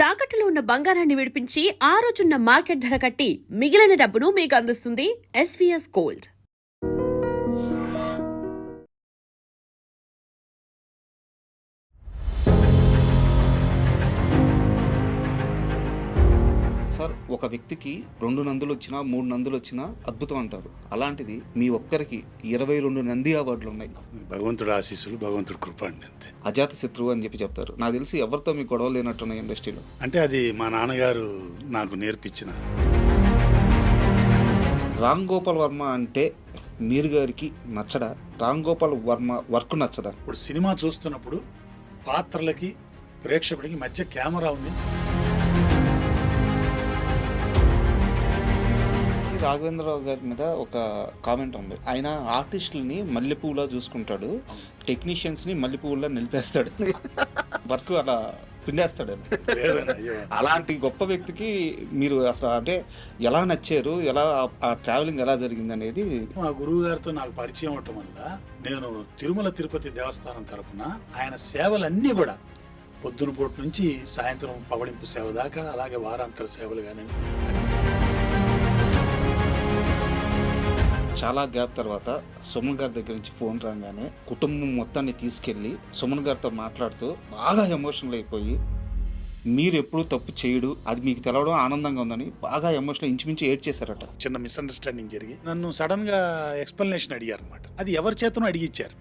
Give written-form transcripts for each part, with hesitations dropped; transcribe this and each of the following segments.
తాకట్టులో ఉన్న బంగారాన్ని విడిపించి ఆ రోజున్న మార్కెట్ ధర కట్టి మిగిలిన డబ్బును మీకు అందిస్తుంది ఎస్వీఎస్ గోల్డ్. సార్, ఒక వ్యక్తికి 2 నందులొచ్చినా, 3 నందులొచ్చినా అద్భుతం అంటారు. అలాంటిది మీ ఒక్కరికి 22 నంది అవార్డులు ఉన్నాయి. భగవంతుడి ఆశీస్సులు, భగవంతుడి కృప అండి, అంతే. అజాత శత్రువు అని చెప్తారు. నాకు తెలిసి ఎవరితో మీకు గొడవలు లేనట్టున్నాయి ఇండస్ట్రీలో. అంటే అది మా నాన్నగారు నాకు నేర్పించిన. రామ్ గోపాల్ వర్మ అంటే మీరు గారికి నచ్చడా? రామ్ గోపాల్ వర్మ వర్క్ నచ్చదా? ఇప్పుడు సినిమా చూస్తున్నప్పుడు పాత్రలకి ప్రేక్షకుడికి మధ్య కెమెరా ఉంది. రాఘవేంద్రరావు గారి మీద ఒక కామెంట్ ఉంది. ఆయన ఆర్టిస్టులని మల్లెపూలా చూసుకుంటాడు, టెక్నీషియన్స్ని మల్లెపూలా నిలిపేస్తాడు, వర్క్ అలా పిండేస్తాడు. అలాంటి గొప్ప వ్యక్తికి మీరు అసలు అంటే ఎలా నచ్చారు, ఎలా ఆ ట్రావెలింగ్ ఎలా జరిగింది అనేది. మా గురువు గారితో నాకు పరిచయం అవటం వల్ల నేను తిరుమల తిరుపతి దేవస్థానం తరఫున ఆయన సేవలన్నీ కూడా పొద్దున పూట నుంచి సాయంత్రం పవళింపు సేవ దాకా, అలాగే వారాంతర సేవలు కానీ చాలా గ్యాప్ తర్వాత సుమన్ గారి దగ్గర నుంచి ఫోన్ రాగానే కుటుంబం మొత్తాన్ని తీసుకెళ్ళి సుమన్ గారితో మాట్లాడుతూ బాగా ఎమోషనల్ అయిపోయి, మీరు ఎప్పుడూ తప్పు చేయడు, అది మీకు తెలవడం ఆనందంగా ఉందని బాగా ఎమోషనల్ ఇంచుమించి ఏడ్ చేశారట. చిన్న మిస్అండర్స్టాండింగ్ జరిగి నన్ను సడన్ గా ఎక్స్ప్లెనేషన్ అడిగారు అనమాట. అది ఎవరి చేతనో అడిగిచ్చారు.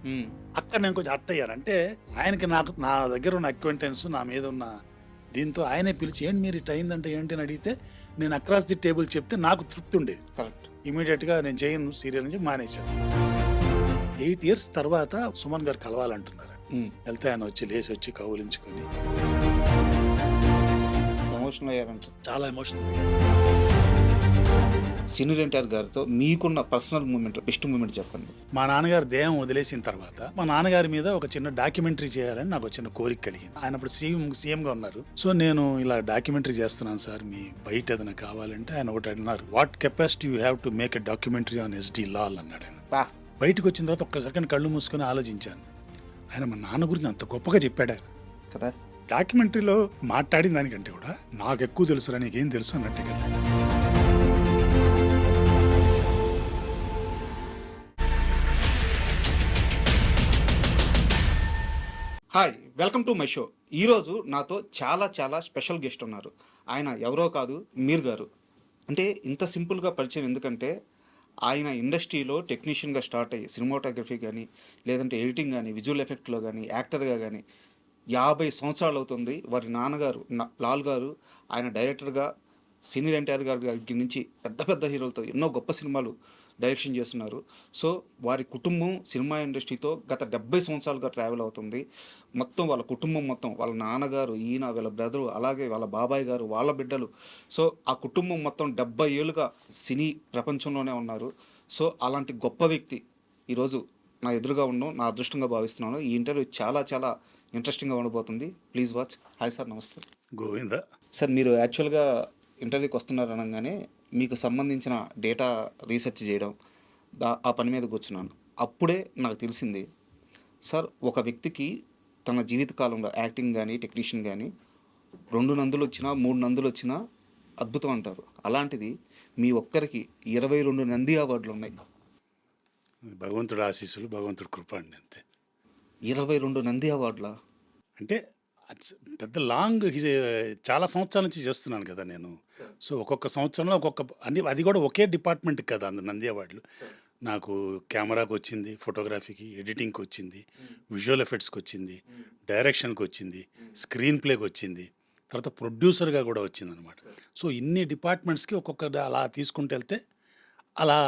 అక్కడ నేను కొంచెం హర్ట్ అయ్యాను. అంటే ఆయనకి నాకు నా దగ్గర ఉన్న అక్వెంటెన్స్, నా మీద ఉన్న దీంతో ఆయనే పిలిచి ఏంటి మీరు ఇట్ అయిందంటే ఏంటి అని అడిగితే నేను అక్రాస్ ది టేబుల్ చెప్తే నాకు తృప్తి ఉండేది. కరెక్ట్. ఇమీడియట్గా నేను చేయను సీరియల్ నుంచి మానేశాను. 8 years తర్వాత సుమన్ గారు కలవాలంటున్నారు. వెళ్తే ఆయన వచ్చి లేచి వచ్చి కౌలించుకొని ఎమోషనల్ అయ్యారంట. చాలా ఎమోషనల్. సీనియర్ ఎన్టీఆర్ గారితో మీకున్న పర్సనల్ మూమెంట్, బెస్ట్ మూమెంట్ చెప్పండి. మా నాన్నగారు దేహం వదిలేసిన తర్వాత మా నాన్నగారి మీద ఒక చిన్న డాక్యుమెంటరీ చేయాలని నాకు చిన్న కోరిక కలిగింది. ఆయన అప్పుడు సీఎంగా ఉన్నారు. సో నేను ఇలా డాక్యుమెంటరీ చేస్తున్నాను సార్, మీ బయట ఏదైనా కావాలంటే ఆయన ఒకటి అన్నారు, what capacity you have to make a documentary on SD Lal అన్నాడు ఆయన. బయటకు వచ్చిన తర్వాత ఒక్క సెకండ్ కళ్ళు మూసుకొని ఆలోచించాను, ఆయన మా నాన్న గురించి అంత గొప్పగా చెప్పాడు కదా. డాక్యుమెంటరీలో మాట్లాడిన దానికంటే కూడా నాకు ఎక్కువ తెలుసురా, నీకేం తెలుసు అన్నట్టు కదా. Hi, welcome to my show. ఈరోజు నాతో చాలా చాలా స్పెషల్ గెస్ట్ ఉన్నారు. ఆయన ఎవరో కాదు, మీర్ గారు. అంటే ఇంత సింపుల్గా పరిచయం ఎందుకంటే ఆయన ఇండస్ట్రీలో టెక్నీషియన్గా స్టార్ట్ అయ్యి సినిమాటోగ్రఫీ కానీ, లేదంటే ఎడిటింగ్ కానీ, విజువల్ ఎఫెక్ట్లో కానీ, యాక్టర్గా కానీ 50 సంవత్సరాలు అవుతుంది. వారి నాన్నగారు లాల్ గారు ఆయన డైరెక్టర్గా సీనియర్ ఎన్టీఆర్ గారి దగ్గర నుంచి పెద్ద పెద్ద హీరోలతో ఎన్నో గొప్ప సినిమాలు డైరెక్షన్ చేస్తున్నారు. సో వారి కుటుంబం సినిమా ఇండస్ట్రీతో గత 70 సంవత్సరాలుగా ట్రావెల్ అవుతుంది. మొత్తం వాళ్ళ కుటుంబం మొత్తం, వాళ్ళ నాన్నగారు, ఈయన, వీళ్ళ బ్రదరు, అలాగే వాళ్ళ బాబాయ్ గారు, వాళ్ళ బిడ్డలు. సో ఆ కుటుంబం మొత్తం 70 ఏళ్ళుగా సినీ ప్రపంచంలోనే ఉన్నారు. సో అలాంటి గొప్ప వ్యక్తి ఈరోజు నా ఎదురుగా ఉండడం నా అదృష్టంగా భావిస్తున్నాను. ఈ ఇంటర్వ్యూ చాలా చాలా ఇంట్రెస్టింగ్గా ఉండబోతుంది. Please watch. హాయ్ సార్, నమస్తే. గోవిందా సార్, మీరు యాక్చువల్గా ఇంటర్వ్యూకి వస్తున్నారు అనగానే మీకు సంబంధించిన డేటా రీసెర్చ్ చేయడం, ఆ పని మీద కూర్చున్నాను. అప్పుడే నాకు తెలిసింది సార్, ఒక వ్యక్తికి తన జీవితకాలంలో యాక్టింగ్ కానీ, టెక్నీషియన్ కానీ 2 నందులు వచ్చినా, 3 నందులు వచ్చినా అద్భుతం అంటారు. అలాంటిది మీ ఒక్కరికి 22 నంది అవార్డులు ఉన్నాయి. భగవంతుడి ఆశీస్సులు, భగవంతుడి కృప అండి, అంతే. 22 నంది అవార్డులా? అంటే పెద్ద లాంగ్ చాలా సంవత్సరాల నుంచి చేస్తున్నాను కదా నేను. సో ఒక్కొక్క సంవత్సరంలో అది కూడా ఒకే డిపార్ట్మెంట్ కదా నంది అవార్డులు. నాకు కెమెరాకి వచ్చింది, ఫోటోగ్రఫీకి, ఎడిటింగ్కి వచ్చింది, విజువల్ ఎఫెక్ట్స్కి వచ్చింది, డైరెక్షన్కి వచ్చింది, స్క్రీన్ ప్లేకి వచ్చింది, తర్వాత ప్రొడ్యూసర్గా కూడా వచ్చింది అనమాట. సో ఇన్ని డిపార్ట్మెంట్స్కి ఒక్కొక్క అలా తీసుకుంటూ వెళ్తే అలా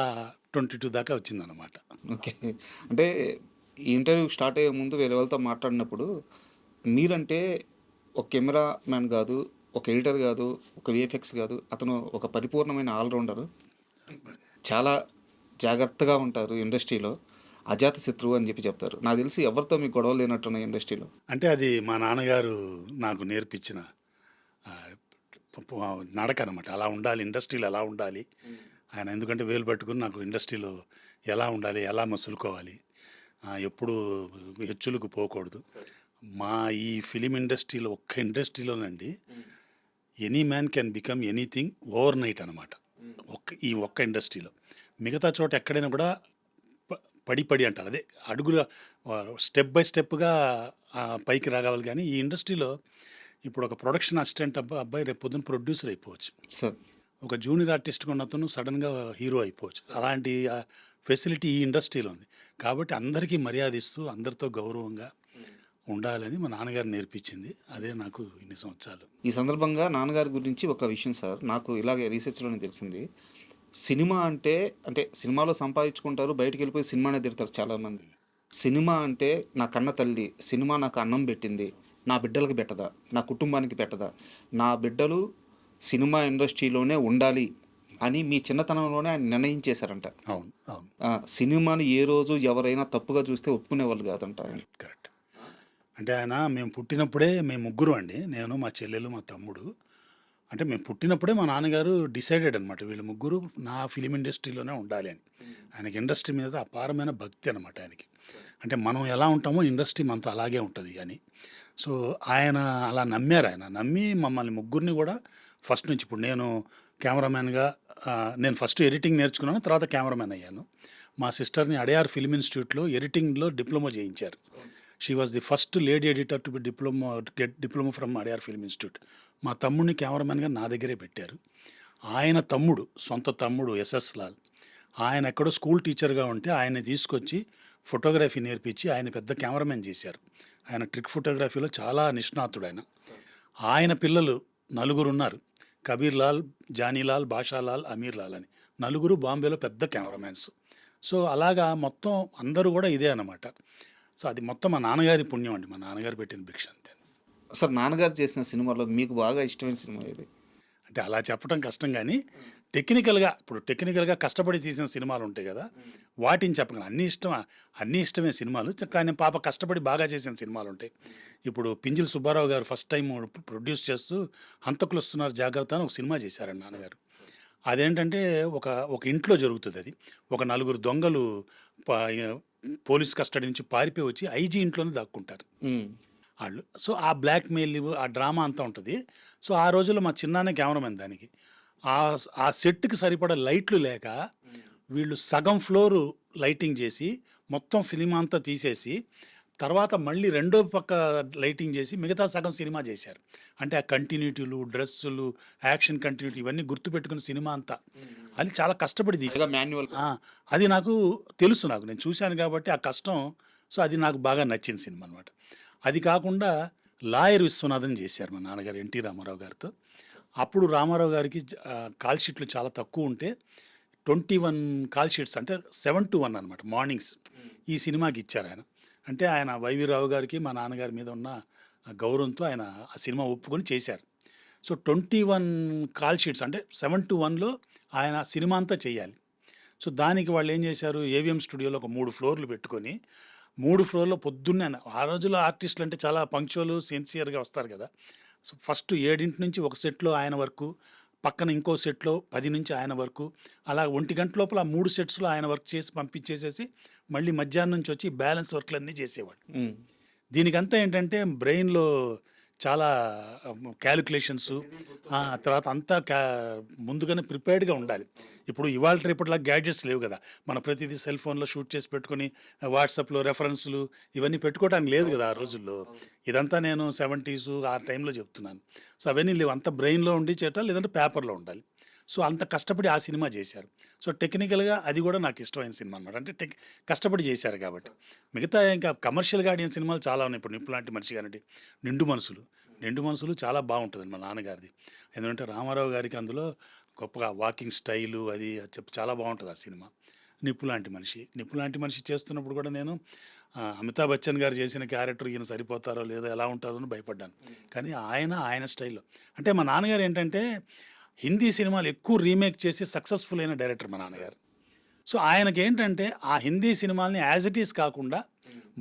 22 దాకా వచ్చిందనమాట. ఓకే. అంటే ఈ ఇంటర్వ్యూ స్టార్ట్ అయ్యే ముందు వేరే వాళ్ళతో మాట్లాడినప్పుడు మీరంటే ఒక కెమెరా మ్యాన్ కాదు, ఒక ఎడిటర్ కాదు, ఒక విఎఫ్ఎక్స్ కాదు, అతను ఒక పరిపూర్ణమైన ఆల్రౌండరు. చాలా జాగ్రత్తగా ఉంటారు ఇండస్ట్రీలో. అజాత శత్రువు అని చెప్తారు. నాకు తెలిసి ఎవరితో మీకు గొడవలు లేనట్టున్నాయి ఇండస్ట్రీలో. అంటే అది మా నాన్నగారు నాకు నేర్పించిన నడక అనమాట. అలా ఉండాలి, ఇండస్ట్రీలో ఎలా ఉండాలి ఆయన. ఎందుకంటే వేలు పట్టుకుని నాకు ఇండస్ట్రీలో ఎలా ఉండాలి, ఎలా మసులుకోవాలి, ఎప్పుడు హెచ్చులకు పోకూడదు. మా ఈ ఫిలిం ఇండస్ట్రీలో ఒక్క ఇండస్ట్రీలోనండి any man can become anything overnight అనమాట. ఈ ఒక్క ఇండస్ట్రీలో మిగతా చోట ఎక్కడైనా కూడా పడి అంటారు, అదే అడుగుల స్టెప్ బై స్టెప్గా పైకి రాగవాలి. కానీ ఈ ఇండస్ట్రీలో ఇప్పుడు ఒక ప్రొడక్షన్ అసిస్టెంట్ అబ్బాయి రేపు పొద్దున్న ప్రొడ్యూసర్ అయిపోవచ్చు, సార్ ఒక జూనియర్ ఆర్టిస్ట్గా ఉన్న అతను సడన్గా హీరో అయిపోవచ్చు. అలాంటి ఫెసిలిటీ ఈ ఇండస్ట్రీలో ఉంది. కాబట్టి అందరికీ మర్యాద ఇస్తూ అందరితో గౌరవంగా ఉండాలని మా నాన్నగారు నేర్పించింది. అదే నాకు ఇన్ని సంవత్సరాలు. ఈ సందర్భంగా నాన్నగారి గురించి ఒక విషయం సార్, నాకు ఇలాగే రీసెర్చ్లోనే తెలిసింది. సినిమా అంటే సినిమాలో సంపాదించుకుంటారు, బయటికి వెళ్ళిపోయి సినిమానే తిడతారు చాలామంది. సినిమా అంటే నా కన్న తల్లి, సినిమా నాకు అన్నం పెట్టింది, నా బిడ్డలకు పెట్టదా, నా కుటుంబానికి పెట్టదా, నా బిడ్డలు సినిమా ఇండస్ట్రీలోనే ఉండాలి అని మీ చిన్నతనంలోనే ఆయన నిర్ణయించేశారంట. అవును, అవును, సినిమాని ఏ రోజు ఎవరైనా తప్పుగా చూస్తే ఒప్పుకునేవాళ్ళు కాదంట ఆయన. కరెక్ట్. అంటే ఆయన మేము పుట్టినప్పుడే, మేము ముగ్గురు అండి, నేను మా చెల్లెలు మా తమ్ముడు. అంటే మేము పుట్టినప్పుడే మా నాన్నగారు డిసైడెడ్ అనమాట, వీళ్ళు ముగ్గురు నా ఫిలిం ఇండస్ట్రీలోనే ఉండాలి అని. ఆయనకి ఇండస్ట్రీ మీద అపారమైన భక్తి అనమాట ఆయనకి. అంటే మనం ఎలా ఉంటామో ఇండస్ట్రీ మనతో అలాగే ఉంటుంది అని. సో ఆయన అలా నమ్మారు. ఆయన నమ్మి మమ్మల్ని ముగ్గురిని కూడా ఫస్ట్ నుంచి, ఇప్పుడు నేను కెమెరామ్యాన్గా, నేను ఫస్ట్ ఎడిటింగ్ నేర్చుకున్నాను, తర్వాత కెమెరామ్యాన్ అయ్యాను. మా సిస్టర్ని అడయార్ ఫిల్మ్ ఇన్స్టిట్యూట్లో ఎడిటింగ్లో డిప్లొమా చేయించారు. She was the first lady editor to be get diploma from Adyar film institute. మా తమ్ముడిని కెమెరామ్యాన్గా నా దగ్గరే పెట్టారు. ఆయన తమ్ముడు, సొంత తమ్ముడు ఎస్ఎస్ లాల్, ఆయన ఎక్కడో స్కూల్ టీచర్గా ఉంటే ఆయన్ని తీసుకొచ్చి ఫోటోగ్రఫీ నేర్పించి ఆయన పెద్ద కెమెరామెన్ చేశారు. ఆయన ట్రిక్ ఫోటోగ్రఫీలో చాలా నిష్ణాతుడు. ఆయన పిల్లలు 4 ఉన్నారు, కబీర్ లాల్, జానీలాల్, బాషాలాల్, అమీర్ లాల్ అని 4 బాంబేలో పెద్ద కెమెరామెన్స్. సో అలాగా మొత్తం అందరూ కూడా ఇదే అన్నమాట. సో అది మొత్తం మా నాన్నగారి పుణ్యం అండి, మా నాన్నగారు పెట్టిన భిక్ష అంతే. సార్ నాన్నగారు చేసిన సినిమాలో మీకు బాగా ఇష్టమైన సినిమా ఇది? అంటే అలా చెప్పడం కష్టం, కానీ టెక్నికల్గా కష్టపడి తీసిన సినిమాలు ఉంటాయి కదా, వాటిని చెప్పగలను. అన్నీ ఇష్టమే సినిమాలు, కానీ పాప కష్టపడి బాగా చేసిన సినిమాలు ఉంటాయి. ఇప్పుడు పింజిల్ సుబ్బారావు గారు ఫస్ట్ టైం ప్రొడ్యూస్ చేస్తూ హంతకులు వస్తున్నారు జాగ్రత్త అని ఒక సినిమా చేశారండి నాన్నగారు. అదేంటంటే ఒక ఇంట్లో జరుగుతుంది. అది ఒక 4 దొంగలు పోలీస్ కస్టడీ నుంచి పారిపోయి వచ్చి ఐజీ ఇంట్లోనే దాక్కుంటారు వాళ్ళు. సో ఆ బ్లాక్మెయిల్, ఆ డ్రామా అంతా ఉంటుంది. సో ఆ రోజుల్లో మా చిన్నానే కెమెరామెన్ దానికి. ఆ సెట్కి సరిపడా లైట్లు లేక వీళ్ళు సగం ఫ్లోరు లైటింగ్ చేసి మొత్తం ఫిలిం అంతా తీసేసి తర్వాత మళ్ళీ రెండో పక్క లైటింగ్ చేసి మిగతా సగం సినిమా చేశారు. అంటే ఆ కంటిన్యూటీలు, డ్రెస్సులు, యాక్షన్ కంటిన్యూటీ ఇవన్నీ గుర్తుపెట్టుకున్న సినిమా అంతా అది చాలా కష్టపడి తీసి మాన్యువల్. అది నాకు తెలుసు, నేను చూశాను కాబట్టి ఆ కష్టం. సో అది నాకు బాగా నచ్చిన సినిమా అనమాట. అది కాకుండా లాయర్ విశ్వనాథన్ చేశారు మా నాన్నగారు ఎన్టీ రామారావు గారితో. అప్పుడు రామారావు గారికి కాల్ షీట్లు చాలా తక్కువ ఉంటే 21 కాల్ షీట్స్, అంటే 7 to 1 అనమాట మార్నింగ్స్, ఈ సినిమాకి ఇచ్చారు ఆయన. అంటే ఆయన వైవి రావు గారికి మా నాన్నగారి మీద ఉన్న గౌరవంతో ఆయన ఆ సినిమా ఒప్పుకొని చేశారు. సో 21 కాల్ షీట్స్, అంటే 7 to 1లో ఆయన సినిమా అంతా చేయాలి. సో దానికి వాళ్ళు ఏం చేశారు, ఏవిఎం స్టూడియోలో ఒక 3 ఫ్లోర్లు పెట్టుకొని 3 ఫ్లోర్లో పొద్దున్నే, ఆ రోజుల్లో ఆర్టిస్టులు అంటే చాలా పంక్చువల్ సిన్సియర్గా వస్తారు కదా. సో ఫస్ట్ 7 నుంచి ఒక సెట్లో ఆయన వర్కు, పక్కన ఇంకో సెట్లో 10 నుంచి ఆయన వరకు, అలా 1 గంట లోపల 3 సెట్స్లో ఆయన వర్క్ చేసి పంపించేసేసి మళ్ళీ మధ్యాహ్నం నుంచి వచ్చి బ్యాలెన్స్ వర్క్లన్నీ చేసేవాడు. దీనికంతా ఏంటంటే బ్రెయిన్లో చాలా క్యాలిక్యులేషన్స్, తర్వాత అంతా ముందుగానే ప్రిపేర్డ్గా ఉండాలి. ఇప్పుడు ఇవాళ రేపటిలా గ్యాడ్జెట్స్ లేవు కదా, మన ప్రతిదీ సెల్ ఫోన్లో షూట్ చేసి పెట్టుకొని వాట్సాప్లో రెఫరెన్స్లు ఇవన్నీ పెట్టుకోవడానికి లేదు కదా ఆ రోజుల్లో. ఇదంతా నేను 70s ఆ టైంలో చెప్తున్నాను. సో అవన్నీ లేవు, అంతా బ్రెయిన్లో ఉండి చేయాలి, లేదంటే పేపర్లో ఉండాలి. సో అంత కష్టపడి ఆ సినిమా చేశారు. సో టెక్నికల్గా అది కూడా నాకు ఇష్టమైన సినిమా అనమాట. అంటే కష్టపడి చేశారు కాబట్టి. మిగతా ఇంకా కమర్షియల్గా ఆడిన సినిమాలు చాలా ఉన్నాయి. ఇప్పుడు నిప్పు లాంటి మనిషి కానివ్వండి, నిండు మనసులు చాలా బాగుంటుంది మా నాన్నగారిది. ఎందుకంటే రామారావు గారికి అందులో గొప్పగా వాకింగ్ స్టైలు అది చెప్పి చాలా బాగుంటుంది ఆ సినిమా. నిప్పు లాంటి మనిషి చేస్తున్నప్పుడు కూడా నేను అమితాబ్ బచ్చన్ గారు చేసిన క్యారెక్టర్ ఈయన సరిపోతారో లేదో, ఎలా ఉంటుందో అని భయపడ్డాను. కానీ ఆయన స్టైల్లో, అంటే మా నాన్నగారు ఏంటంటే హిందీ సినిమాలు ఎక్కువ రీమేక్ చేసి సక్సెస్ఫుల్ అయిన డైరెక్టర్ మా నాన్నగారు. సో ఆయనకి ఏంటంటే ఆ హిందీ సినిమాల్ని యాజ్ ఇట్ ఈస్ కాకుండా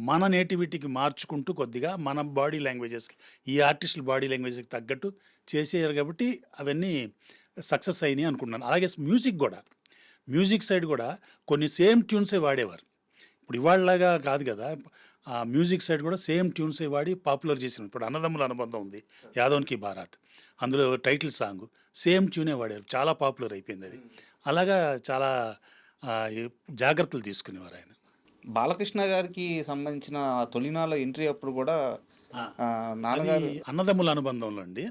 మన నేటివిటీకి మార్చుకుంటూ కొద్దిగా మన బాడీ లాంగ్వేజెస్కి, ఈ ఆర్టిస్టుల బాడీ లాంగ్వేజ్కి తగ్గట్టు చేసేయారు కాబట్టి అవన్నీ సక్సెస్ అయినాయి అనుకుంటున్నాను. అలాగే మ్యూజిక్ సైడ్ కూడా కొన్ని సేమ్ ట్యూన్సే వాడేవారు. ఇప్పుడు ఇవాళలాగా కాదు కదా, ఆ మ్యూజిక్ సైడ్ కూడా సేమ్ ట్యూన్సే వాడి పాపులర్ చేసిన. ఇప్పుడు అన్నదమ్ముల అనుబంధం ఉంది, యాదవ్కి బారాత్, అందులో టైటిల్ సాంగ్ సేమ్ ట్యూనే వాడారు. చాలా పాపులర్ అయిపోయింది అది. అలాగా చాలా ఈ జాగ్రత్తలు తీసుకునేవారు ఆయన. బాలకృష్ణ గారికి సంబంధించిన తొలినాళ్ళ ఎంట్రీ అప్పుడు కూడా ఆ! ఆ, అది నాన్నగారు అన్నదమ్ముల అనుబంధంలో అండి.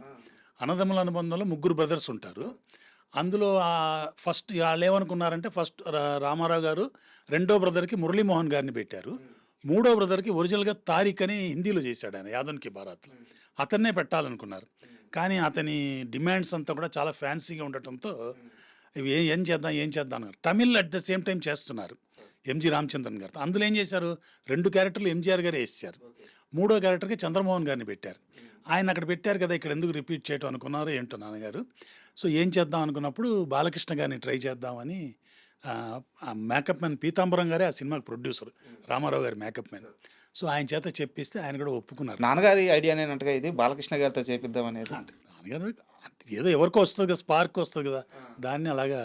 అన్నదమ్ముల అనుబంధంలో ముగ్గురు బ్రదర్స్ ఉంటారు. అందులో ఫస్ట్ ఆళ్ళేమనుకున్నారంటే ఫస్ట్ రామారావు గారు రెండో బ్రదర్‌కి మురళీమోహన్ గారిని పెట్టారు. మూడో బ్రదర్‌కి ఒరిజినల్‌గా తారిక్ అని హిందీలో చేశాడు ఆయన 'యాదన్ కి బారాత్'లో. అతన్నే పెట్టాలనుకున్నారు. కానీ అతని డిమాండ్స్ అంతా కూడా చాలా ఫ్యాన్సీగా ఉండటంతో ఇవి ఏం చేద్దాం, ఏం చేద్దాం అన్నారు. Tamil at the same time చేస్తున్నారు. ఎంజి రామచంద్రన్ గారితో. అందులో ఏం చేశారు 2 క్యారెక్టర్‌లు ఎంజీఆర్ గారే యేసేశారు. మూడో క్యారెక్టర్‌కి చంద్రమోహన్ గారిని పెట్టారు. ఆయన అక్కడ పెట్టారు కదా! ఇక్కడ ఎందుకు రిపీట్ చేయటం అనుకున్నారో ఏంటో నాన్నగారు. సో, ఏం చేద్దాం అనుకున్నప్పుడు బాలకృష్ణ గారిని ట్రై చేద్దామని ఆ మేకప్ మ్యాన్ పీతాంబరం గారే ఆ సినిమాకి ప్రొడ్యూసర్. రామారావు గారి మేకప్ మ్యాన్. సో, ఆయన చేత చెప్పిస్తే ఆయన కూడా ఒప్పుకున్నారు. నాన్నగారి ఐడియానేనంటగా ఇది బాలకృష్ణ గారితో చేపిద్దాం అనేది. అంటే నాన్నగారు అంటే ఏదో ఎవరికో వస్తుంది కదా! స్పార్క్ వస్తుంది కదా! దాన్ని అలాగా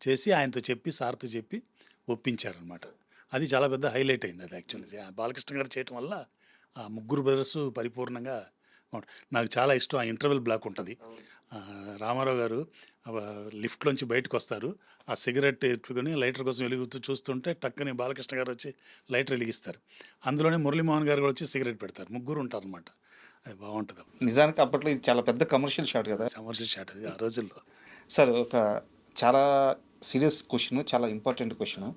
చేసి ఆయనతో చెప్పి సార్‌తో చెప్పి ఒప్పించారనమాట. అది చాలా పెద్ద హైలైట్ అయింది అది యాక్చువల్లీ. బాలకృష్ణ గారు చేయటం వల్ల ఆ ముగ్గురు బ్రదర్స్ పరిపూర్ణంగా నాకు చాలా ఇష్టం. ఆ ఇంటర్వెల్ బ్లాక్ ఉంటది. రామారావు గారు లిఫ్ట్‌లోంచి బయటకొస్తారు. ఆ సిగరెట్ ఎత్తుకొని లైటర్ కోసం వెలుగుతూ చూస్తుంటే టక్కని బాలకృష్ణ గారు వచ్చి లైటర్ వెలిగిస్తారు. అందులోనే మురళీమోహన్ గారు కూడా వచ్చి సిగరెట్ పెడతారు. ముగ్గురు ఉంటారనమాట. అది బావుంటది. నిజానికి అప్పట్లో ఇది చాలా పెద్ద కమర్షియల్ షాట్ కదా. కమర్షియల్ షాట్ అది ఆ రోజుల్లో. సార్ ఒక చాలా సీరియస్ క్వశ్చన్, చాలా ఇంపార్టెంట్ క్వశ్చన్.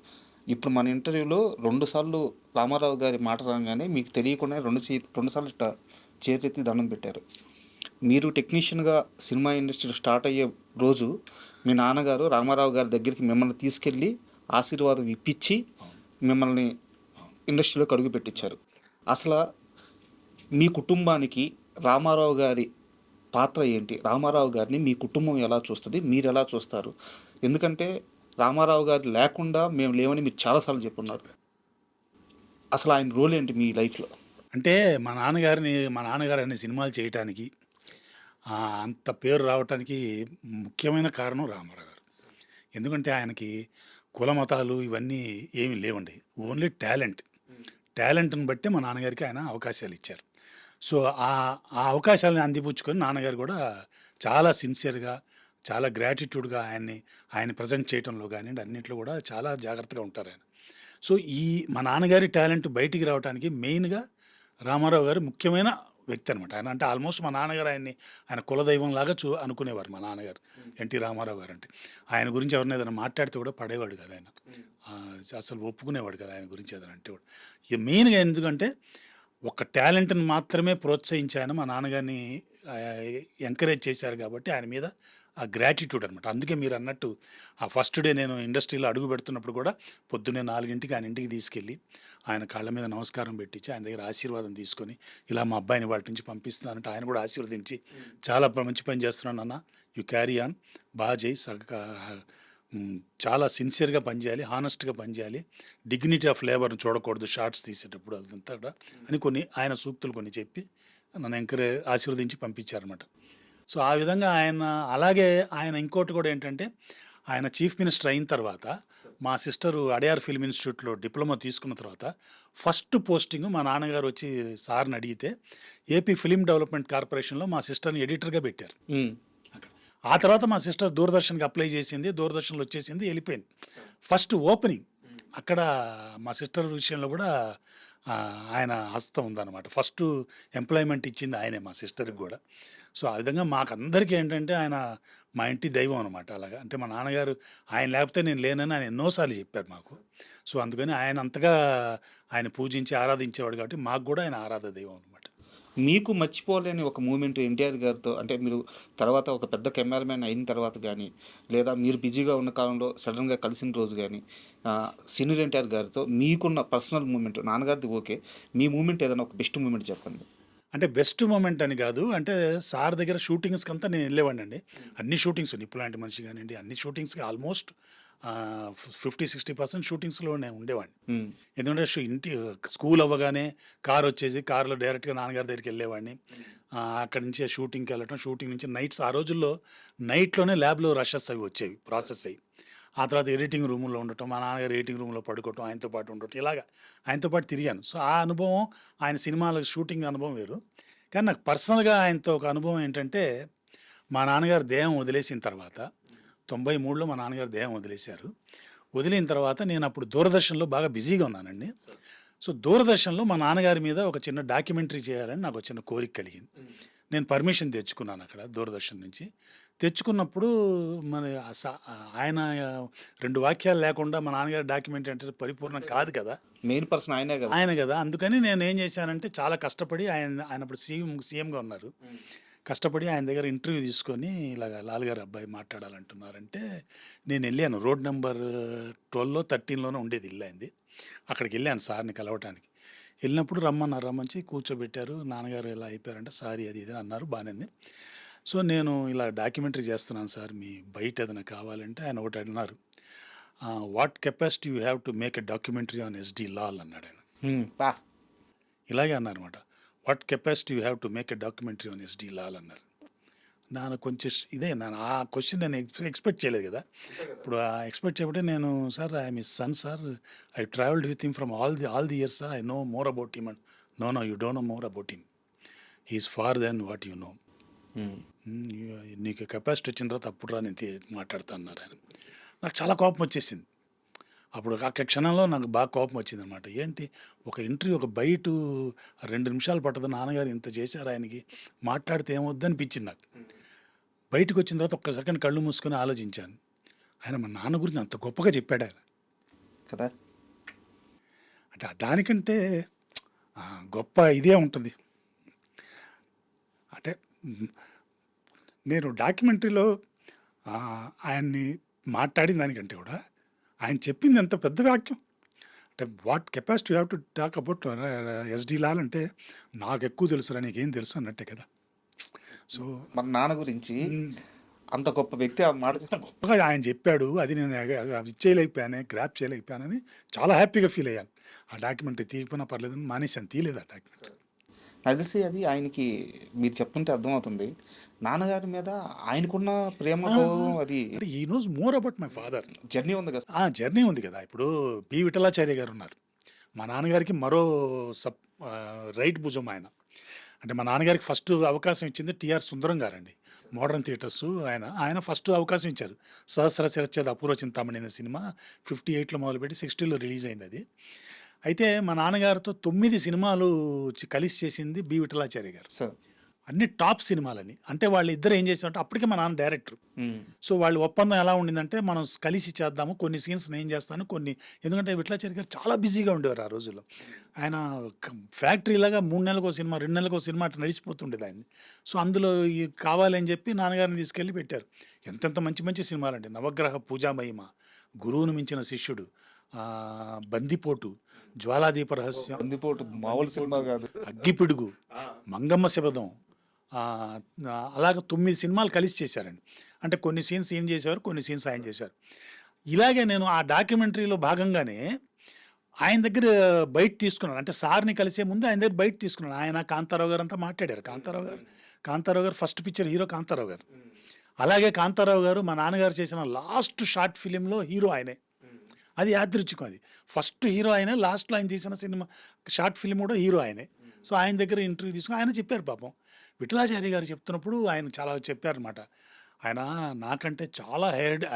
ఇప్పుడు మన ఇంటర్వ్యూలో 2 సార్లు రామారావు గారి మాట రాగానే మీకు తెలియకుండా 2 సార్లు ఇట్లా చేతులెత్తి దండం పెట్టారు. మీరు టెక్నీషియన్గా సినిమా ఇండస్ట్రీలో స్టార్ట్ అయ్యే రోజు మీ నాన్నగారు రామారావు గారి దగ్గరికి మిమ్మల్ని తీసుకెళ్ళి ఆశీర్వాదం ఇప్పించి మిమ్మల్ని ఇండస్ట్రీలోకి అడుగు పెట్టించారు. అసలు మీ కుటుంబానికి రామారావు గారి పాత్ర ఏంటి? రామారావు గారిని మీ కుటుంబం ఎలా చూస్తుంది? మీరు ఎలా చూస్తారు? ఎందుకంటే రామారావు గారు లేకుండా మేము లేవని మీరు చాలాసార్లు చెప్పున్నారు. అసలు ఆయన రోల్ ఏంటి మీ లైఫ్లో? అంటే మా నాన్నగారు అన్ని సినిమాలు చేయటానికి అంత పేరు రావటానికి ముఖ్యమైన కారణం రామారావు గారు. ఎందుకంటే ఆయనకి కుల మతాలు ఇవన్నీ ఏమీ లేవండి. Only talent. టాలెంట్‌ని బట్టే మా నాన్నగారికి ఆయన అవకాశాలు ఇచ్చారు. సో, ఆ ఆ అవకాశాలను అందిపుచ్చుకొని నాన్నగారు కూడా చాలా సిన్సియర్‌గా, చాలా గ్రాటిట్యూడ్‌గా ఆయన ప్రెజెంట్ చేయటంలో గానియండి, అన్నిట్లో కూడా చాలా జాగ్రత్తగా ఉంటారాయన. సో, మా నాన్నగారి టాలెంట్ బయటికి రావటానికి మెయిన్‌గా రామారావు గారు ముఖ్యమైన వ్యక్తి అనమాట. ఆయన అంటే ఆల్మోస్ట్ మా నాన్నగారు ఆయన కులదైవంలాగా అనుకునేవారు మా నాన్నగారు. ఎన్టీ రామారావు గారు అంటే. ఆయన గురించి ఎవరైనా ఏదైనా మాట్లాడితే కూడా పడేవాడు కాదు ఆయన. అసలు ఒప్పుకునేవాడు కాదు ఆయన గురించి ఏదైనా అంటే కూడా. ఇక మెయిన్‌గా ఎందుకంటే ఒక టాలెంట్‌ని మాత్రమే ప్రోత్సహించి ఆయన మా నాన్నగారిని ఎంకరేజ్ చేశారు కాబట్టి ఆయన మీద ఆ గ్రాటిట్యూడ్ అనమాట. అందుకే మీరన్నట్టు ఆ ఫస్ట్ డే నేను ఇండస్ట్రీలో అడుగు పెడుతున్నప్పుడు కూడా పొద్దున్నే 4కి ఆయన ఇంటికి తీసుకెళ్ళి ఆయన కాళ్ళ మీద నమస్కారం పెట్టించి ఆయన దగ్గర ఆశీర్వాదం తీసుకొని ఇలా మా అబ్బాయిని వాటి నుంచి పంపిస్తున్నానంటే ఆయన కూడా ఆశీర్వదించి చాలా మంచి పని చేస్తున్నాను నాన్న, యు క్యారీ ఆన్, బాగా చేయి, చాలా సిన్సియర్గా పనిచేయాలి, హానెస్ట్గా పనిచేయాలి, డిగ్నిటీ ఆఫ్ లేబర్ని చూడకూడదు షార్ట్స్ తీసేటప్పుడు అదంతా కూడా అని ఆయన సూక్తులు కొన్ని చెప్పి నన్ను ఆశీర్వదించి పంపించారనమాట. సో, ఆ విధంగా ఆయన ఇంకోటి కూడా ఏంటంటే ఆయన చీఫ్ మినిస్టర్ అయిన తర్వాత మా సిస్టరు అడయార్ ఫిల్మ్ ఇన్స్టిట్యూట్లో డిప్లొమా తీసుకున్న తర్వాత ఫస్ట్ పోస్టింగ్ మా నాన్నగారు వచ్చి సార్ని అడిగితే ఏపీ ఫిల్మ్ డెవలప్మెంట్ కార్పొరేషన్లో మా సిస్టర్ని ఎడిటర్గా పెట్టారు. ఆ తర్వాత మా సిస్టర్ దూరదర్శన్కి అప్లై చేసింది, దూరదర్శన్లో వచ్చేసింది, వెళ్ళిపోయింది. ఫస్ట్ ఓపెనింగ్ అక్కడ మా సిస్టర్ విషయంలో కూడా ఆయన హస్తం ఉందన్నమాట. ఫస్ట్ ఎంప్లాయ్మెంట్ ఇచ్చింది ఆయనే మా సిస్టర్కి కూడా. సో, ఆ విధంగా మాకందరికీ ఏంటంటే ఆయన మా ఇంటి దైవం అనమాట. అలాగా అంటే మా నాన్నగారు ఆయన లేకపోతే నేను లేనని ఆయన ఎన్నోసార్లు చెప్పారు మాకు. సో, అందుకని ఆయన అంతగా ఆయన పూజించి ఆరాధించేవాడు కాబట్టి మాకు కూడా ఆయన ఆరాధ దైవం అనమాట. మీకు మర్చిపోలేని ఒక మూమెంట్ ఎన్టీఆర్ గారితో, అంటే మీరు తర్వాత ఒక పెద్ద కెమెరామెన్ అయిన తర్వాత కానీ, లేదా మీరు బిజీగా ఉన్న కాలంలో సడన్గా కలిసిన రోజు కానీ, సీనియర్ ఎన్టీఆర్ గారితో మీకున్న పర్సనల్ మూమెంట్, నాన్నగారిది ఓకే, మీ మూమెంట్ ఏదైనా ఒక బెస్ట్ మూమెంట్ చెప్పండి. అంటే బెస్ట్ మూమెంట్ అని కాదు. అంటే సార్ దగ్గర షూటింగ్స్‌కి అంతా నేను వెళ్ళేవాడినండి. అన్ని షూటింగ్స్ నిప్పు లాంటి మనిషి కానివ్వండి, అన్ని షూటింగ్స్‌కి ఆల్మోస్ట్ 50-60% షూటింగ్స్‌లో నేను ఉండేవాడిని. ఎందుకంటే స్కూల్ అవ్వగానే కార్ వచ్చేసి కార్లో డైరెక్ట్‌గా నాన్నగారి దగ్గరికి వెళ్ళేవాడిని. అక్కడి నుంచి షూటింగ్‌కి వెళ్ళటం, షూటింగ్ నుంచి నైట్స్ ఆ రోజుల్లో నైట్‌లోనే ల్యాబ్‌లో రషెస్ అవి వచ్చేవి, ప్రాసెస్ అయ్యి. ఆ తర్వాత ఎడిటింగ్ రూమ్‌లో ఉండటం, మా నాన్నగారు ఎడిటింగ్ రూమ్‌లో పడుకోవటం, ఆయనతో పాటు ఉండటం, ఇలాగా ఆయనతో పాటు తిరిగాను. సో, ఆ అనుభవం ఆయన సినిమాల షూటింగ్ అనుభవం వేరు. కానీ నాకు పర్సనల్‌గా ఆయనతో ఒక అనుభవం ఏంటంటే మా నాన్నగారు దేహం వదిలేసిన తర్వాత 93లో మా నాన్నగారు దేహం వదిలేశారు. వదిలిన తర్వాత నేను అప్పుడు దూరదర్శన్లో బాగా బిజీగా ఉన్నానండి. సో దూరదర్శన్లో మా నాన్నగారి మీద ఒక చిన్న డాక్యుమెంటరీ చేయాలని నాకు ఒక చిన్న కోరిక కలిగింది. నేను పర్మిషన్ తెచ్చుకున్నాను అక్కడ దూరదర్శన్ నుంచి. తెచ్చుకున్నప్పుడు మరి ఆయన 2 వాక్యాలు లేకుండా మా నాన్నగారి డాక్యుమెంటరీ అంటే పరిపూర్ణం కాదు కదా. మెయిన్ పర్సన్ ఆయనే కదా. ఆయన కదా. అందుకని నేను ఏం చేశానంటే చాలా కష్టపడి ఆయన అప్పుడు సీఎంగా ఉన్నారు. కష్టపడి ఆయన దగ్గర ఇంటర్వ్యూ తీసుకొని ఇలాగ లాల్ గారు అబ్బాయి మాట్లాడాలంటున్నారంటే నేను వెళ్ళాను. రోడ్ నెంబర్ 12లో 13లోనో ఉండేది ఇల్లు అయింది. అక్కడికి వెళ్ళాను సార్ని కలవటానికి. వెళ్ళినప్పుడు రమ్మని కూర్చోబెట్టారు. నాన్నగారు ఇలా అయిపోయారంటే సారీ అది ఇది అన్నారు. బాగానే ఉంది. సో నేను ఇలా డాక్యుమెంటరీ చేస్తున్నాను సార్, మీ బయట ఏదైనా కావాలంటే ఆయన ఒకటి అన్నారు, what capacity you have to make a documentary on SD Lal అన్నాడు ఆయన. బా. ఇలాగే అన్నారన్నమాట. What capacity you have to make a documentary on SD Lal అన్నారు. నాన్న కొంచెం నేను ఆ క్వశ్చన్ నేను ఎక్స్పెక్ట్ చేయలేదు కదా. ఇప్పుడు ఎక్స్పెక్ట్ చేయబట్టే నేను sir I'm his son sir, I travelled with him from all the years sir, I know more about him and no you don't know more about him, he's far then what you know. నీకు capacity వచ్చిన తర్వాత అప్పుడు రా నేను మాట్లాడుతా అన్నారు ఆయన. నాకు చాలా కోపం వచ్చేసింది అప్పుడు. ఆ క్షణంలో నాకు బాగా కోపం వచ్చింది అనమాట. ఏంటి ఒక ఇంటర్వ్యూ ఒక బయట 2 నిమిషాలు పట్టదు, నాన్నగారు ఇంత చేశారు ఆయనకి, మాట్లాడితే ఏమొద్దు అనిపించింది నాకు. బయటకు వచ్చిన తర్వాత ఒక్క సెకండ్ కళ్ళు మూసుకొని ఆలోచించాను, ఆయన మా నాన్న గురించి అంత గొప్పగా చెప్పాడు ఆయన కదా. అంటే దానికంటే గొప్ప ఇదే ఉంటుంది. అంటే నేను డాక్యుమెంటరీలో ఆయన్ని మాట్లాడిన దానికంటే కూడా ఆయన చెప్పింది ఎంత పెద్ద వాక్యం. అంటే what capacity you have to talk about SD Lal అంటే నాకు ఎక్కువ తెలుసురా నీకేం తెలుసు అన్నట్టే కదా. సో మన నాన్న గురించి అంత గొప్ప వ్యక్తి ఆ మాట గొప్పగా ఆయన చెప్పాడు, అది నేను ఇచ్చేయలేకపోయాను, గ్రాప్ చేయలేకపోయానని చాలా హ్యాపీగా ఫీల్ అయ్యాను. ఆ డాక్యుమెంటరీ తీయకపోయినా పర్లేదని మానేసాను, తీయలేదు ఆ డాక్యుమెంటరీ. తెలిసి అది ఆయనకి మీరు చెప్తుంటే అర్థమవుతుంది నాన్నగారి మీద ఆయనకున్న ప్రేమ అది. అంటే ఈ nose more about my father. Journey ఉంది కదా. జర్నీ ఉంది కదా. ఇప్పుడు పి విఠలాచార్య గారు ఉన్నారు, మా నాన్నగారికి మరో రైట్ భుజం ఆయన. అంటే మా నాన్నగారికి ఫస్ట్ అవకాశం ఇచ్చింది టిఆర్ సుందరం గారండి, మోడర్న్ థియేటర్స్. ఆయన ఫస్ట్ అవకాశం ఇచ్చారు. సహస్ర శిరచ్ఛేద అపూర్వ చింతామణి అనే సినిమా 58లో మొదలుపెట్టి 60లో రిలీజ్ అయింది అది. అయితే మా నాన్నగారితో 9 సినిమాలు కలిసి చేసింది బి విఠలాచార్య గారు. సార్ అన్ని టాప్ సినిమాలని. అంటే వాళ్ళు ఇద్దరు ఏం చేశారంటే అప్పటికే మా నాన్న డైరెక్టర్. సో వాళ్ళు ఒప్పందం ఎలా ఉండిందంటే మనం కలిసి చేద్దాము, కొన్ని సీన్స్ నేను చేస్తాను కొన్ని, ఎందుకంటే విఠలాచార్య గారు చాలా బిజీగా ఉండేవారు ఆ రోజుల్లో. ఆయన ఫ్యాక్టరీలాగా 3 నెలలకు సినిమా 2 నెలలకు సినిమా అట్లా నడిచిపోతుండేది ఆయన. సో అందులో కావాలని చెప్పి నాన్నగారిని తీసుకెళ్ళి పెట్టారు. ఎంతెంత మంచి మంచి సినిమాలండి. నవగ్రహ పూజా మహిమ, గురువును మించిన శిష్యుడు, బందిపోటు, జ్వాలాదీప రహస్యం, బందిపోటు మామూలు సినిమా కాదు, అగ్గిపిడుగు, మంగమ్మ శబదం, అలాగ 9 సినిమాలు కలిసి చేశారండి. అంటే కొన్ని సీన్స్ ఏం చేశారు, కొన్ని సీన్స్ ఆయన చేశారు. ఇలాగే నేను ఆ డాక్యుమెంటరీలో భాగంగానే ఆయన దగ్గర బయట తీసుకున్నాను. అంటే సార్ని కలిసే ముందు ఆయన దగ్గర బయట తీసుకున్నాను. ఆయన కాంతారావు గారు అంతా మాట్లాడారు. కాంతారావు గారు ఫస్ట్ పిక్చర్ హీరో కాంతారావు గారు. అలాగే కాంతారావు గారు మా నాన్నగారు చేసిన లాస్ట్ షార్ట్ ఫిలింలో హీరో ఆయనే. అది యాదృచ్ఛికం. అది ఫస్ట్ హీరో ఆయనే, లాస్ట్లో ఆయన తీసిన సినిమా షార్ట్ ఫిలిం కూడా హీరో ఆయనే. సో ఆయన దగ్గర ఇంటర్వ్యూ తీసుకుని ఆయన చెప్పారు. పాపం విఠలాచార్య గారు చెప్తున్నప్పుడు ఆయన చాలా చెప్పారనమాట. ఆయన నాకంటే చాలా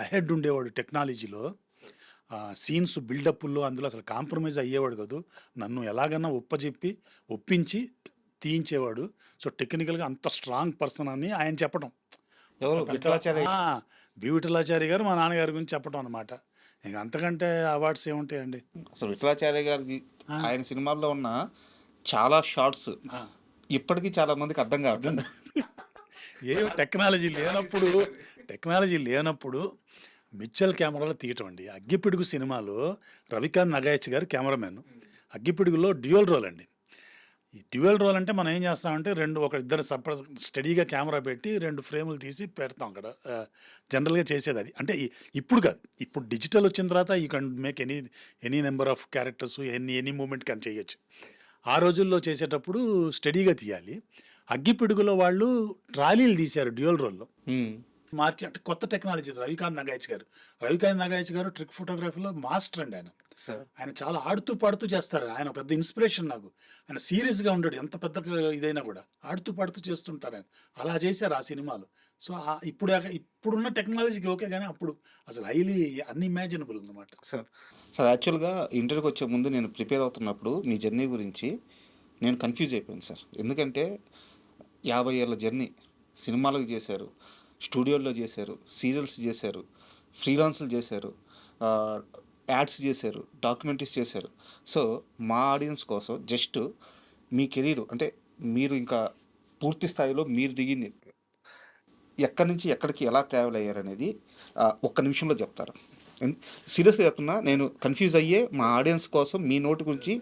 అహెడ్ ఉండేవాడు టెక్నాలజీలో, సీన్స్ బిల్డప్ల్లో అందులో అసలు కాంప్రమైజ్ అయ్యేవాడు కాదు. నన్ను ఎలాగన్నా ఒప్పించి తీయించేవాడు. సో టెక్నికల్గా అంత స్ట్రాంగ్ పర్సన్ అని ఆయన చెప్పడం. బి విఠలాచార్య గారు మా నాన్నగారి గురించి చెప్పడం అనమాట. ఇంకా అంతకంటే అవార్డ్స్ ఏముంటాయండి. అసలు విఠలాచార్య గారికి ఆయన సినిమాల్లో ఉన్న చాలా షార్ట్స్ ఇప్పటికీ చాలా మందికి అర్థం కాదు. టెక్నాలజీ లేనప్పుడు మిచ్చల్ కెమెరాలో తీయటం అండి. అగ్గిపిడుగు సినిమాలో రవికాంత్ నగాయచ్ గారు కెమెరామెన్. అగ్గిపిడుగులో డ్యూయల్ రోల్ అండి. ఈ డ్యూయల్ రోల్ అంటే మనం ఏం చేస్తామంటే ఇద్దరు స్టడీగా కెమెరా పెట్టి 2 ఫ్రేములు తీసి పెడతాం అక్కడ. జనరల్గా చేసేది అది. అంటే ఇప్పుడు కాదు, ఇప్పుడు డిజిటల్ వచ్చిన తర్వాత you can make any number of characters, any moment కానీ చేయొచ్చు. ఆ రోజుల్లో చేసేటప్పుడు స్టడీగా తీయాలి. అగ్గిపిడుగులో వాళ్ళు ట్రాలీలు తీశారు డ్యూయల్ రోల్లో. మార్చి అంటే కొత్త టెక్నాలజీ. రవికాంత్ నగాయచ్ గారు ట్రిక్ ఫోటోగ్రఫీలో మాస్టర్ అండి ఆయన. సార్ ఆయన చాలా ఆడుతూ పాడుతూ చేస్తారు. ఆయన పెద్ద ఇన్స్పిరేషన్ నాకు. ఆయన సీరియస్గా ఉండడు, ఎంత పెద్ద ఇదైనా కూడా ఆడుతూ పాడుతూ చేస్తుంటారు ఆయన. అలా చేశారు ఆ సినిమాలు. సో ఇప్పుడున్న టెక్నాలజీకి ఓకే, కానీ అప్పుడు అసలు హైలీ అన్ఇమాజినబుల్ అనమాట. సార్ యాక్చువల్గా ఇంటర్వ్యూకి వచ్చే ముందు నేను ప్రిపేర్ అవుతున్నప్పుడు మీ జర్నీ గురించి నేను కన్ఫ్యూజ్ అయిపోయాను సార్. ఎందుకంటే 50 ఏళ్ళ జర్నీ, సినిమాలకు చేశారు, స్టూడియోల్లో చేశారు, సీరియల్స్ చేశారు, ఫ్రీలాన్స్లు చేశారు, యాడ్స్ చేశారు, డాక్యుమెంటరీస్ చేశారు. సో మా ఆడియన్స్ కోసం జస్ట్ మీ కెరీర్ అంటే మీరు ఇంకా పూర్తి స్థాయిలో మీరు దిగింది ఎక్కడి నుంచి ఎక్కడికి ఎలా ట్రావెల్ అయ్యారనేది ఒక్క నిమిషంలో చెప్తారు. సీరియస్గా చెప్తున్నా, నేను కన్ఫ్యూజ్ అయ్యే మా ఆడియన్స్ కోసం మీ నోటి గురించి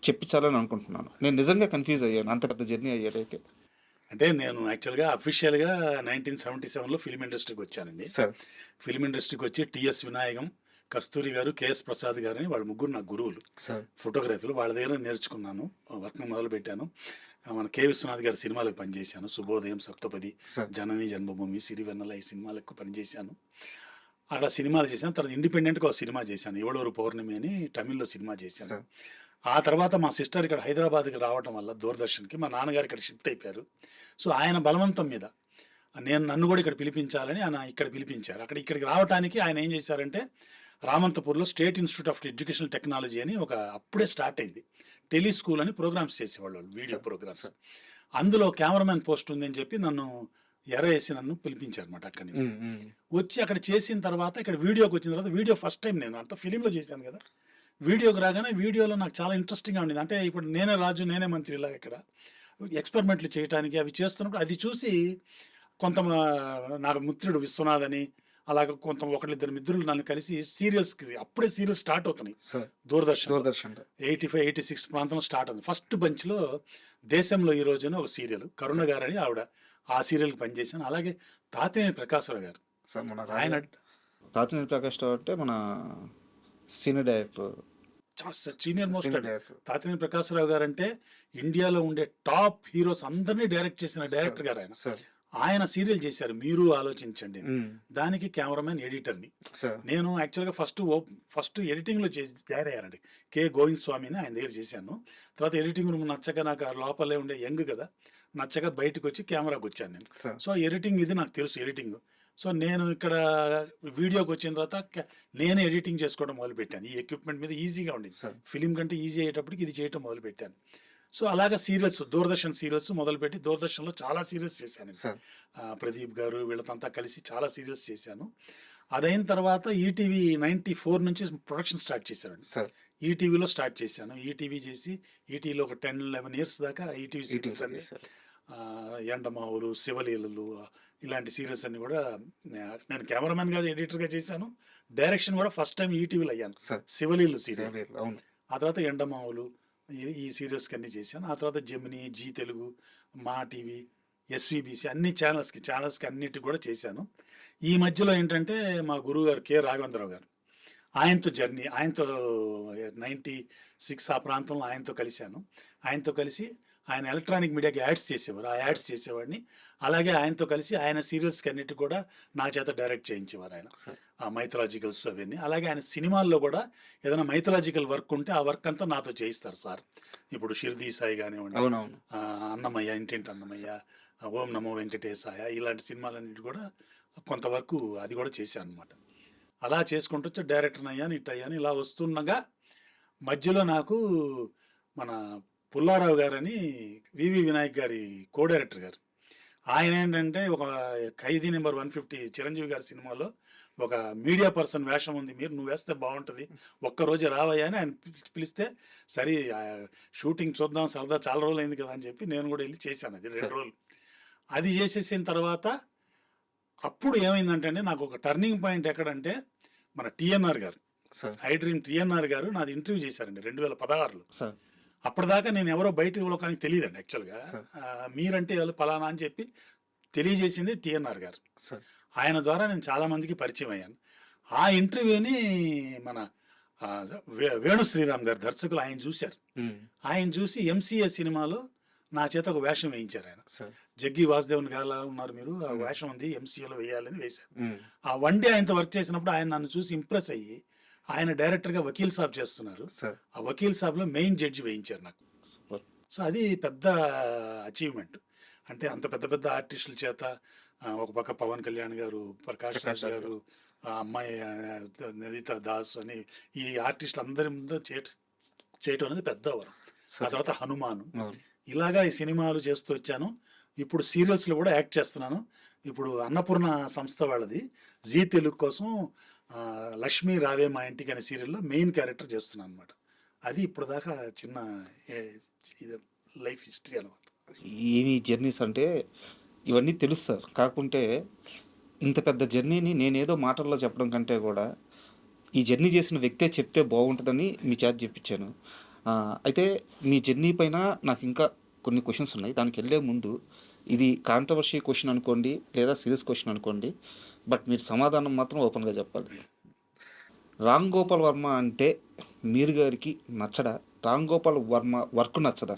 చెప్పించాలని అనుకుంటున్నాను. నేను నిజంగా కన్ఫ్యూజ్ అయ్యాను అంత పెద్ద జర్నీ అయ్యాడైతే. అంటే నేను యాక్చువల్గా అఫీషియల్గా 1977లో ఫిల్మ్ ఇండస్ట్రీకి వచ్చానండి. సార్ ఫిల్మ్ ఇండస్ట్రీకి వచ్చి టిఎస్ వినాయకం, కస్తూరి గారు, కేఎస్ ప్రసాద్ గారు అని వాళ్ళ ముగ్గురు నా గురువులు సార్ ఫోటోగ్రఫీలో. వాళ్ళ దగ్గర నేర్చుకున్నాను, వర్క్ మొదలు పెట్టాను. మన కె విశ్వనాథ్ గారి సినిమాలకు పనిచేశాను. శుభోదయం, సప్తపది, సార్ జనని జన్మభూమి, సిరివెన్నెల, ఈ సినిమాలకు పనిచేశాను. అక్కడ సినిమాలు చేశాను. తర్వాత ఇండిపెండెంట్గా ఒక సినిమా చేశాను, ఎవడోరు పౌర్ణమి అని తమిళ్లో సినిమా చేశాను. సార్ ఆ తర్వాత మా సిస్టర్ ఇక్కడ హైదరాబాద్కి రావటం వల్ల దూరదర్శన్కి మా నాన్నగారు ఇక్కడ షిఫ్ట్ అయిపోయారు. సో ఆయన బలవంతం మీద నన్ను కూడా ఇక్కడ పిలిపించాలని ఆయన ఇక్కడ పిలిపించారు. ఇక్కడికి రావడానికి ఆయన ఏం చేశారంటే, రామంతపూర్లో state institute of educational technology అని అప్పుడే స్టార్ట్ అయింది, టెలి స్కూల్ అని ప్రోగ్రామ్స్ చేసేవాళ్ళు, వీడియో ప్రోగ్రామ్స్. అందులో కెమెరామ్యాన్ పోస్ట్ ఉందని చెప్పి నన్ను వేసి నన్ను పిలిపించారు అనమాట. అక్కడి నుంచి వచ్చి అక్కడ చేసిన తర్వాత ఇక్కడ వీడియోకి వచ్చిన తర్వాత, వీడియో ఫస్ట్ టైం నేను అంత ఫిలింలో చేశాను కదా, వీడియోకి రాగానే వీడియోలో నాకు చాలా ఇంట్రెస్టింగ్గా ఉండేది. అంటే ఇప్పుడు నేనే రాజు నేనే మంత్రి ఇలాగ ఇక్కడ ఎక్స్పెరిమెంట్లు చేయడానికి అవి చేస్తున్నప్పుడు అది చూసి కొంత నాకు మిత్రుడు విశ్వనాథ్ అని అలాగ ఒకళ్ళిద్దరు మిత్రులు నన్ను కలిసి సీరియల్స్కి, అప్పుడే సీరియల్స్ స్టార్ట్ అవుతున్నాయి దూరదర్శన్ 85-86 ప్రాంతంలో స్టార్ట్ అవుతుంది. ఫస్ట్ బంచ్లో దేశంలో ఈ రోజున ఒక సీరియల్, కరుణ గారని ఆవిడ, ఆ సీరియల్కి పనిచేశాను. అలాగే తాతినేని ప్రకాశ్రావు గారు, ఆయన తాతినేని ప్రకాశ్రావు అంటే మన senior director, senior most. Tatineni Prakash Rao గారు అంటే ఇండియాలో ఉండే టాప్ హీరోస్ అందరినీ డైరెక్ట్ చేసిన డైరెక్టర్ గారు ఆయన. ఆయన సీరియల్ చేశారు మీరు ఆలోచించండి, దానికి కెమెరామెన్ ఎడిటర్ని నేను. యాక్చువల్గా ఫస్ట్ ఎడిటింగ్లో జాయిన్ అయ్యానండి. కె గోవింద్ స్వామిని ఆయన దగ్గర చేశాను. తర్వాత ఎడిటింగ్ రూమ్ నచ్చక, నాకు లోపలే ఉండే యంగ్ కదా, నచ్చక బయటకు వచ్చి కెమెరాకి వచ్చాను నేను. సో ఎడిటింగ్ ఇది నాకు తెలుసు, ఎడిటింగ్. సో నేను ఇక్కడ వీడియోకి వచ్చిన తర్వాత నేనే ఎడిటింగ్ చేసుకోవడం మొదలుపెట్టాను. ఈ ఎక్విప్మెంట్ మీద ఈజీగా ఉండేది, ఫిలిం కంటే ఈజీ అయ్యేటప్పటికి ఇది చేయడం మొదలుపెట్టాను. సో అలాగా సీరియల్స్, దూరదర్శన్ సీరియల్స్ మొదలుపెట్టి దూరదర్శన్లో చాలా సీరియల్స్ చేశాను. ప్రదీప్ గారు వీళ్ళతంతా కలిసి చాలా సీరియల్స్ చేశాను. అదైన తర్వాత ఈటీవీ 94 నుంచి ప్రొడక్షన్ స్టార్ట్ చేశానండి. ఈటీవీలో స్టార్ట్ చేశాను. ఈటీవీ చేసి ఈటీవీలో ఒక 10-11 ఇయర్స్ దాకా ఈటీవీ సీరియల్స్ అన్ని, ఎండమావులు, శివలీలలు, ఇలాంటి సీరియల్స్ అన్ని కూడా నేను కెమెరామెన్గా, ఎడిటర్గా చేశాను. డైరెక్షన్ కూడా ఫస్ట్ టైం ఈటీవీలో అయ్యాను, శివలీలు సీరియల్. ఆ తర్వాత ఎండమావులు, ఈ సీరియల్స్కి అన్నీ చేశాను. ఆ తర్వాత జెమినీ, జీ తెలుగు, మా టీవీ, ఎస్వీబీసీ అన్ని ఛానల్స్కి అన్నిటికి కూడా చేశాను. ఈ మధ్యలో ఏంటంటే మా గురువు గారు కె రాఘవేంద్రరావు గారు, ఆయనతో 96 ఆ ప్రాంతంలో ఆయనతో కలిశాను. ఆయనతో కలిసి ఆయన ఎలక్ట్రానిక్ మీడియాకి యాడ్స్ చేసేవారు, ఆ యాడ్స్ చేసేవాడిని. అలాగే ఆయనతో కలిసి ఆయన సీరియల్స్కి అన్నిటి కూడా నా చేత డైరెక్ట్ చేయించేవారు ఆయన, ఆ మైథలాజికల్స్ అవన్నీ. అలాగే ఆయన సినిమాల్లో కూడా ఏదైనా మైథలాజికల్ వర్క్ ఉంటే ఆ వర్క్ అంతా నాతో చేయిస్తారు సార్. ఇప్పుడు షిర్దీ సాయి కానివ్వండి, అన్నమయ్య, ఇంటింటి అన్నమయ్య, ఓం నమో వెంకటేశాయ, ఇలాంటి సినిమాలన్నిటి కూడా కొంతవరకు అది కూడా చేశాను అనమాట. అలా చేసుకుంటూ వచ్చి డైరెక్టర్ అయ్యాను, ఇట్ అయ్యాను. ఇలా వస్తుండగా మధ్యలో నాకు మన పుల్లారావు గారని వివి వినాయక్ గారి కో డైరెక్టర్ గారు, ఆయన ఏంటంటే ఒక ఖైదీ నెంబర్ 150 చిరంజీవి గారి సినిమాలో ఒక మీడియా పర్సన్ వేషం ఉంది, నువ్వు వేస్తే బాగుంటుంది, ఒక్కరోజే రావయ్యా అని ఆయన పిలిస్తే, సరే షూటింగ్ చూద్దాం సరదా, చాలా రోజులు అయింది కదా అని చెప్పి నేను కూడా వెళ్ళి చేశాను. అది 2 రోజులు. అది చేసేసిన తర్వాత అప్పుడు ఏమైందంటే అండి, నాకు ఒక టర్నింగ్ పాయింట్ ఎక్కడంటే, మన టిఎన్ఆర్ గారు, ఐ డ్రీమ్ టిఎన్ఆర్ గారు నాది ఇంటర్వ్యూ చేశారండి 2016లో. అప్పటిదాకా నేను ఎవరో బయట లోకానికి తెలియదండి. యాక్చువల్గా మీరంటే పలానా అని చెప్పి తెలియజేసింది టిఎన్ఆర్ గారు. ఆయన ద్వారా నేను చాలామందికి పరిచయం అయ్యాను. ఆ ఇంటర్వ్యూని మన వేణు శ్రీరామ్ గారు దర్శకులు ఆయన చూశారు. ఆయన చూసి ఎంసీఏ సినిమాలో నా చేత ఒక వేషం వేయించారు ఆయన. సార్ జగ్గి వాసుదేవన్ గారు ఉన్నారు మీరు, ఆ వేషం ఉంది ఎంసీఏలో వేయాలని వేశారు. ఉమ్, ఆ వన్ డే ఆయనతో వర్క్ చేసినప్పుడు ఆయన నన్ను చూసి ఇంప్రెస్ అయ్యి ఆయన డైరెక్టర్గా వకీల్ సాబ్ చేస్తున్నారు, సార్ ఆ వకీల్ సాబ్లో మెయిన్ జడ్జి వేయించారు నాకు. సూపర్. సో అది పెద్ద అచీవ్మెంట్. అంటే అంత పెద్ద పెద్ద ఆర్టిస్టుల చేత ఒక పక్క పవన్ కళ్యాణ్ గారు, ప్రకాష్ రాజ్ గారు, ఆ అమ్మాయి నదిత దాస్ అని ఈ ఆర్టిస్టులు అందరి ముందు చేయటం అనేది పెద్ద వరం. ఆ తర్వాత హనుమాను, అవును. ఇలాగా ఈ సినిమాలు చేస్తూ వచ్చాను. ఇప్పుడు సీరియల్స్లో కూడా యాక్ట్ చేస్తున్నాను. ఇప్పుడు అన్నపూర్ణ సంస్థ వాళ్ళది జీ తెలుగు కోసం లక్ష్మీ రావే మా ఇంటికి అనే సీరియల్లో మెయిన్ క్యారెక్టర్ చేస్తున్నాను అనమాట. అది ఇప్పుడు దాకా చిన్న ఇది లైఫ్ హిస్టరీ అనమాట. ఏమి జర్నీస్ అంటే ఇవన్నీ తెలుసు సార్. కాకుంటే ఇంత పెద్ద జర్నీని నేనేదో మాటల్లో చెప్పడం కంటే కూడా ఈ జర్నీ చేసిన వ్యక్తే చెప్తే బాగుంటుందని మీ చేత చెప్పించాను. అయితే మీ జర్నీ పైన నాకు ఇంకా కొన్ని క్వశ్చన్స్ ఉన్నాయి. దానికి వెళ్ళే ముందు ఇది కాంట్రవర్షీ క్వశ్చన్ అనుకోండి లేదా సీరియస్ క్వశ్చన్ అనుకోండి, బట్ మీరు సమాధానం మాత్రం ఓపెన్గా చెప్పాలి. రామ్ గోపాల్ వర్మ అంటే మీరు గారికి నచ్చడా? రామ్ గోపాల్ వర్మ వర్క్ నచ్చదా?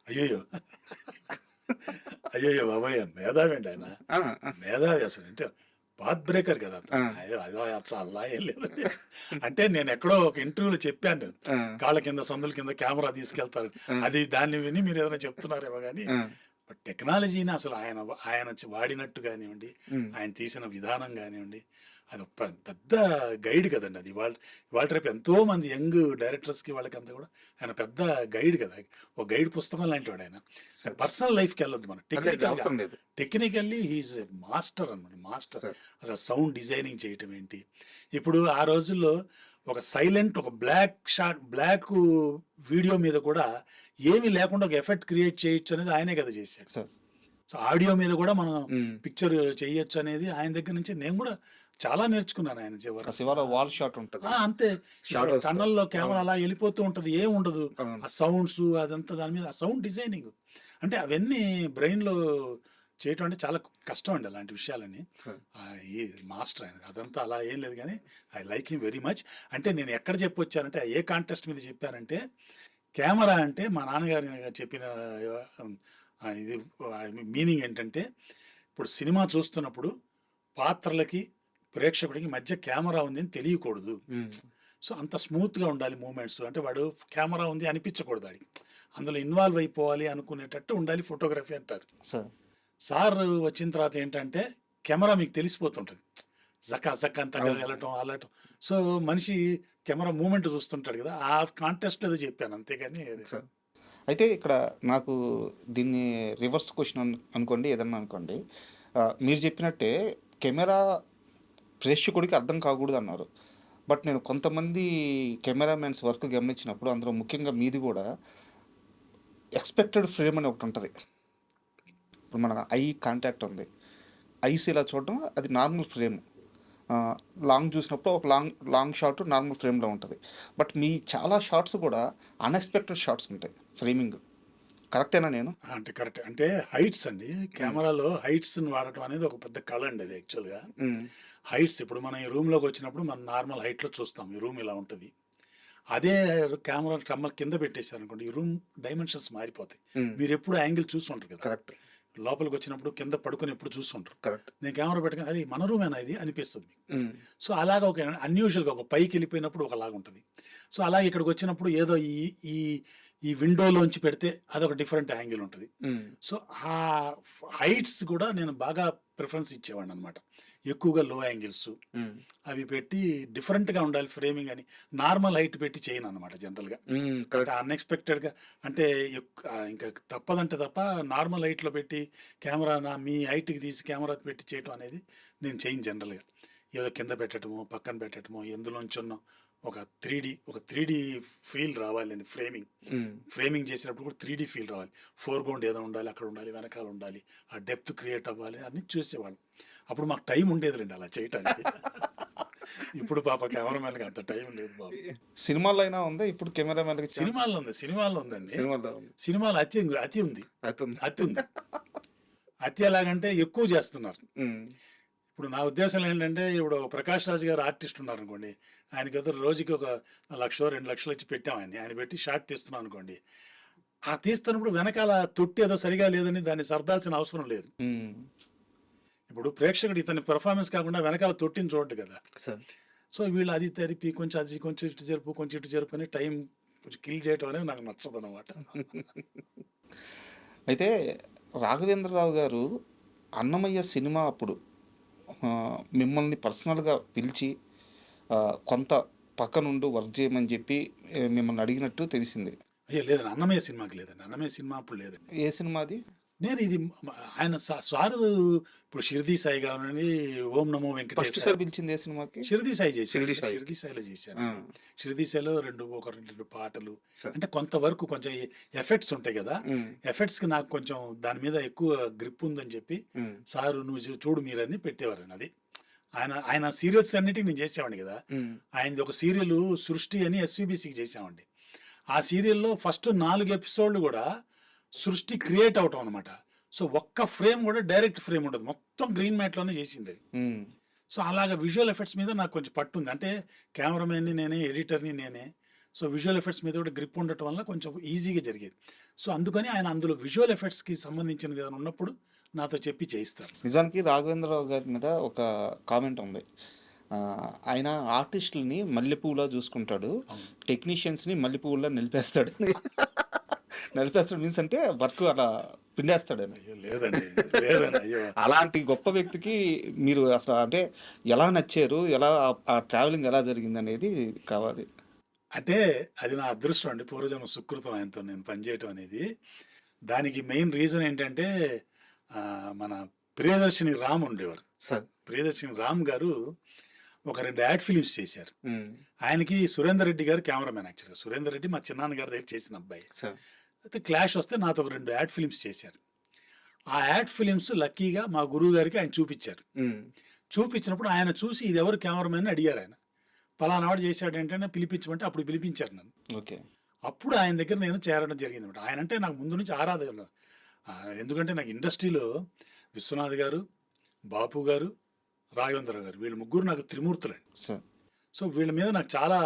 అయ్యయ్యో అయ్యయ్యో బాబాయ్, మేధావి అండి ఆయన, మేధావి అసలు. అంటే పాత్ బ్రేకర్ కదా అతను. అదో అలా ఏం లేదు. అంటే నేను ఎక్కడో ఒక ఇంటర్వ్యూలో చెప్పాను, కాళ్ళ కింద సందుల కింద కెమెరా తీసుకెళ్తారు, అది దాన్ని విని మీరు ఏదైనా చెప్తున్నారేమో కానీ బట్ టెక్నాలజీని అసలు ఆయన ఆయన వాడినట్టు కానివ్వండి, ఆయన తీసిన విధానం కానివ్వండి, అది ఒక పెద్ద గైడ్ కదండి. అది ఇవాళ రేపు ఎంతో మంది యంగ్ డైరెక్టర్స్కి వాళ్ళకంతా కూడా ఆయన పెద్ద గైడ్ కదా, ఒక గైడ్ పుస్తకం లాంటి వాడు ఆయన. పర్సనల్ లైఫ్కి వెళ్ళొద్దు మనం, టెక్నికల్లీ హీఈస్ మాస్టర్ అనమాట, మాస్టర్. అసలు సౌండ్ డిజైనింగ్ చేయటం ఏంటి, ఇప్పుడు ఆ రోజుల్లో ఒక సైలెంట్ ఒక బ్లాక్ వీడియో మీద కూడా ఏమీ లేకుండా ఒక ఎఫెక్ట్ క్రియేట్ చేయొచ్చు అనేది ఆయనే కదా చేశాడు. సో ఆడియో మీద కూడా మనం పిక్చర్ చేయొచ్చు అనేది ఆయన దగ్గర నుంచి నేను కూడా చాలా నేర్చుకున్నాను. ఆయన చివర వాల్ షాట్ ఉంటుంది అంతే, టన్నల్లో కెమెరా అలా వెళ్ళిపోతూ ఉంటుంది, ఏం ఉండదు, ఆ సౌండ్స్ అదంతా దాని మీద సౌండ్ డిజైనింగ్ అంటే అవన్నీ బ్రెయిన్లో చేయటం అంటే చాలా కష్టం అండి అలాంటి విషయాలని. ఈ మాస్టర్ ఆయన అదంతా అలా ఏం లేదు కానీ I like him very much. అంటే నేను ఎక్కడ చెప్పొచ్చానంటే ఏ కాంటెస్ట్ మీద చెప్పానంటే, కెమెరా అంటే మా నాన్నగారు చెప్పిన ఇది మీనింగ్ ఏంటంటే, ఇప్పుడు సినిమా చూస్తున్నప్పుడు పాత్రలకి ప్రేక్షకుడికి మధ్య కెమెరా ఉంది అని తెలియకూడదు. సో అంత స్మూత్గా ఉండాలి మూమెంట్స్, అంటే వాడు కెమెరా ఉంది అనిపించకూడదు, వాడికి అందులో ఇన్వాల్వ్ అయిపోవాలి అనుకునేటట్టు ఉండాలి ఫోటోగ్రఫీ అంటారు. సార్ వచ్చిన తర్వాత ఏంటంటే కెమెరా మీకు తెలిసిపోతుంటుంది, జక్క అంతా వెళ్ళటం అలాటం. సో మనిషి కెమెరా మూమెంట్ చూస్తుంటాడు కదా, ఆ కాంటెస్ట్ ఏదో చెప్పాను అంతేగాని. అయితే ఇక్కడ నాకు దీన్ని రివర్స్ క్వశ్చన్ అనుకోండి, ఏదన్నా అనుకోండి. మీరు చెప్పినట్టే కెమెరా ప్రేక్షకుడికి అర్థం కాకూడదు అన్నారు. బట్ నేను కొంతమంది కెమెరామెన్స్ వర్క్ గమనించినప్పుడు అందులో ముఖ్యంగా మీది కూడా ఎక్స్పెక్టెడ్ ఫ్రేమ్ అని ఒకటి ఉంటుంది. ఇప్పుడు మన ఐ కాంటాక్ట్ ఉంది, ఐస్ ఇలా చూడడం అది నార్మల్ ఫ్రేమ్. లాంగ్ చూసినప్పుడు ఒక లాంగ్ షాట్ నార్మల్ ఫ్రేమ్లో ఉంటుంది. బట్ మీ చాలా షార్ట్స్ కూడా అన్ఎక్స్పెక్టెడ్ షార్ట్స్ ఉంటాయి ఫ్రేమింగ్. కరెక్టేనా నేను? అంటే కరెక్ట్. అంటే హైట్స్ అండి, కెమెరాలో హైట్స్ని వాడటం అనేది ఒక పెద్ద కళ అండి అది యాక్చువల్గా. హైట్స్ ఇప్పుడు మనం ఈ రూమ్లోకి వచ్చినప్పుడు మనం నార్మల్ హైట్లో చూస్తాం, ఈ రూమ్ ఇలా ఉంటుంది. అదే కెమెరా కమ్మల కింద పెట్టేశారు అనుకోండి, ఈ రూమ్ డైమెన్షన్స్ మారిపోతాయి. మీరు ఎప్పుడు యాంగిల్ చూస్తుంటారు కదా, కరెక్ట్. లోపలికి వచ్చినప్పుడు కింద పడుకొని ఎప్పుడు చూస్తుంటారు. కరెక్ట్. నేను కెమెరా పెట్టుకుని అది మన రూమేనా ఇది అనిపిస్తుంది. సో అలాగా ఒక అన్యూజువల్గా ఒక పైకి వెళ్ళిపోయినప్పుడు ఒకలాగా ఉంటుంది. సో అలాగే ఇక్కడికి వచ్చినప్పుడు ఏదో ఈ ఈ విండోలోంచి పెడితే అదొక డిఫరెంట్ యాంగిల్ ఉంటుంది. సో ఆ హైట్స్ కూడా నేను బాగా ప్రిఫరెన్స్ ఇచ్చేవాడిని అనమాట. ఎక్కువగా లో యాంగిల్స్ అవి పెట్టి డిఫరెంట్గా ఉండాలి ఫ్రేమింగ్ అని. నార్మల్ హైట్ పెట్టి చేయను అనమాట జనరల్గా. అన్ఎక్స్పెక్టెడ్గా అంటే ఇంకా తప్పదంటే తప్ప నార్మల్ హైట్లో పెట్టి కెమెరా మీ హైట్కి తీసి కెమెరా పెట్టి చేయటం అనేది నేను చేయను జనరల్గా. ఏదో కింద పెట్టడమో పక్కన పెట్టడమో ఎందులోంచున్న ఒక 3D ఫీల్ రావాలి అని ఫ్రేమింగ్ చేసినప్పుడు కూడా 3D ఫీల్ రావాలి. ఫోర్గ్రౌండ్ ఏదో ఉండాలి, అక్కడ ఉండాలి, వెనకాల ఉండాలి, ఆ డెప్త్ క్రియేట్ అవ్వాలి అన్ని చూసేవాళ్ళు. అప్పుడు మాకు టైం ఉండేది రండి అలా చేయటానికి. ఇప్పుడు పాప కెమెరామెన్కి అంత టైం లేదు బాబు. సినిమాలో అయినా ఉందా ఇప్పుడు కెమెరామెన్కి? సినిమాల్లో ఉందండి. సినిమాలో అతి ఉంది. అతి ఎలాగంటే ఎక్కువ చేస్తున్నారు. ఇప్పుడు నా ఉద్దేశం ఏంటంటే, ఇప్పుడు ప్రకాష్ రాజ్ గారు ఆర్టిస్ట్ ఉన్నారు అనుకోండి, ఆయనకి ఏదో రోజుకి ఒక 1,00,000 2 లక్షలు వచ్చి పెట్టాం ఆయన పెట్టి షార్ట్ తీస్తున్నాం అనుకోండి, ఆ తీస్తున్నప్పుడు వెనకాల తొట్టి ఏదో సరిగా లేదని దాన్ని సర్దాల్సిన అవసరం లేదు. ఉమ్. ఇప్పుడు ప్రేక్షకుడు ఇతని పెర్ఫార్మెన్స్ కాకుండా వెనకాల తొట్టిని చూడడు కదా. సార్ సో వీళ్ళు అది తెరిపి కొంచెం అది కొంచెం ఇటు జరుపు కొంచెం ఇటు జరుపు అని టైం కొంచెం కిల్ చేయటం అనేది నాకు నచ్చదు అనమాట. అయితే రాఘవేంద్రరావు గారు అన్నమయ్య సినిమా అప్పుడు ఆ, మిమ్మల్ని పర్సనల్గా పిలిచి కొంత పక్కనుండి వర్క్ చేయమని చెప్పి మిమ్మల్ని అడిగినట్టు తెలిసింది. అయ్యో లేదండి, అన్నమయ్య సినిమాకి లేదండి, అన్నమయ్య సినిమా అప్పుడు లేదండి. ఏ సినిమాది? నేను ఇది ఆయన సార్ ఇప్పుడు షిర్దీ సాయి కావాలని ఓం నమో ఫస్ట్ వెంకటేశ్వర సార్ పిలిచింది ఏ సినిమాకి? షిర్దీ సాయి చేశాను. షిర్దీ సాయి. షిర్దీ సాయిలో చేశాను. ఆ. షిర్దీ సాయిలో రెండు పాటలు, సరే. అంటే కొంతవరకు కొంచెం ఎఫెక్ట్స్ ఉంటాయి కదా, ఉమ్, ఎఫెక్ట్స్ కి నాకు కొంచెం దాని మీద ఎక్కువ గ్రిప్ ఉందని చెప్పి ఉమ్, సారు నువ్వు చూడు మీరని పెట్టేవారు. అది ఆయన సీరియల్స్ అన్నిటికీ నేను చేసేవాడిని కదా. ఉమ్, ఆయనది ఒక సీరియల్ సృష్టి అని ఎస్వీబీసీకి చేసామండి. ఆ సీరియల్లో ఫస్ట్ 4 ఎపిసోడ్లు కూడా సృష్టి క్రియేట్ అవటం అనమాట. సో ఒక్క ఫ్రేమ్ కూడా డైరెక్ట్ ఫ్రేమ్ ఉండదు, మొత్తం గ్రీన్ మ్యాట్లోనే చేసింది అది. ఉమ్, సో అలాగా విజువల్ ఎఫెక్ట్స్ మీద నాకు కొంచెం పట్టు ఉంది. అంటే కెమెరామెన్ని నేనే, ఎడిటర్ని నేనే. సో విజువల్ ఎఫెక్ట్స్ మీద కూడా గ్రిప్ ఉండటం వల్ల కొంచెం ఈజీగా జరిగేది. సో అందుకని ఆయన అందులో విజువల్ ఎఫెక్ట్స్కి సంబంధించినది ఏదైనా ఉన్నప్పుడు నాతో చెప్పి చేయిస్తారు. నిజానికి రాఘవేంద్రరావు గారి మీద ఒక కామెంట్ ఉంది. ఆ, ఆయన ఆర్టిస్టులని మల్లెపూలా చూసుకుంటాడు, టెక్నీషియన్స్ని మల్లెపూలా నిలిపేస్తాడు. నిలిపేస్తాడు మీన్స్ అంటే వర్క్ అలా పిండేస్తాడు అని. అయ్యో లేదండి, లేదండి, అయ్యో అలాంటి గొప్ప వ్యక్తికి మీరు అసలు అంటే ఎలా నచ్చారు, ఎలా ఆ ట్రావెలింగ్ ఎలా జరిగింది అనేది కావాలి. అంటే అది నా అదృష్టం అండి, పూర్వజన్మ సుకృతం ఆయనతో నేను పనిచేయటం అనేది. దానికి మెయిన్ రీజన్ ఏంటంటే ఆ, మన ప్రియదర్శిని రామ్ ఉండేవారు. సార్. ప్రియదర్శిని రామ్ గారు ఒక 2 యాడ్ ఫిలిమ్స్ చేశారు. ఆయనకి సురేందర్ రెడ్డి గారు కెమెరామెన్. యాక్చువల్గా సురేందర్ రెడ్డి మా చిన్నాన్న గారి దగ్గర చేసిన అబ్బాయి. సార్. అయితే క్లాష్ వస్తే నాతో ఒక 2 యాడ్ ఫిలిమ్స్ చేశారు. ఆ యాడ్ ఫిలిమ్స్ లక్కీగా మా గురువు గారికి ఆయన చూపించారు. చూపించినప్పుడు ఆయన చూసి ఇది ఎవరు కెమెరామెన్ అడిగారు. ఆయన పలానా వాడు చేశాడు ఏంటంటే పిలిపించమంటే అప్పుడు పిలిపించారు నన్ను. ఓకే. అప్పుడు ఆయన దగ్గర నేను చేరడం జరిగింది అనమాట. ఆయన అంటే నాకు ముందు నుంచి ఆరాధన. ఎందుకంటే నాకు ఇండస్ట్రీలో విశ్వనాథ్ గారు, బాపు గారు, రాఘవేంద్ర గారు, వీళ్ళు ముగ్గురు నాకు త్రిమూర్తులండి. సార్. సో వీళ్ళ మీద నాకు చాలా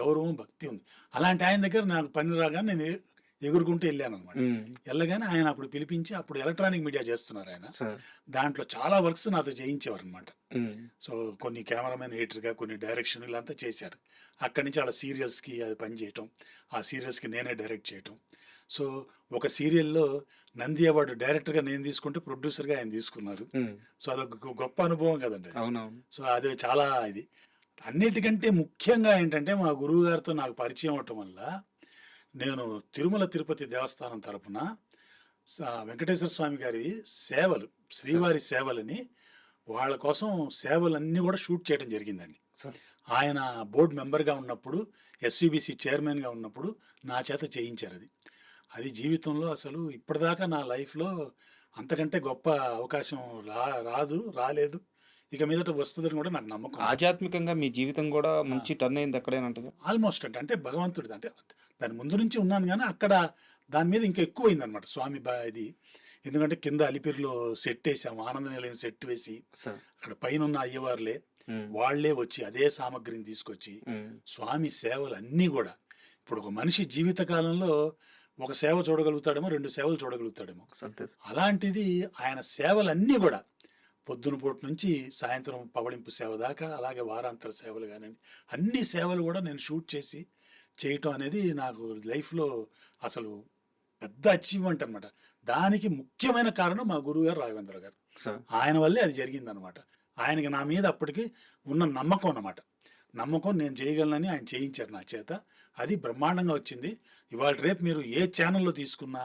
గౌరవం, భక్తి ఉంది. అలాంటి ఆయన దగ్గర నాకు పని రాగానే నేను ఎగురుకుంటూ వెళ్ళాను అనమాట. వెళ్ళగానే ఆయన అప్పుడు పిలిపించి, అప్పుడు ఎలక్ట్రానిక్ మీడియా చేస్తున్నారు ఆయన. సార్. దాంట్లో చాలా వర్క్స్ నాతో చేయించేవారు అనమాట. సో కొన్ని కెమెరామెన్ ఎడిటర్గా, కొన్ని డైరెక్షన్ ఇలాంతా చేశారు. అక్కడి నుంచి వాళ్ళ సీరియల్స్కి అది పని చేయటం, ఆ సీరియల్స్కి నేనే డైరెక్ట్ చేయటం. సో ఒక సీరియల్లో నంది అవార్డు డైరెక్టర్గా నేను తీసుకుంటే ప్రొడ్యూసర్గా ఆయన తీసుకున్నారు. సో అదొక గొప్ప అనుభవం కదండి. అవునవును. సో అదే చాలా ఇది. అన్నిటికంటే ముఖ్యంగా ఏంటంటే మా గురువు గారితో నాకు పరిచయం అవటం వల్ల నేను తిరుమల తిరుపతి దేవస్థానం తరపున వెంకటేశ్వర స్వామి గారి సేవలు, శ్రీవారి సేవలని, వాళ్ళ కోసం సేవలన్నీ కూడా షూట్ చేయడం జరిగిందండి. సార్. ఆయన బోర్డు మెంబర్గా ఉన్నప్పుడు, ఎస్వీబీసీ చైర్మన్గా ఉన్నప్పుడు నా చేత చేయించారు. అది జీవితంలో అసలు ఇప్పటిదాకా నా లైఫ్లో అంతకంటే గొప్ప అవకాశం రాలేదు, ఇక మీదట వస్తుందని కూడా నాకు నమ్మకం. ఆధ్యాత్మికంగా మీ జీవితం కూడా మంచి టర్న్ అయింది అక్కడేనంటగా. ఆల్మోస్ట్ అంటే భగవంతుడిది, అంటే దాని ముందు నుంచి ఉన్నాను కానీ అక్కడ దాని మీద ఇంకా ఎక్కువ అయింది అనమాట స్వామి ఇది. ఎందుకంటే కింద అలిపిరిలో సెట్ వేసాము, ఆనంద నిలయం సెట్ వేసి, సార్. అక్కడ పైన ఉన్న అయ్యవార్లే వాళ్లే వచ్చి అదే సామగ్రిని తీసుకొచ్చి స్వామి సేవలు అన్నీ కూడా, ఇప్పుడు ఒక మనిషి జీవిత కాలంలో ఒక సేవ చూడగలుగుతాడేమో, 2 సేవలు చూడగలుగుతాడేమో. అలాంటిది ఆయన సేవలన్నీ కూడా పొద్దున పూట నుంచి సాయంత్రం పవళింపు సేవ దాకా, అలాగే వారాంతర సేవలు కానివ్వండి, అన్ని సేవలు కూడా నేను షూట్ చేసి చేయటం అనేది నాకు లైఫ్లో అసలు పెద్ద అచీవ్మెంట్ అనమాట. దానికి ముఖ్యమైన కారణం మా గురువు గారు రాఘవేంద్ర గారు. ఆయన వల్లే అది జరిగిందనమాట. ఆయనకి నా మీద అప్పటికి ఉన్న నమ్మకం అన్నమాట. నమ్మకం నేను చేయగలనని ఆయన చేయించారు నా చేత. అది బ్రహ్మాండంగా వచ్చింది. ఇవాళ రేపు మీరు ఏ ఛానల్లో తీసుకున్నా,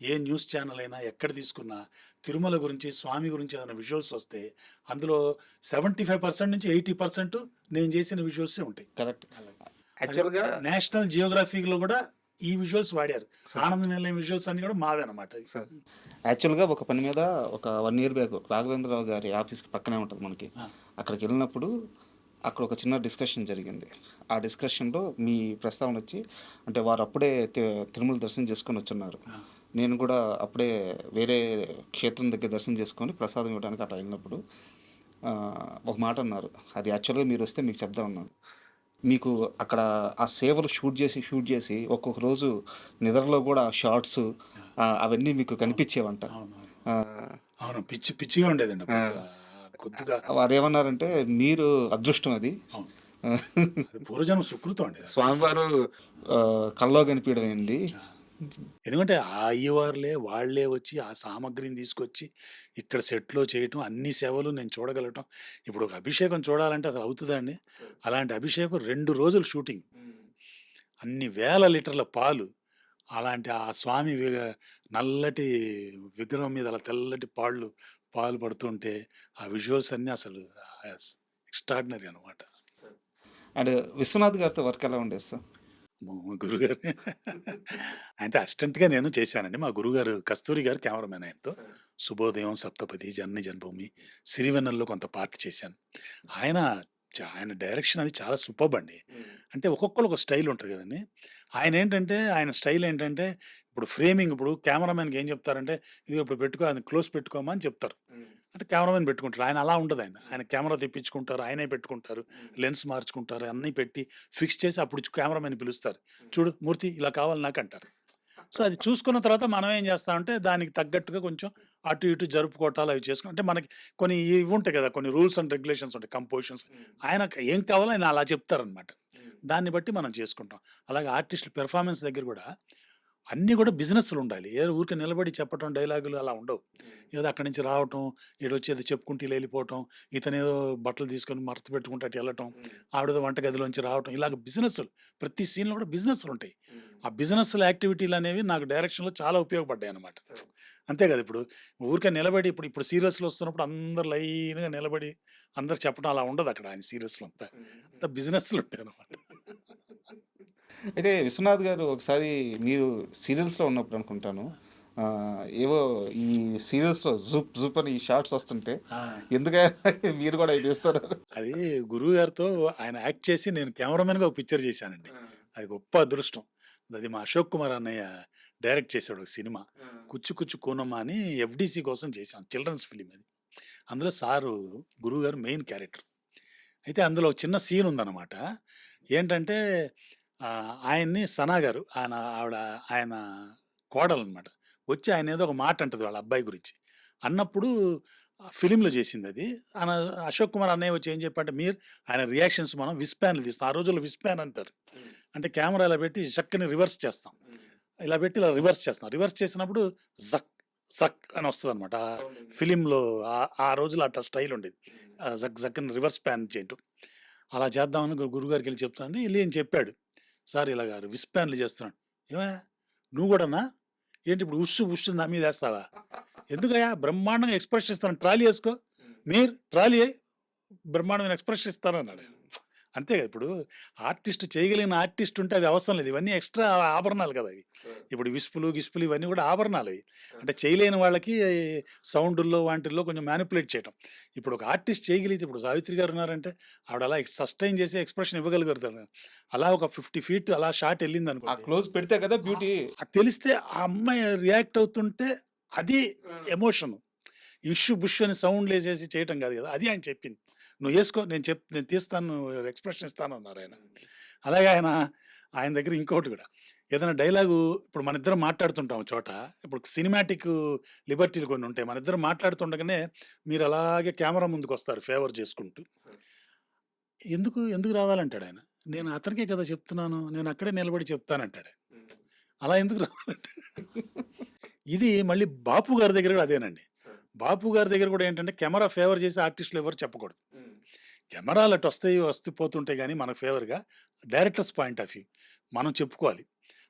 ఏ న్యూస్ ఛానల్ అయినా ఎక్కడ తీసుకున్నా, తిరుమల గురించి, స్వామి గురించి ఏదైనా విజువల్స్ వస్తే అందులో 75% నుంచి 80% నేను చేసిన విజువల్సే ఉంటాయి. కరెక్ట్. యాక్చువల్గా నేషనల్ జియోగ్రఫీలో కూడా ఈ విజువల్స్ వాడారు. ఆనంద నిలయం విజువల్స్ అన్ని కూడా మావే అనమాట. యాక్చువల్గా ఒక పని మీద ఒక 1 year బ్యాక్ రాఘవేంద్రరావు గారి ఆఫీస్కి పక్కనే ఉంటుంది మనకి. అక్కడికి వెళ్ళినప్పుడు అక్కడ ఒక చిన్న డిస్కషన్ జరిగింది. ఆ డిస్కషన్లో మీ ప్రస్తావన వచ్చి, అంటే వారు అప్పుడే తిరుమల దర్శనం చేసుకొని వచ్చున్నారు. నేను కూడా అప్పుడే వేరే క్షేత్రం దగ్గర దర్శనం చేసుకొని ప్రసాదం ఇవ్వడానికి అట్లా వెళ్ళినప్పుడు ఒక మాట అన్నారు. అది యాక్చువల్గా మీరు వస్తే మీకు చెప్తా ఉన్నాను. మీకు అక్కడ ఆ సేవలు షూట్ చేసి ఒక్కొక్క రోజు నిద్రలో కూడా షార్ట్స్ అవన్నీ మీకు కనిపించేవంట. అవునవును. ఆ, అవును. పిచ్చి పిచ్చిగా ఉండేదండి అప్పుడు అసల. కొద్దిగా వారేమన్నారంటే మీరు అదృష్టం అది. అవును. అది పూర్వజన్మ సుకృతం అండి అది. స్వామివారు కల్లో కనిపించడం ఏంది. ఆ! ఎందుకంటే ఆ అయ్యవార్లే వాళ్ళే వచ్చి ఆ సామగ్రిని తీసుకొచ్చి ఇక్కడ సెట్‌లో చేయటం, అన్ని సేవలు నేను చూడగలగటం. ఇప్పుడు ఒక అభిషేకం చూడాలంటే అసలు అవుతదా అండి? అలాంటి అభిషేకం 2 రోజులు షూటింగ్. అన్ని వేల లీటర్ల పాలు. అలాంటి ఆ స్వామి నల్లటి విగ్రహం మీద అలా తెల్లటి పాలు పడుతుంటే, ఆ విజువల్స్ అన్నీ అసలు ఎక్స్‌ట్రార్డినరీ అనమాట. అండ్ విశ్వనాథ్ గారితో వర్క్ ఎలా ఉండేది సార్? మా గురుగారు అయితే అసిస్టెంట్‌గా నేను చేశానండి. మా గురుగారు కస్తూరి గారు కెమెరామెన్ ఆయనతో. 'శుభోదయం', 'సప్తపది', 'జనని జన్మభూమి', 'సిరివెన్నెలలో' కొంత పార్ట్ చేశాను. ఆయన ఆయన డైరెక్షన్ అది చాలా సూపర్బ్ అండి. అంటే ఒక్కొక్కళ్ళు ఒక స్టైల్ ఉంటది గదండీ! ఆయన స్టైల్ ఏంటంటే ఇప్పుడు ఫ్రేమింగ్ ఇప్పుడు కెమెరామెన్‌కి ఏం చెప్తారంటే, "ఇదిగో ఇప్పుడు పెట్టుకో అది క్లోజ్ పెట్టుకోమా" అని చెప్తారు. అంటే కెమెరామెన్ పెట్టుకుంటారు. ఆయన అలా ఉండదాయన. ఆయన కెమెరా తెప్పించుకుంటారు. ఆయనే పెట్టుకుంటారు. లెన్స్ మార్చుకుంటారు. అన్నీ పెట్టి ఫిక్స్ చేసి అప్పుడు కెమెరామెన్‌ని పిలుస్తారు. "చూడు మూర్తి ఇలా కావాలి నాకంటారు." సో, అది చూసుకున్న తర్వాత మనం ఏం చేస్తామంటే దానికి తగ్గట్టుగా కొంచెం అటు ఇటు జరుపుకోవటాలు అవి చేసుకొని అంటే మనకి కొన్ని ఇవి ఉంటాయి కదా! కొన్ని రూల్స్ అండ్ రెగ్యులేషన్స్ ఉంటాయి. కంపోజిషన్స్ ఆయనకు ఏం కావాలో ఆయన అలా చెప్తారనమాట. దాన్ని బట్టి మనం చేసుకుంటాం. అలాగే ఆర్టిస్టులు పెర్ఫార్మన్స్ దగ్గర గూడా అన్నీ గూడా బిజినెస్‌లుండాలి. ఏదో ఊరికే నిలబడి చెప్పటం డైలాగులు అలా ఉండవు. ఏదో అక్కడి నుంచి రావటం, ఈడొచ్చి ఏదో చెప్పుకుంటూ ఇలా ఎళ్ళిపోవటం, ఇతనేదో బట్టలు తీసుకొని మడత పెట్టుకుంటూ అటు ఎళ్ళటం, ఆవిడేదో వంటగదిలోంచి రావటం ఇలాగ బిజినెస్‌లు. ప్రతి సీన్‌లో గూడా బిజినెస్‌లుంటాయి. ఆ బిజినెస్‌ల యాక్టివిటీలనేవి నాకు డైరెక్షన్‌లో చాలా ఉపయోగపడ్డాయనమాట. అంతే గదా! ఇప్పుడు ఊరికే నిలబడి ఇప్పుడు సీరియల్స్‌లో వస్తున్నప్పుడు అందరూ లైన్‌గా నిలబడి అందరూ చెప్పడం అలా ఉండదక్కడ ఆయన సీరియల్స్‌లో అంతా. అంతా బిజినెస్‌లుంటాయనమాట. అయితే విశ్వనాథ్ గారు ఒకసారి మీరు సీరియల్స్‌లో ఉన్నప్పుడు అనుకుంటాను. ఏవో ఈ సీరియల్స్‌లో జూప్ జూప్ అని ఈ షార్ట్స్ వస్తుంటే ఆ! ఎందుకయ్యా మీరు కూడా అవి తీస్తారు? అది గురువుగారితో ఆయన యాక్ట్ చేసి నేను కెమెరామెన్‌గా ఒక పిక్చర్ చేశానండి. అది గొప్ప అదృష్టం. అది మా అశోక్ కుమార్ అన్నయ్య డైరెక్ట్ చేసాడు ఒక సినిమా. 'కుచ్చు కుచ్చు కూనమ్మ' అని ఎఫ్‌డీసీ కోసం చేశాం. చిల్డ్రన్స్ ఫిల్మ్ అది. అందులో గురువుగారు మెయిన్ క్యారెక్టర్. అయితే అందులో ఒక చిన్న సీన్ ఉందన్నమాట. ఏంటంటే ఆయన్ని సనా గారు ఆయన కోడలనమాట. వచ్చి ఆయనేదో ఒక మాట అంటది వాళ్ళ అబ్బాయి గురించి. అన్నప్పుడు ఫిల్మ్‌లో చేసిందది. ఆయన అశోక్ కుమార్ అన్నయ్య వచ్చి ఏం చెప్పాడంటే, ఆయన రియాక్షన్స్ మనం విస్పాన్‌లు తీస్తాం. ఆ రోజుల్లో విస్పాన్ అంటారు. అంటే కెమెరా ఇలా పెట్టి జక్కని రివర్స్ చేస్తాం. ఇలా పెట్టి ఇలా రివర్స్ చేస్తాం. రివర్స్ చేసినప్పుడు జక్, జక్ అని వస్తదనమాట. ఫిల్మ్‌లో ఆ రోజుల్లో అట్టా స్టైల్ ఉండేది. జక్ జక్ అని రివర్స్ పాన్ చేయటం. అలా చేద్దామని గురువుగారికెళ్ళి చెప్తానంటే ఎళ్లి ఈయన చెప్పాడు. సార్ ఇలాగ విస్పాన్‌లు చేస్తున్నాను. ఏమయ్య! నువ్వు గూడానా? ఏంటి ఇప్పుడు ఉష్ నా మీదేస్తావా? ఎందుకయ్యా బ్రహ్మాండంగా ఎక్స్‌ప్రెషన్ ఇస్తాను. ట్రాలీ ఏసుకో. ట్రాలీ ఎయి. బ్రహ్మాండమైన ఎక్స్‌ప్రెషన్ ఇస్తానన్నాడు. అంతే కదా! ఇప్పుడు చేయగలిగిన ఆర్టిస్ట్ ఉంటే అవి అవసరం లేదు. ఇవన్నీ ఎక్స్‌ట్రా ఆభరణాలు కదా! అవి. ఇప్పుడు గిస్పులు ఇవన్నీ కూడా ఆభరణాలవి. అంటే చేయలేని వాళ్ళకి సౌండుల్లో వాటిల్లో కొంచెం మ్యానిపులేట్ చేయటం. ఇప్పుడు ఒక ఆర్టిస్ట్ చేయగలిగితే ఇప్పుడు 'సావిత్రి' గారు ఉన్నారంటే ఆవిడ అలా సస్టైన్ చేసి ఎక్స్‌ప్రెషన్ ఇవ్వగలుగుతారు. అలా ఒక 50 ఫీట్ అలా షాట్ ఆ ఎళ్ళిందనుకోండి. క్లోజ్ పెడితే కదా బ్యూటీ. అది తెలిస్తే ఆ అమ్మాయి రియాక్ట్ అవుతుంటే అది ఎమోషను. బుష్ అని సౌండ్‌లేసేసి చేయటం కాదు కదా! అది ఆయన చెప్పింది. "నువ్వు ఏసుకో నేను తీస్తాను ఎక్స్‌ప్రెషన్ ఇస్తాను" అన్నారాయన. అలాగే ఆయన దగ్గర ఇంకోటి గూడా. ఏదైనా డైలాగు ఇప్పుడు మనిద్దరం మాట్లాడుతుంటాం ఓ చోట. ఇప్పుడు సినిమాటిక్ లిబర్టీలు కొన్ని ఉంటాయి. మనిద్దరం మాట్లాడుతుండగానే మీరు అలాగే కెమెరా ముందుకొస్తారు ఫేవర్ చేసుకుంటూ. ఎందుకు రావాలంటాడాయన. నేను అతనికే కదా చెప్తున్నాను. నేను అక్కడే నిలబడి చెప్తానంటాడు. అలా ఎందుకు రావాలంటాడు. ఇది మళ్ళీ బాపు గారి దగ్గర కూడా అదేనండి. బాపు గారి దగ్గర కూడా ఏంటంటే కెమెరా ఫేవర్ చేసి ఆర్టిస్టులు ఎవరు చెప్పకూడదు. కెమెరాలు అటు వస్తూ పోతుంటాయి గానీ మనకు ఫేవర్‌గా డైరెక్టర్స్ పాయింట్ ఆఫ్ వ్యూ మనం చెప్పుకోవాలి.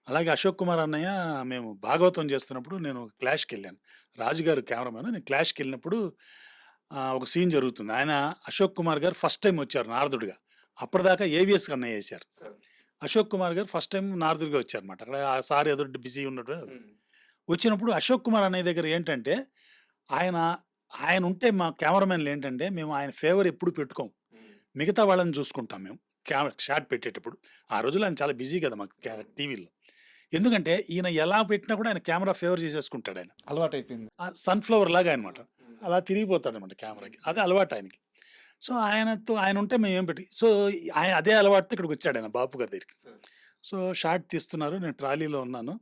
అలాగే అశోక్ కుమార్ అన్నయ్య మేము భాగవతం చేస్తున్నప్పుడు నేను క్లాష్‌కెళ్ళాను. రాజుగారు కెమెరామాన్. నేను క్లాష్‌కెళ్ళినప్పుడు ఒక సీన్ జరుగుతుంది. అశోక్ కుమార్ గారు ఫస్ట్ టైమ్ వచ్చారు నారదుడిగా. అప్పటిదాకా ఏవిఎస్ అన్నయ్య ఏశారు. అశోక్ కుమార్ గారు ఫస్ట్ టైమ్ నారదుడిగా వచ్చారన్నమాట. అక్కడ ఆ సార్ ఏదో బిజీ ఉన్నట్టు వచ్చినప్పుడు అశోక్ కుమార్ అన్నయ్య దగ్గర ఏంటంటే ఆయన ఆయనుంటే మా కెమెరామెన్‌లు ఏంటంటే మేము ఆయన ఫేవర్ ఎప్పుడు పెట్టుకోం. మిగతా వాళ్ళని చూసుకుంటాం మేము. షాట్ పెట్టేటప్పుడు. ఆ రోజుల్లో ఆయన చాలా బిజీ కదా! మాకు టీవీల్లో. ఎందుకంటే ఈయన ఎలా పెట్టినా కూడా ఆయన కెమెరా ఫేవర్ చేసేసుకుంటాడాయన. అలవాటయిపోయింది. సన్‌ఫ్లవర్ లాగా అన్నమాట. అలా తిరిగిపోతాడన్నమాట కెమెరాకి. అదే అలవాటు ఆయనకి. సో, ఆయన ఉంటే మేమేం పెట్టి సో, ఆయన అదే అలవాటుతో ఇక్కడికొచ్చాడు ఆయన బాపు గారి దగ్గరికి. సో, షాట్ తీస్తున్నారు. నేను ట్రాలీలో ఉన్నాను.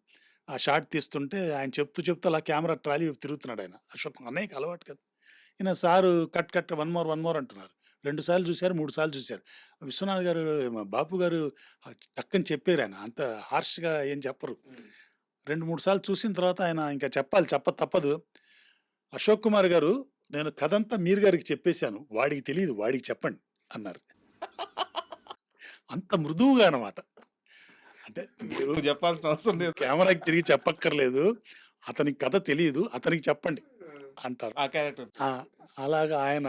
ఆ షాట్ తీస్తుంటే ఆయన చెప్తూ అలా కెమెరా ట్రాలీ వైపు తిరుగుతున్నాడాయన. అశోక్ అన్నయ్యకి అలవాటు కదా! ఈయన సారు కట్ వన్ మోర్ అంటున్నారు. 2 సార్లు చూసారు, 3 సార్లు చూసారు. విశ్వనాథ్ గారు, బాపు గారు టక్కని చెప్పారాయన. అంత హార్ష్‌గా ఏం చెప్పరు. 2, 3 సార్లు చూసిన తర్వాత ఆయన ఇంకా చెప్పాలి తప్పదు. అశోక్ కుమార్ గారు, నేను కథంతా మీరు గారికి చెప్పేసాను. వాడికి తెలీదు. వాడికి చెప్పండి అన్నారు. అంత మృదువుగా అన్నమాట. అంటే మీరు నువ్వు చెప్పాల్సిన అవసరం లేదు. కెమెరాకి తిరిగి చెప్పక్కర్లేదు. అతనికి కథ తెలీదు. అతనికి చెప్పండి అంటారు. ఆ క్యారెక్టర్ ఆ! అలాగా ఆయన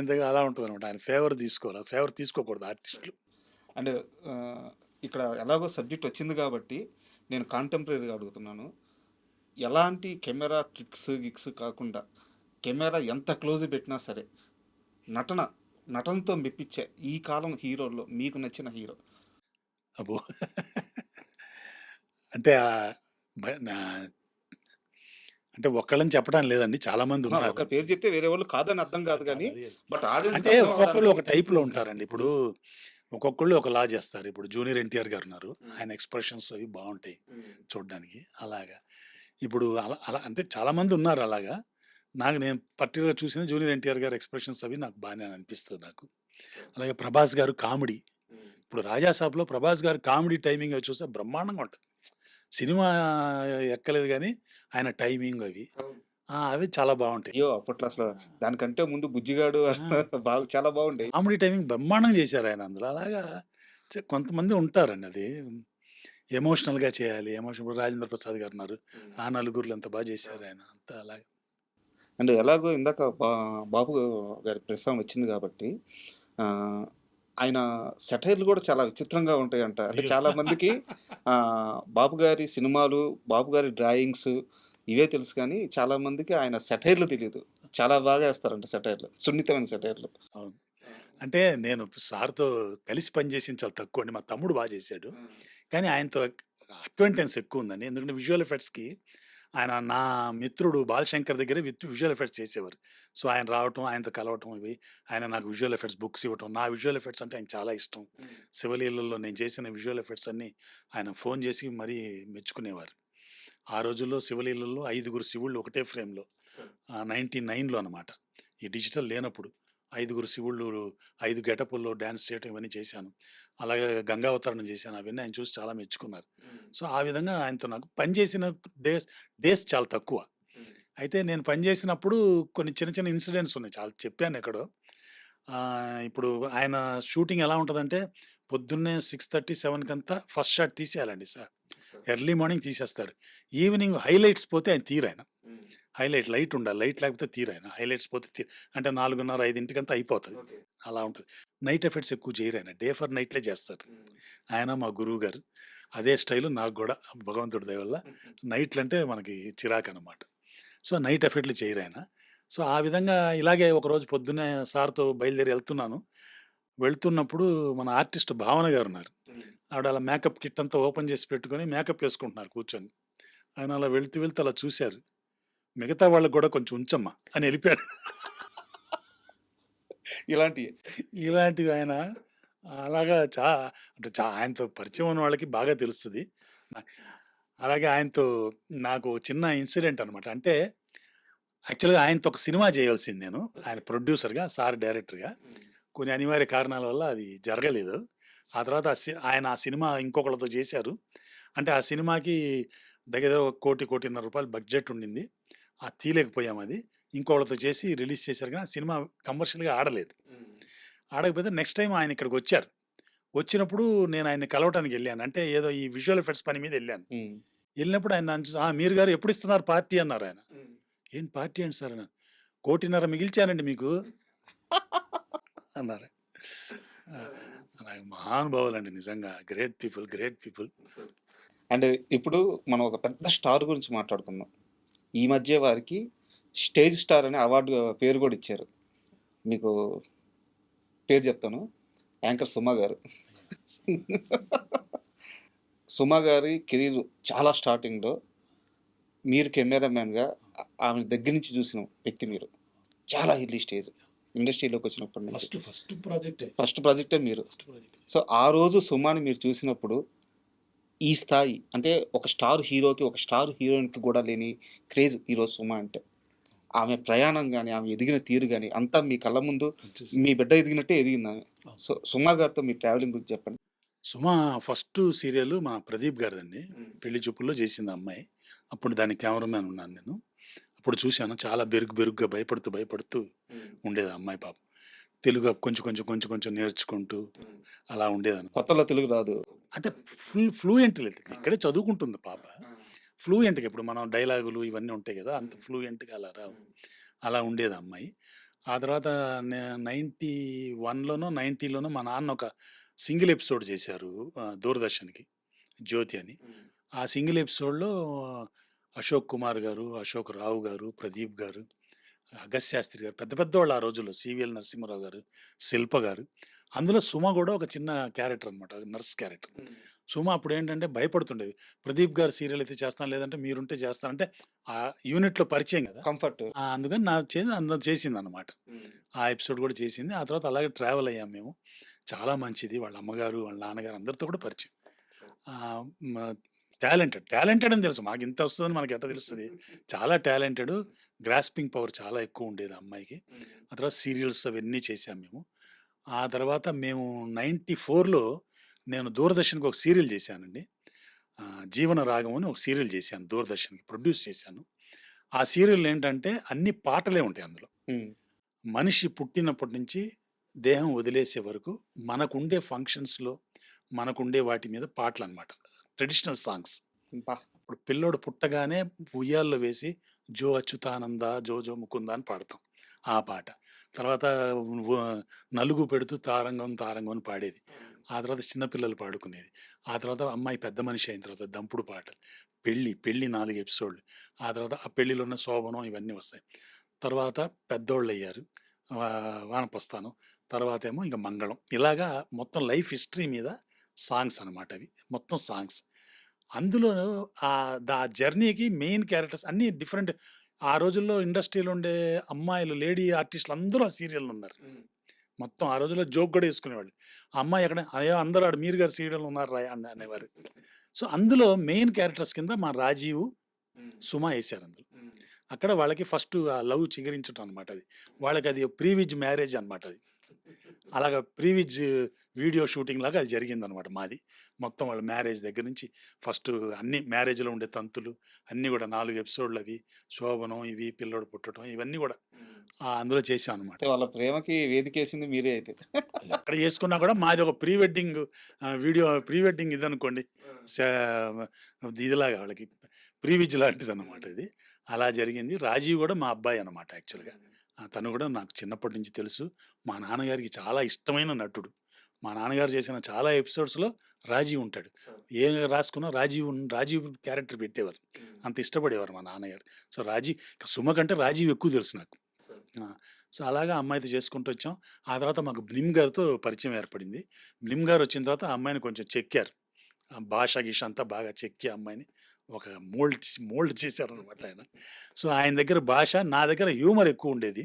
దగ్గర అలా ఉంటదనమాట. ఆయన ఫేవర్ తీసుకోవాలి. ఫేవర్ తీసుకోకూడదు ఆర్టిస్టులు. అంటే ఇక్కడ ఎలాగో సబ్జెక్ట్ వచ్చింది కాబట్టి నేను కాంటెంపరీగా అడుగుతున్నాను. ఎలాంటి కెమెరా గిక్స్ కాకుండా కెమెరా ఎంత క్లోజ్ పెట్టినా సరే నటనతో మెప్పించే ఈ కాలం హీరోల్లో మీకు నచ్చిన హీరో? అబ్బో! అంటే బ నా అంటే ఒక్కళ్ళని చెప్పడానికి లేదండి. చాలా మంది ఉన్నారు. ఒక పేరు చెప్తే వేరే వాళ్ళు కాదని అర్థం కాదు కానీ బట్ ఆడియన్స్ అంటే ఒక్కొక్కళ్ళు ఒక టైప్‌లో ఉంటారండి. ఇప్పుడు ఒక్కొక్కళ్ళు ఒకలా చేస్తారు. ఇప్పుడు జూనియర్ ఎన్టీఆర్ గారు ఉన్నారు. ఆయన ఎక్స్‌ప్రెషన్స్ అవి బావుంటాయి చూడ్డానికి. అలాగా. ఇప్పుడు అలా అలా అంటే చాలా మంది ఉన్నారు అలాగా. నేను పర్టిక్యులర్‌గా చూసింది జూనియర్ ఎన్టీఆర్ గారి ఎక్స్‌ప్రెషన్స్ అవి నాకు బానే అనిపిస్తది నాకు. అలాగే ప్రభాస్ గారు కామెడీ. ఇప్పుడు 'రాజాసాబ్‌లో' ప్రభాస్ గారి కామెడీ టైమింగ్ అవి చూస్తే బ్రహ్మాండంగా ఉంటది. సినిమా ఎక్కలేదు గానీ ఆయన టైమింగ్ అవి. అవి చాలా బావుంటాయి. అయ్యో అప్పట్లో అసలు దానికంటే ముందు బుజ్జిగాడు బాగా చాలా బాగుండేవి. కామెడీ టైమింగ్ బ్రహ్మాండంగా చేశారు ఆయన అందులో. అలాగా కొంతమంది ఉంటారండి అది. ఎమోషనల్‌గా చేయాలి. ఇప్పుడు 'రాజేంద్ర ప్రసాద్' గారు ఉన్నారు. ఆ నలుగురిలో ఎంత బా చేశారు ఆయన. అంతా అలాగే. అంటే ఎలాగో ఇందాక బాబు గారి ప్రస్తావన వచ్చింది కాబట్టి ఆయన సెటైర్లు కూడా చాలా విచిత్రంగా ఉంటాయంట. అంటే చాలా మందికి బాబు గారి సినిమాలు, బాబు గారి డ్రాయింగ్స్ ఇవే తెలుసు కానీ చాలా మందికి ఆయన సెటైర్లు తెలీదు. చాలా బాగా వేస్తారంట సెటైర్లు. సున్నితమైన సెటైర్లు. అవును. అంటే నేను సార్‌తో కలిసి పనిచేసింది చాలా తక్కువండి. మా తమ్ముడు బా చేశాడు. కానీ ఆయనతో అక్వైంటెన్స్ ఎక్కువుందండి. ఎందుకంటే విజువల్ ఎఫెక్ట్స్‌కి ఆయన నా మిత్రుడు బాలశంకర్ దగ్గరే విజువల్ ఎఫెక్ట్స్ చేసేవారు. సో, ఆయన రావటం, ఆయనతో కలవటం ఇవి. ఆయన నాకు విజువల్ ఎఫెక్ట్స్ బుక్స్ ఇవ్వటం. నా విజువల్ ఎఫెక్ట్స్ అంటే ఆయనకి చాలా ఇష్టం. శివలీలలో నేను చేసిన విజువల్ ఎఫెక్ట్స్ అన్నీ ఆయన ఫోన్ చేసి మరీ మెచ్చుకునేవారు. ఆ రోజుల్లో శివలీలలో 5గురు శివుళ్ళు ఒకటే ఫ్రేమ్‌లో 99లో అనమాట. ఈ డిజిటల్ లేనప్పుడు 5గురు శివుళ్ళు 5 గెటపుల్లో డాన్స్ చేయటం ఇవన్నీ చేశాను. అలాగే గంగావతరణం చేశాను. అవన్నీ ఆయన చూసి చాలా మెచ్చుకున్నారు. సో, ఆ విధంగా ఆయనతో నాకు పనిచేసిన డేస్ చాలా తక్కువ. అయితే నేను పనిచేసినప్పుడు కొన్ని చిన్న ఇన్సిడెంట్స్ ఉన్నాయి. చాలా చెప్పాను ఎక్కడో. ఇప్పుడు ఆయన షూటింగ్ ఎలా ఉంటదంటే పొద్దున్నే 6:30, 7 కంతా ఫస్ట్ షాట్ తీసేయాలండి సార్. ఎర్లీ మార్నింగ్ తీసేస్తారు. ఈవినింగ్ హైలైట్స్ పోతే ఆయన తీయరాయన. లైట్ ఉండాలి. లైట్ లేకపోతే తీయరాయన. హైలైట్స్ పోతే అంటే 4:30, 5 అయిపోతది. అలా ఉంటది. నైట్ ఎఫెక్ట్స్ ఎక్కువ చేయరాయన. డే ఫర్ నైట్‌లే చేస్తారు. ఆయన మా గురువు గారు. అదే స్టైలు నాకు గూడా భగవంతుడి దయ వల్ల. నైట్‌లంటే మనకి చిరాకనమాట. సో, నైట్ ఎఫెక్ట్‌లు చేయరాయన. సో, ఆ విధంగా ఇలాగే ఒకరోజు పొద్దున్నే సార్‌తో బయలుదేరి వెళ్తున్నప్పుడు మన ఆర్టిస్ట్ భావన గారున్నారు. ఆవిడ అలా మేకప్ కిట్ అంతా ఓపెన్ చేసి పెట్టుకొని మేకప్ ఏసుకుంటున్నారు కూర్చొని. ఆయన అలా వెళ్తూ అలా చూసారు. మిగతా వాళ్ళకి గూడా కొంచెం ఉంచమ్మా అని ఎళ్ళిపోయాడు. ఇలాంటివి ఆయన అలాగా అంటే ఆయనతో పరిచయం ఉన్న వాళ్ళకి బాగా తెలుస్తది. అలాగే ఆయనతో నాకు చిన్న ఇన్సిడెంట్ అనమాట. అంటే యాక్చువల్‌గా ఆయనతో ఒక సినిమా చేయాల్సింది నేను. ఆయన ప్రొడ్యూసర్‌గా, సార్ డైరెక్టర్‌గా. కొన్ని అనివార్య కారణాల వల్ల అది జరగలేదు. ఆ తర్వాత ఆయన ఆ సినిమా ఇంకొకళ్ళతో చేశారు. అంటే ఆ సినిమాకి దగ్గర దగ్గర రూ. 1,00,00,000 బడ్జెట్ ఉండింది. తీయలేకపోయాం అది. ఇంకోళ్ళతో చేసి రిలీజ్ చేశారు కానీ ఆ సినిమా కమర్షియల్‌గా ఆడలేదు. ఆడకపోతే నెక్స్ట్ టైమ్ ఆయన ఇక్కడికొచ్చారు. వచ్చినప్పుడు నేను ఆయన్ని కలవటానికి ఎళ్ళాను. అంటే ఏదో ఈ విజువల్ ఎఫెక్ట్స్ పని మీద ఎళ్ళాను. ఎళ్ళినప్పుడు ఆయన నన్ను చూసి, "మీరు గారు ఎప్పుడిస్తున్నారు పార్టీ" అన్నారాయన. "ఏంటి పార్టీ ఏంటి సార్" అన్నాను. "1,50,00,000 మిగిల్చానండి మీకు" అన్నారు. అలాగే మహానుభావులండి నిజంగా. Great people. అండ్ ఇప్పుడు మనం ఒక పెద్ద స్టార్ గురించి మాట్లాడుకుందాం. ఈ మధ్య వారికి స్టేజ్ స్టార్ అనే అవార్డు పేరు కూడా ఇచ్చారు. మీకు పేరు చెప్తాను. యాంకర్ సుమ గారు. సుమ గారి కెరీర్ చాలా స్టార్టింగ్‌లో మీరు కెమెరామ్యాన్‌గా ఆమె దగ్గర నుంచి చూసిన వ్యక్తి మీరు. చాలా ఎర్లీ స్టేజ్. ఇండస్ట్రీలోకి వచ్చినప్పటి నుంచి? ఫస్ట్ ప్రాజెక్టే. ఫస్ట్ ప్రాజెక్టే మీరు. సో ఆ రోజు సుమాని మీరు చూసినప్పుడు ఈ స్థాయి అంటే ఒక స్టార్ హీరోకి, ఒక స్టార్ హీరోయిన్‌కి కూడా లేని క్రేజ్ ఈరోజు సుమ అంటే. ఆమె ప్రయాణం గాని, ఆమె ఎదిగిన తీరు గాని అంతా మీ కళ్ళ ముందు మీ బిడ్డ ఎదిగినట్టే ఎదిగిందామె. సో సుమ గారితో మీ ట్రావెలింగ్ గురించి చెప్పండి. సుమ ఫస్ట్ సీరియల్ మా ప్రదీప్ గారిదండి. పెళ్లి చూపుల్లో చేసింది ఆ అమ్మాయి. అప్పుడు దానికి కెమెరామ్యాన్ ఉన్నాను నేను. అప్పుడు చూశాను చాలా బెరుగ్గా భయపడుతూ ఉండేది ఆ అమ్మాయి పాపం. తెలుగు కొంచెం నేర్చుకుంటూ అలా ఉండేదన్నమాట. కొత్తలో తెలుగు రాదు. అంటే ఫ్లూయెంట్ లేదు. ఇక్కడే చదువుకుంటుంది పాప. ఫ్లూయెంట్‌గా ఇప్పుడు మనం డైలాగులు ఇవన్నీ ఉంటాయి గదా! అంత ఫ్లూయెంట్‌గా అలా రావు. అలా ఉండేది ఆ అమ్మాయి. ఆ తర్వాత 91లోనో, 90లోనో మా నాన్న ఒక సింగిల్ ఎపిసోడ్ చేశారు దూరదర్శన్‌కి 'జ్యోతి' అని. ఆ సింగిల్ ఎపిసోడ్‌లో అశోక్ కుమార్ గారు, అశోక్ రావు గారు, ప్రదీప్ గారు, అగస్త్య శాస్త్రి గారు పెద్దవాళ్ళు ఆ రోజుల్లో. సివిఎల్ నరసింహారావు గారు, శిల్ప గారు. అందులో సుమ గూడా ఒక చిన్న క్యారెక్టర్ అనమాట. Nurse character. సుమ అప్పుడేంటంటే భయపడుతుండేది. ప్రదీప్ గారు సీరియల్ అయితే చేస్తాను, లేదంటే మీరుంటే చేస్తానంటే ఆ యూనిట్‌లో పరిచయం గదా! కంఫర్ట్. అందుకని నా అందులో చేసిందనమాట. ఆ ఎపిసోడ్ గూడా చేసింది. ఆ తర్వాత అలాగే ట్రావెల్ అయ్యాం మేము. చాలా మంచిది. వాళ్ళ అమ్మగారు, వాళ్ళ నాన్నగారు అందరితో కూడా పరిచయం. ఆహ్, మ టాలెంటెడ్ అని తెలుసు. మాకింత వస్తదని మనకెట్ట తెలుస్తది? చాలా టాలెంటెడు. గ్రాస్పింగ్ పవర్ చాలా ఎక్కువుండేది ఆ అమ్మాయికి. ఆ తర్వాత సీరియల్స్ అవన్నీ చేశాం మేము. ఆ తర్వాత మేము 94లో నేను దూరదర్శన్‌కి ఒక సీరియల్ చేశానండి. 'జీవన రాగం' అని ఒక సీరియల్ చేశాను దూరదర్శన్‌కి ప్రొడ్యూస్ చేశాను. ఆ సీరియల్ ఏంటంటే అన్ని పాటలే ఉంటాయి అందులో. హ్మ్. మనిషి పుట్టినప్పటి నుంచి దేహం వదిలేసే వరకు మనకుండే ఫంక్షన్స్‌లో, మనకుండే వాటి మీద పాటలనమాట. Traditional songs. అబ్బా! ఇప్పుడు పిల్లోడు పుట్టగానే ఉయ్యాల్లో వేసి 'జో అచ్యుతానంద జో జో ముకుంద' అని పాడతాం. ఆ పాట. తర్వాత వ నలుగు పెడుతూ 'తారంగం తారంగం' అని పాడేది. ఆ తర్వాత చిన్న పిల్లలు పాడుకునేది. ఆ తర్వాత అమ్మాయి పెద్ద మనిషి అయిన తర్వాత దంపుడు పాటలు. పెళ్లి 4 ఎపిసోడ్‌లు. ఆ తర్వాత ఆ పెళ్లిలో ఉన్న శోభనం ఇవన్నీ వస్తాయి. తర్వాత పెద్దోళ్ళయ్యారు. వానప్రస్థానం. తర్వాతేమో ఇంక మంగళం. ఇలాగా మొత్తం లైఫ్ హిస్టరీ మీద సాంగ్స్ అనమాట అవి. మొత్తం సాంగ్స్. అందులో జర్నీకి మెయిన్ క్యారెక్టర్స్ అన్నీ డిఫరెంట్. ఆ రోజుల్లో ఇండస్ట్రీలో ఉండే అమ్మాయిలు, లేడీ ఆర్టిస్టులు అందరూ ఆ సీరియల్‌లో ఉన్నారు. మొత్తం ఆ రోజుల్లో జోక్ గూడా యేసుకునేవాళ్ళు. ఆ అమ్మాయి ఎక్కడ అయ్యో! అందరూ ఆడ మీరు గారు సీరియల్‌లో ఉన్నారురా అనేవారు. సో, అందులో మెయిన్ క్యారెక్టర్స్ కింద మా రాజీవ్, సుమ యేశారు అందులో. అక్కడ వాళ్ళకి ఫస్ట్ ఆ లవ్ చిగురించటం అనమాట అది. వాళ్ళకది ప్రీ విజ్ మ్యారేజ్ అనమాట అది. అలాగా ప్రీ విజ్ వీడియో షూటింగ్ లాగా అది జరిగిందనమాట మాది. మొత్తం వాళ్ళ మ్యారేజ్ దగ్గర నుంచి ఫస్ట్ అన్ని మ్యారేజ్‌లో ఉండే తంతులు అన్నీ గూడా 4 ఎపిసోడ్‌లు అవి. శోభనం ఇవి, పిల్లోడు పుట్టడం ఇవన్నీ గూడా అందులో చేశామనమాట. అంటే వాళ్ళ ప్రేమకి వేదికేసింది మీరే అయితే. ఎక్కడ చేసుకున్నా కూడా మాది ఒక ప్రీ వెడ్డింగ్ ప్రీ వెడ్డింగ్ ఇదనుకోండి. సా ఇదిలాగా వాళ్ళకి ప్రీ విజ్ లాంటిదనమాట ఇది. అలా జరిగింది. రాజీవ్ గూడా మా అబ్బాయి అనమాట యాక్చువల్‌గా. తను గూడా నాకు చిన్నప్పటి నుంచి తెలుసు. మా నాన్నగారికి చాలా ఇష్టమైన నటుడు. మా నాన్నగారు చేసిన చాలా ఎపిసోడ్స్‌లో రాజీవ్ ఉంటాడు. ఏం రాసుకున్నా రాజీవ్ క్యారెక్టర్ పెట్టేవారు. అంత ఇష్టపడేవారు మా నాన్నగారు. సో, సుమ కంటే రాజీవ్ ఎక్కువ తెలుసు నాకు. ఆ! సో, అలాగా అమ్మాయితో చేసుకుంటూ వచ్చాం. ఆ తర్వాత మాకు బ్లిమ్ గారితో పరిచయం ఏర్పడింది. బ్లిమ్ గారొచ్చిన తర్వాత ఆ అమ్మాయిని కొంచెం చెక్కారు. భాష, గీష అంతా బాగా చెక్కి ఆ అమ్మాయిని ఒక మోల్డ్ చేశారనమాట ఆయన. సో, ఆయన దగ్గర భాష, నా దగ్గర హ్యూమర్ ఎక్కువుండేది.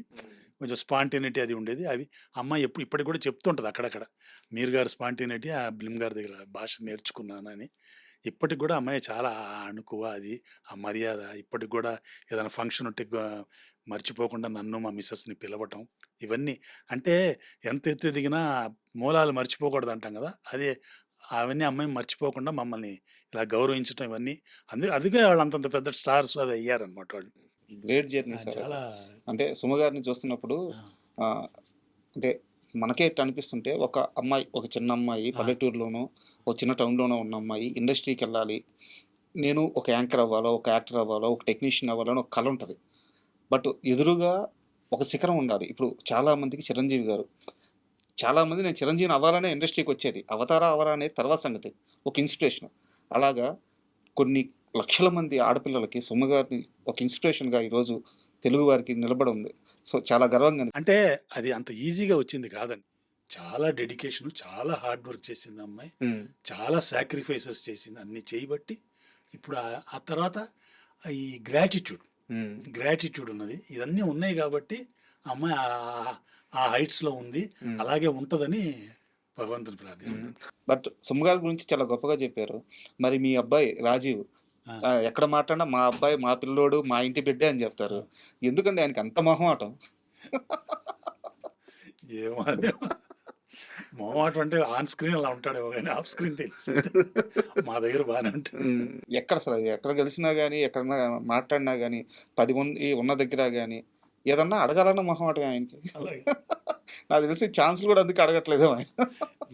కొంచెం స్పాంటేనిటీ అది ఉండేది. అవి అమ్మాయి ఇప్పటికి కూడా చెప్తుంటది అక్కడక్కడ. మీరు గారి స్పాంటేనిటీ ఆ బ్లిమ్ గారి దగ్గర భాష నేర్చుకున్నానని. ఇప్పటికి గూడా అమ్మాయి చాలా అణకువ అది, ఆ మర్యాద ఇప్పటికి గూడా ఏదైనా ఫంక్షన్ ఉంటే మర్చిపోకుండా నన్ను, మా మిసెస్‌ని పిలవటం. ఇవన్నీ అంటే ఎంత ఎత్తు ఎదిగినా మూలాలు మర్చిపోకూడదంటాం గదా! అవన్నీ అమ్మాయి మర్చిపోకుండా మమ్మల్ని ఇలా గౌరవించటం ఇవన్నీ అందుకే వాళ్ళు అంతంత పెద్ద స్టార్స్ అవి అయ్యారనమాట వాళ్ళు. Great journey sir. చాలా అంటే సుమ గారిని చూస్తున్నప్పుడు ఆ! ఆహ్, అంటే మనకే ఎట్ట అనిపిస్తుంటే ఒక అమ్మాయి, ఒక చిన్న అమ్మాయి ఆ! పల్లెటూరులోనో, ఒక చిన్న టౌన్‌లోనో ఉన్న అమ్మాయి ఇండస్ట్రీకెళ్ళాలి. నేను ఒక యాంకర్ అవ్వాలో, ఒక యాక్టర్ అవ్వాలో, ఒక టెక్నీషియన్ అవ్వాలో అని ఒక కల ఉంటది. బట్ ఎదురుగా ఒక శిఖరం ఉండాలి. ఇప్పుడు చాలామందికి చిరంజీవి గారు. చాలామంది నేను చిరంజీవిని అవ్వాలనే ఇండస్ట్రీకొచ్చేది. అవతారా, అవ్వరా అనేది తర్వాత సంగతి. ఒక ఇన్‌స్పిరేషన్. అలాగా కొన్ని లక్షల మంది ఆడపిల్లలకి సుమ గారిని ఒక ఇన్‌స్పిరేషన్‌గా ఈరోజు తెలుగు వారికి నిలబడుంది. సో, చాలా గర్వంగా అంటే అది అంత ఈజీగా వచ్చింది కాదండి. చాలా డెడికేషన్, చాలా హార్డ్ వర్క్ చేసింది ఆ అమ్మాయి. హ్మ్. చాలా సాక్రిఫైసెస్ చేసింది. అన్నీ చేయబట్టి ఇప్పుడు ఆ తర్వాత ఈ గ్రాటిట్యూడ్ హ్మ్. గ్రాటిట్యూడ్ ఉన్నది. ఇవన్నీ ఉన్నాయి కాబట్టి ఆ అమ్మాయి ఆ హైట్స్లో ఉంది, అలాగే ఉంటుందని భగవంతుని ప్రార్థిస్తున్నాను. బట్ సుమ గారి గురించి చాలా గొప్పగా చెప్పారు. మరి మీ అబ్బాయి రాజీవ్ ఆ, ఎక్కడ మాట్లాడినా మా అబ్బాయి, మా పిల్లోడు, మా ఇంటి బిడ్డే అని చెప్తారు. ఎందుకండి ఆయనకి అంత మొహమాటం? ఏమో అదే మొహమాటం అంటే ఆన్ స్క్రీన్ అలా ఉంటాడేమో కానీ ఆఫ్ స్క్రీన్ తెలుసు. మా దగ్గర బాగానే ఉంటుంది. ఎక్కడ అసలు ఎక్కడ కలిసినా కానీ, ఎక్కడన్నా మాట్లాడినా కానీ, 10 మంది ఉన్న దగ్గర కానీ ఏదన్నా అడగాలన్న మొహమాటం ఆయనకి. అలాగే నాకు తెలిసి ఛాన్సులు కూడా అందుకే అడగట్లేదు ఆయన.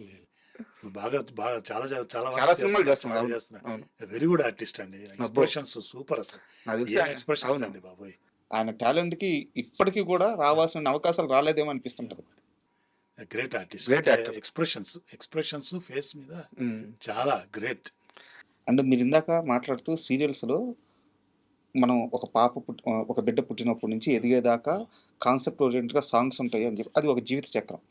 లేదు. బాగా బాగా చాలా చాలా చాలా సినిమాలు చేస్తున్నాడు. అవును. చేస్తున్నాడు. అవును. వెరీ గుడ్ ఆర్టిస్ట్ అండి. ఎక్స్ప్రెషన్స్ సూపర్ అసలు. నాకు తెలిసి ఏం ఆయన- ఎక్స్ప్రెషన్స్ అవును. అండి బాబోయ్. ఆయన టాలెంట్కి ఇప్పటికీ కూడా రావాల్సిన అవకాశాలు రాలేదేమో అనిపిస్తుంటది. Great artist. Great actor. Expressions face మీద చాలా గ్రేట్. అండ్ మీరు ఇందాక మాట్లాడుతూ సీరియల్స్లో మనం ఒక బిడ్డ పుట్టినప్పటి నుంచి ఎదిగేదాకా కాన్సెప్ట్ ఓరియంటెడ్గా సాంగ్స్ ఉంటాయి అని చెప్పి, అది ఒక జీవిత చక్రం.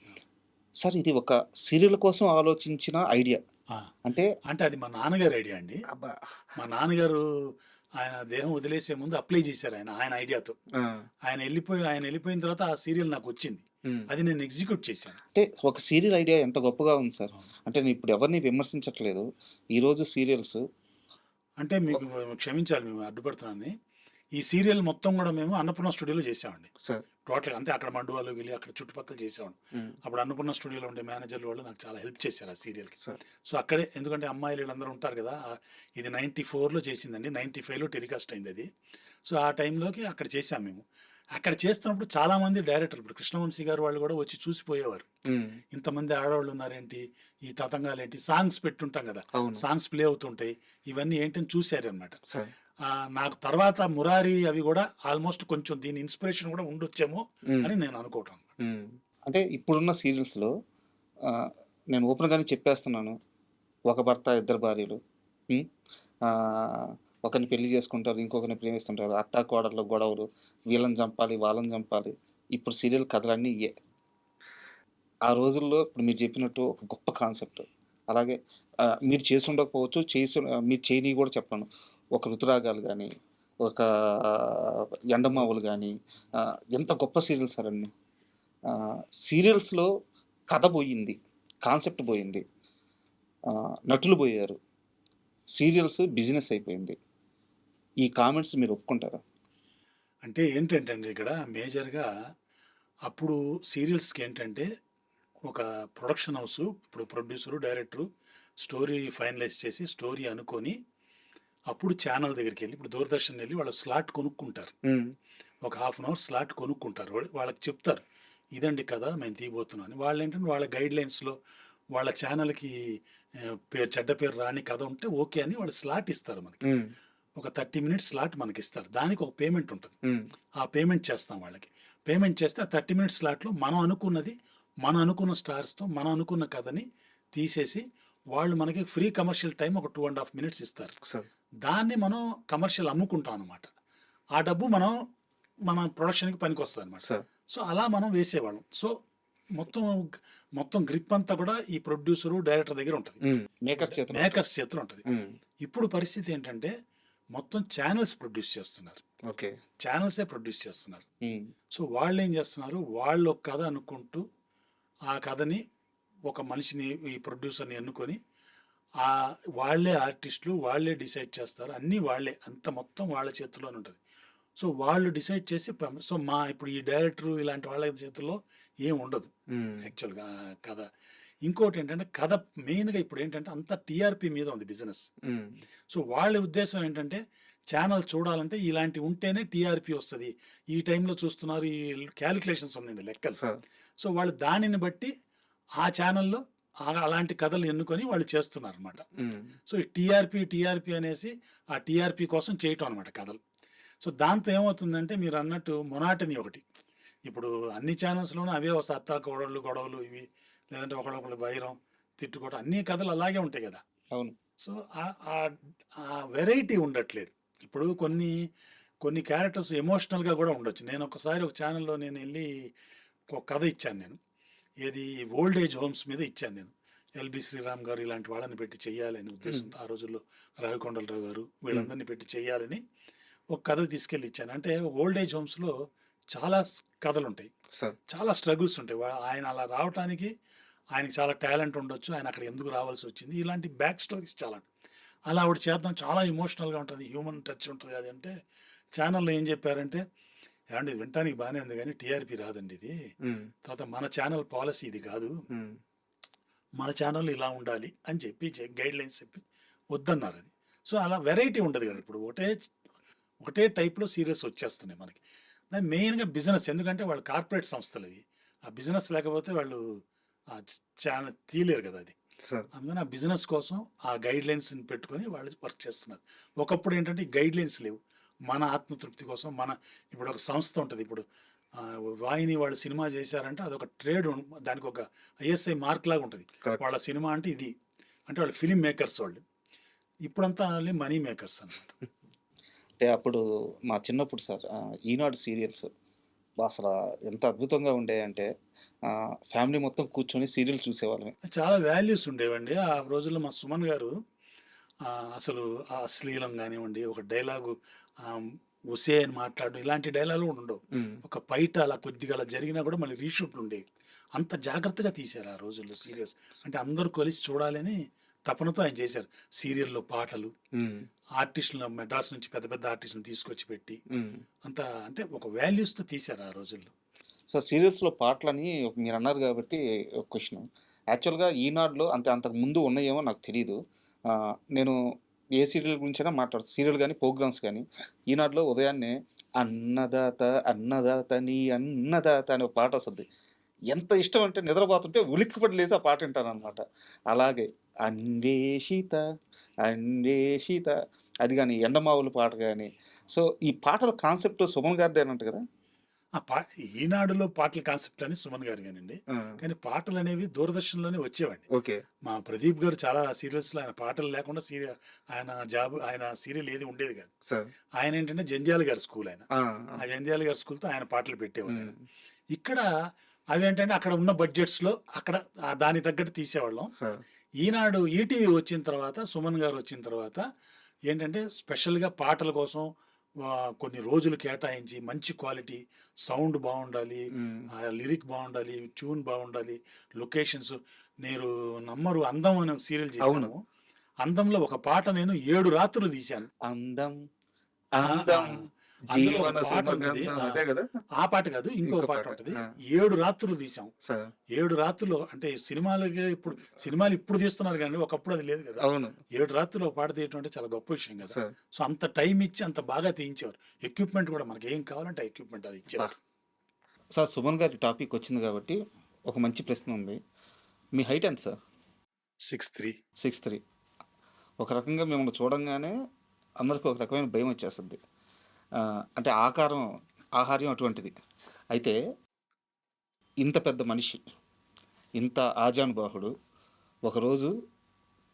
సార్ ఇది ఒక సీరియల్ కోసం ఆలోచించిన ఐడియా అంటే అంటే అది మా నాన్నగారి ఐడియా అండి. అబ్బా. మా నాన్నగారు ఆయన దేహం వదిలేసే ముందు అప్లై చేశారు ఆయన ఐడియాతో. ఆయన వెళ్ళిపోయిన తర్వాత ఆ సీరియల్ నాకు వచ్చింది. అది నేను ఎగ్జిక్యూట్ చేశాను. అంటే ఒక సీరియల్ ఐడియా ఎంత గొప్పగా ఉంది సార్. అంటే నేను ఇప్పుడు ఎవరిని విమర్శించట్లేదు. ఈరోజు సీరియల్స్ అంటే మీకు క్షమించాలి, మేము అడ్డుపడుతున్నాను. ఈ సీరియల్ మొత్తం కూడా మేము అన్నపూర్ణ స్టూడియోలో చేసామండి. సార్ టోటల్ అంటే అక్కడ మండువాలో వెళ్ళి అక్కడ చుట్టుపక్కల చేసేవాడు. అప్పుడు అన్నపూర్ణ స్టూడియోలో ఉండే మేనేజర్లు వాళ్ళు నాకు చాలా హెల్ప్ చేశారు ఆ సీరియల్కి. సార్ సో అక్కడే, ఎందుకంటే అమ్మాయిలు వీళ్ళందరూ ఉంటారు కదా. ఇది 94లో చేసిందండి, 95లో టెలికాస్ట్ అయింది అది. సో ఆ టైంలోకి అక్కడ చేసాం మేము. అక్కడ చేస్తున్నప్పుడు చాలామంది డైరెక్టర్లు, ఇప్పుడు కృష్ణవంశీ గారు వాళ్ళు కూడా వచ్చి చూసిపోయేవారు. ఇంతమంది ఆడవాళ్ళు ఉన్నారేంటి, ఈ తతంగాలు ఏంటి, సాంగ్స్ పెట్టుంటాం కదా, అవును. సాంగ్స్ ప్లే అవుతుంటాయి, ఇవన్నీ ఏంటని చూశారనమాట. సార్ నాకు తర్వాత మురారి అవి కూడా ఆల్మోస్ట్ కొంచెం దీని ఇన్స్పిరేషన్ కూడా ఉండొచ్చేమో అని నేను అనుకోవటం. అంటే ఇప్పుడున్న సీరియల్స్లో నేను ఓపెన్గానే చెప్పేస్తున్నాను, ఒక భర్త ఇద్దరు భార్యలు, ఒకరిని పెళ్లి చేసుకుంటారు, ఇంకొకరిని ప్రేమిస్తుంటారు, అత్తా కోడళ్ళ గొడవలు, వీళ్ళని చంపాలి వాళ్ళని చంపాలి. ఇప్పుడు సీరియల్ కథలన్నీ ఇయే. ఆ రోజుల్లో ఇప్పుడు మీరు చెప్పినట్టు ఒక గొప్ప కాన్సెప్ట్. అలాగే మీరు చేసి ఉండకపోవచ్చు, మీరు చేయని కూడా చెప్పాను. ఒక ఋతురాగాలు కానీ, ఒక ఎండమావులు కానీ, ఎంత గొప్ప సీరియల్స్ సార్ అన్ని. సీరియల్స్లో కథ పోయింది, కాన్సెప్ట్ పోయింది, నటులు పోయారు, సీరియల్స్ బిజినెస్ అయిపోయింది. ఈ కామెంట్స్ మీరు ఒప్పుకుంటారా? అంటే ఏంటంటే అండి, ఇక్కడ మేజర్గా అప్పుడు సీరియల్స్కి ఏంటంటే ఒక ప్రొడక్షన్ హౌస్, ఇప్పుడు ప్రొడ్యూసరు డైరెక్టరు స్టోరీ ఫైనలైజ్ చేసి స్టోరీ అనుకొని అప్పుడు ఛానల్ దగ్గరికి వెళ్ళి, ఇప్పుడు దూరదర్శన్ వెళ్ళి వాళ్ళు స్లాట్ కొనుక్కుంటారు. ఒక హాఫ్ అన్ అవర్ స్లాట్ కొనుక్కుంటారు. వాళ్ళకి చెప్తారు ఇదండి కదా మేము తీయబోతున్నాం అని. వాళ్ళు ఏంటంటే వాళ్ళ గైడ్ లైన్స్లో వాళ్ళ ఛానల్కి చెడ్డ పేరు రాని కథ ఉంటే ఓకే అని వాళ్ళు స్లాట్ ఇస్తారు మనకి. ఒక 30 minutes స్లాట్ మనకి ఇస్తారు. దానికి ఒక పేమెంట్ ఉంటుంది. ఆ పేమెంట్ చేస్తాం వాళ్ళకి. పేమెంట్ చేస్తే ఆ 30 minutes స్లాట్లో మనం అనుకున్న స్టార్స్తో మనం అనుకున్న కథని తీసేసి వాళ్ళు మనకి ఫ్రీ కమర్షియల్ టైం ఒక 2.5 minutes ఇస్తారు. దాన్ని మనం కమర్షియల్ అమ్ముకుంటాం అనమాట. ఆ డబ్బు మన ప్రొడక్షన్కి పనికి వస్తుంది అనమాట. సో అలా మనం వేసేవాళ్ళం. సో మొత్తం గ్రిప్ అంతా కూడా ఈ ప్రొడ్యూసరు డైరెక్టర్ దగ్గర ఉంటుంది, మేకర్స్ చేతిలో ఉంటుంది. ఇప్పుడు పరిస్థితి ఏంటంటే మొత్తం ఛానల్స్ ప్రొడ్యూస్ చేస్తున్నారు. ఓకే, ఛానల్సే ప్రొడ్యూస్ చేస్తున్నారు. సో వాళ్ళు ఏం చేస్తున్నారు, వాళ్ళు ఒక కథ అనుకుంటూ ఆ కథని ఒక మనిషిని, ఈ ప్రొడ్యూసర్ని ఎన్నుకొని వాళ్ళే ఆర్టిస్టులు, వాళ్ళే డిసైడ్ చేస్తారు, అన్నీ వాళ్ళే, అంత మొత్తం వాళ్ళ చేతుల్లోనే ఉంటుంది. సో వాళ్ళు డిసైడ్ చేసి సో ఇప్పుడు ఈ డైరెక్టరు ఇలాంటి వాళ్ళ చేతుల్లో ఏం ఉండదు యాక్చువల్గా కథ. ఇంకోటి ఏంటంటే కథ మెయిన్గా ఇప్పుడు ఏంటంటే అంత టీఆర్పీ మీద ఉంది బిజినెస్. సో వాళ్ళ ఉద్దేశం ఏంటంటే ఛానల్ చూడాలంటే ఇలాంటివి ఉంటేనే టీఆర్పీ వస్తుంది, ఈ టైంలో చూస్తున్నారు, ఈ క్యాలిక్యులేషన్స్ ఉన్నాయండి, లెక్కలు. సో వాళ్ళు దానిని బట్టి ఆ ఛానల్లో అలాంటి కథలు ఎన్నుకొని వాళ్ళు చేస్తున్నారు అనమాట. సో ఈ టీఆర్పీ అనేసి ఆ టీఆర్పీ కోసం చేయటం అనమాట కథలు. సో దాంతో ఏమవుతుందంటే మీరు అన్నట్టు మొనాటనీ ఒకటి, ఇప్పుడు అన్ని ఛానల్స్లోనూ అవే వస్తాయి, అత్తా గొడవలు ఇవి, లేదంటే ఒకళ్ళొకళ్ళు వైరం తిట్టుకోవడం, అన్ని కథలు అలాగే ఉంటాయి కదా. అవును. సో ఆ వెరైటీ ఉండట్లేదు. ఇప్పుడు కొన్ని క్యారెక్టర్స్ ఎమోషనల్గా కూడా ఉండొచ్చు. నేను ఒకసారి ఒక ఛానల్లో నేను వెళ్ళి ఒక కథ ఇచ్చాను, నేను ఏది ఓల్డ్ ఏజ్ హోమ్స్ మీద ఇచ్చాను. నేను ఎల్బి శ్రీరామ్ గారు ఇలాంటి వాళ్ళని పెట్టి చెయ్యాలని ఉద్దేశంతో ఆ రోజుల్లో రవికొండలరావు గారు వీళ్ళందరినీ పెట్టి చెయ్యాలని ఒక కథ తీసుకెళ్ళి ఇచ్చాను. అంటే ఓల్డ్ ఏజ్ హోమ్స్లో చాలా కథలు ఉంటాయి, సార్ చాలా స్ట్రగుల్స్ ఉంటాయి. ఆయన అలా రావటానికి ఆయనకి చాలా టాలెంట్ ఉండొచ్చు, ఆయన అక్కడ ఎందుకు రావాల్సి వచ్చింది, ఇలాంటి బ్యాక్ స్టోరీస్ చాలా ఉంటాయి. అలా ఆవిడ చేద్దాం, చాలా ఎమోషనల్గా ఉంటుంది, హ్యూమన్ టచ్ ఉంటుంది. అది అంటే ఛానల్లో ఏం చెప్పారంటే, ఏమండి ఇది వినటానికి బాగానే ఉంది కానీ టీఆర్పీ రాదండి ఇది, తర్వాత మన ఛానల్ పాలసీ ఇది కాదు, మన ఛానల్ ఇలా ఉండాలి అని చెప్పి గైడ్ లైన్స్ చెప్పి వద్దన్నారు. అది సో అలా వెరైటీ ఉండదు కదా. ఇప్పుడు ఒకటే టైప్లో సీరియల్స్ వచ్చేస్తున్నాయి మనకి. దాని మెయిన్గా బిజినెస్, ఎందుకంటే వాళ్ళు కార్పొరేట్ సంస్థలు అవి, ఆ బిజినెస్ లేకపోతే వాళ్ళు ఆ ఛానల్ తీయలేరు కదా అది. అందుకని ఆ బిజినెస్ కోసం ఆ గైడ్ లైన్స్ని పెట్టుకొని వాళ్ళు వర్క్ చేస్తున్నారు. ఒకప్పుడు ఏంటంటే ఈ గైడ్ లైన్స్ లేవు, మన ఆత్మతృప్తి కోసం ఇప్పుడు ఒక సంస్థ ఉంటుంది. ఇప్పుడు వాహిని వాళ్ళు సినిమా చేశారంటే అదొక ట్రేడ్, దానికి ఒక ఐఎస్ఐ మార్క్ లాగా ఉంటుంది. వాళ్ళ సినిమా అంటే ఇది, అంటే వాళ్ళు ఫిలిం మేకర్స్ వాళ్ళు. ఇప్పుడంతా ఓన్లీ మనీ మేకర్స్ అన్నమాట. అంటే అప్పుడు మా చిన్నప్పుడు సార్ ఈనాడు సీరియల్స్ అసలు ఎంత అద్భుతంగా ఉండేయంటే ఫ్యామిలీ మొత్తం కూర్చొని సీరియల్స్ చూసేవాళ్ళమే. చాలా వాల్యూస్ ఉండేవండి ఆ రోజుల్లో. మా సుమన్ గారు అసలు ఆ అశ్లీలం కానివ్వండి, ఒక డైలాగు ఒసే అని మాట్లాడడం, ఇలాంటి డైలాగులు కూడా ఉండవు. ఒక బయట అలా కొద్దిగా అలా జరిగినా కూడా మళ్ళీ రీషూట్లు ఉండేవి. అంత జాగ్రత్తగా తీశారు ఆ రోజుల్లో సీరియల్స్. అంటే అందరూ కలిసి చూడాలని తపనతో ఆయన చేశారు. సీరియల్లో పాటలు, ఆర్టిస్టులు మెడ్రాస్ నుంచి పెద్ద పెద్ద ఆర్టిస్టులను తీసుకొచ్చి పెట్టి అంత అంటే ఒక వాల్యూస్తో తీశారు ఆ రోజుల్లో. సో సీరియల్స్లో పాటలని మీరు అన్నారు కాబట్టి ఒక క్వశ్చన్. యాక్చువల్గా ఈనాడులో అంతకు ముందు ఉన్నాయేమో నాకు తెలియదు. నేను ఏ సీరియల్ గురించైనా మాట్లాడుతాను, సీరియల్ కానీ ప్రోగ్రామ్స్ కానీ. ఈనాడులో ఉదయాన్నే అన్నదాత అన్నదాత నీ అన్నదాత అనే ఒక పాట వస్తుంది. ఎంత ఇష్టం అంటే నిద్రపోతుంటే ఉలిక్కిపడి లేసి ఆ పాట వింటాను అనమాట. అలాగే అన్వేషిత అన్వేషిత అది కానీ, ఎండమావుల పాట కానీ. సో ఈ పాటల కాన్సెప్ట్ సుమన్ గారిదేనంట కదా. ఈనాడులో పాటల కాన్సెప్ట్ అని సుమన్ గారు కానండి, కానీ పాటలు అనేవి దూరదర్శన్లోనే వచ్చేవండి. ఓకే. మా ప్రదీప్ గారు చాలా సీరియల్స్లో ఆయన పాటలు లేకుండా ఆయన సీరియల్ ఏది ఉండేది కాదు. ఆయన ఏంటంటే జంధ్యాల గారి స్కూల్, ఆయన ఆ జంధ్యాల గారి స్కూల్తో ఆయన పాటలు పెట్టేవాళ్ళు. ఇక్కడ అవి ఏంటంటే అక్కడ ఉన్న బడ్జెట్స్లో అక్కడ దానికి తగ్గట్టు తీసేవాళ్ళం. ఈనాడు ఈటీవీ వచ్చిన తర్వాత, సుమన్ గారు వచ్చిన తర్వాత ఏంటంటే స్పెషల్గా పాటల కోసం కొన్ని రోజులు కేటాయించి మంచి క్వాలిటీ సౌండ్ బాగుండాలి, లిరిక్ బాగుండాలి, ట్యూన్ బాగుండాలి, లొకేషన్స్. నేను నమ్మరు అందం అనే ఒక సీరియల్ చేశాను. అందంలో ఒక పాట నేను 7 రాత్రులు తీశాను. అందం ఆ పాట కాదు, ఇంకో పాట ఉంటుంది. 7 రాత్రులు తీసాం. 7 రాత్రులు అంటే సినిమాలు ఇప్పుడు తీస్తున్నారు కానీ ఒకప్పుడు అది లేదు కదా. 7 రాత్రులు ఒక పాట తీయటం అంటే చాలా గొప్ప విషయం కదా. సో అంత టైం ఇచ్చి అంత బాగా తీయించేవారు. ఎక్విప్మెంట్ కూడా మనకి ఏం కావాలంటే ఎక్విప్మెంట్ అది ఇచ్చేవారు. సార్ సుమన్ గారి టాపిక్ వచ్చింది కాబట్టి ఒక మంచి ప్రశ్న ఉంది. మీ హైట్ ఎంత సార్? 6'3". 6'3". ఒక రకంగా మిమ్మల్ని చూడంగానే అందరికీ ఒక రకమైన భయం వచ్చేస్తుంది. అంటే ఆహార్యం అటువంటిది. అయితే ఇంత పెద్ద మనిషి, ఇంత ఆజానుబాహుడు, ఒకరోజు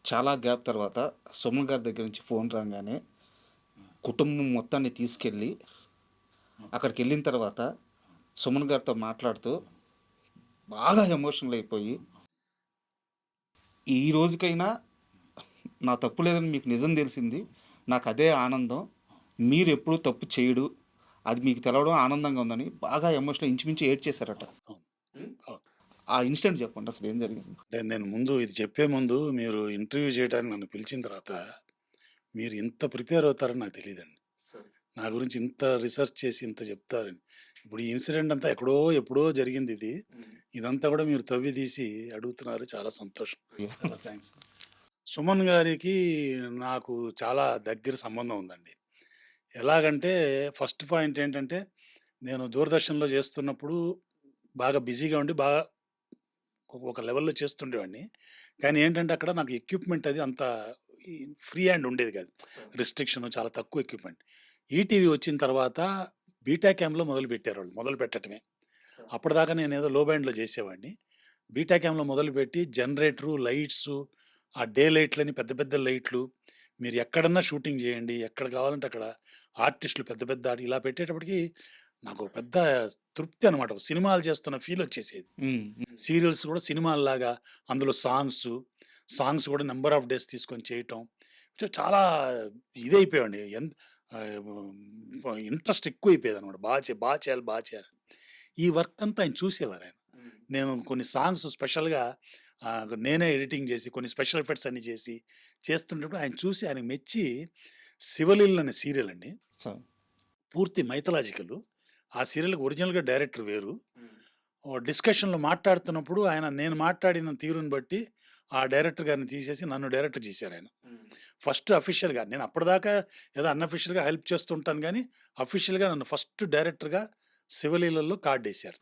చాలా గ్యాప్ తర్వాత సుమన్ గారి దగ్గర నుంచి ఫోన్ రాగానే కుటుంబం మొత్తాన్ని తీసుకెళ్ళి అక్కడికి వెళ్ళిన తర్వాత సుమన్ గారితో మాట్లాడుతూ బాగా ఎమోషనల్ అయిపోయి, ఈ రోజుకైనా నా తప్పు లేదని మీకు నిజం తెలిసింది, నాకు అదే ఆనందం, మీరు ఎప్పుడూ తప్పు చేయడు, అది మీకు తెలవడం ఆనందంగా ఉందని బాగా ఎమోషనల్ ఇంచుమించు ఏడ్చేశారట. ఆ ఇన్సిడెంట్ చెప్పండి, అసలు ఏం జరిగింది? అంటే నేను ఇది చెప్పే ముందు మీరు ఇంటర్వ్యూ చేయడానికి నన్ను పిలిచిన తర్వాత మీరు ఇంత ప్రిపేర్ అవుతారని నాకు తెలియదండి. నా గురించి ఇంత రీసెర్చ్ చేసి ఇంత చెప్తారని. ఇప్పుడు ఈ ఇన్సిడెంట్ అంతా ఎప్పుడో జరిగింది. ఇదంతా కూడా మీరు తవ్వి తీసి అడుగుతున్నారు, చాలా సంతోషం. చాలా థ్యాంక్స్. సుమన్ గారికి నాకు చాలా దగ్గర సంబంధం ఉందండి. ఎలాగంటే ఫస్ట్ పాయింట్ ఏంటంటే, నేను దూరదర్శన్లో చేస్తున్నప్పుడు బాగా బిజీగా ఉండి బాగా ఒక లెవెల్లో చేస్తుండేవాడిని. కానీ ఏంటంటే అక్కడ నాకు ఎక్విప్మెంట్ అది అంత ఫ్రీ హ్యాండ్ ఉండేది కాదు, రిస్ట్రిక్షన్, చాలా తక్కువ ఎక్విప్మెంట్. ఈటీవీ వచ్చిన తర్వాత బీటా క్యామ్లో మొదలు పెట్టడమే. అప్పటిదాకా నేను ఏదో లో బ్యాండ్లో చేసేవాడిని. బీటా క్యామ్లో మొదలుపెట్టి జనరేటరు, లైట్స్, ఆ డే లైట్లని పెద్ద పెద్ద లైట్లు, మీరు ఎక్కడన్నా షూటింగ్ చేయండి, ఎక్కడ కావాలంటే అక్కడ ఆర్టిస్టులు పెద్ద ఇలా పెట్టేటప్పటికి నాకు పెద్ద తృప్తి అనమాట. సినిమాలు చేస్తున్న ఫీల్ వచ్చేసేది. సీరియల్స్ కూడా సినిమాల్లాగా అందులో సాంగ్స్ కూడా నెంబర్ ఆఫ్ డేస్ తీసుకొని చేయటం చాలా ఇదైపోయామండి. ఇంట్రెస్ట్ ఎక్కువైపోయేదనమాట. బాగా చేయాలి, బాగా చేయాలి. ఈ వర్క్ అంతా ఆయన చూసేవారు ఆయన. నేను కొన్ని సాంగ్స్ స్పెషల్‌గా నేనే ఎడిటింగ్ చేసి, కొన్ని స్పెషల్ ఎఫెక్ట్స్ అన్నీ చేస్తుంటప్పుడు ఆయన చూసి ఆయనకు మెచ్చి 'శివలీల' అనే సీరియల్ అండి. సార్. పూర్తి మైథలాజికల్. ఆ సీరియల్‌కి ఒరిజినల్‌గా డైరెక్టర్ వేరు. డిస్కషన్‌లో మాట్లాడుతున్నప్పుడు నేను మాట్లాడిన తీరుని బట్టి ఆ డైరెక్టర్ గారిని తీసేసి నన్ను డైరెక్టర్ చేశారాయన. ఫస్ట్ అఫీషియల్‌గా నేను అప్పటిదాకా ఏదో అన్‌అఫీషియల్‌గా హెల్ప్ చేస్తుంటాను గానీ, అఫీషియల్‌గా నన్ను ఫస్ట్ డైరెక్టర్‌గా 'శివలీల'లో కార్డేశారు.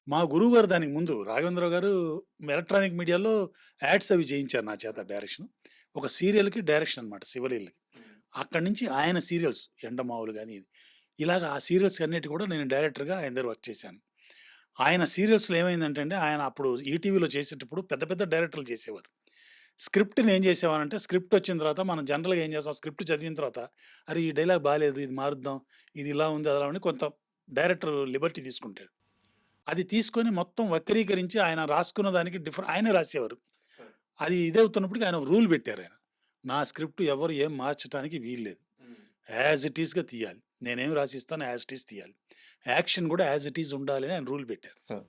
మా గురువుగారు దానికి ముందు రాఘవేంద్రరావు గారు ఎలక్ట్రానిక్ మీడియాలో యాడ్స్ అవి చేయించారు నా చేత డైరెక్షన్. ఒక సీరియల్‌కి డైరెక్షన్ అనమాట 'శివలీల'కి. అక్కడి నుంచి ఆయన సీరియల్స్ 'ఎండమావులు' గాని, ఇలాగ ఆ సీరియల్స్ అన్నిటి కూడా నేను డైరెక్టర్‌గా ఆయన దగ్గర వర్క్ చేశాను. ఆయన సీరియల్స్‌లో ఏమైందంటే అండి, ఆయన అప్పుడు ఈటీవీలో చేసేటప్పుడు పెద్ద పెద్ద డైరెక్టర్లు చేసేవారు. స్క్రిప్ట్‌ని ఏం చేసేవారంటే, స్క్రిప్ట్ వచ్చిన తర్వాత మనం జనరల్‌గా ఏం చేస్తాం, స్క్రిప్ట్ చదివిన తర్వాత, అరే! ఈ డైలాగ్ బాలేదు, ఇది మారుద్దాం, ఇది ఇలా ఉంది, అలా ఉంది కొంత డైరెక్టర్ లిబర్టీ తీసుకుంటాడు. అది తీసుకొని మొత్తం వక్రీకరించి ఆయన రాసుకున్న దానికి ఆయనే రాసేవారు. అది ఇదవుతున్నప్పటికి ఆయన ఒక రూల్ పెట్టారాయన. నా స్క్రిప్ట్ ఎవరు ఏం మార్చటానికి వీల్లేదు. యాజ్ ఇట్ ఈస్‌గా తీయాలి. నేనేం రాసిస్తానో యాజ్ ఇట్ ఈస్ తీయాలి. యాక్షన్ కూడా యాజ్ ఇట్ ఈస్ ఉండాలి అని ఆయన రూల్ పెట్టారు. సార్.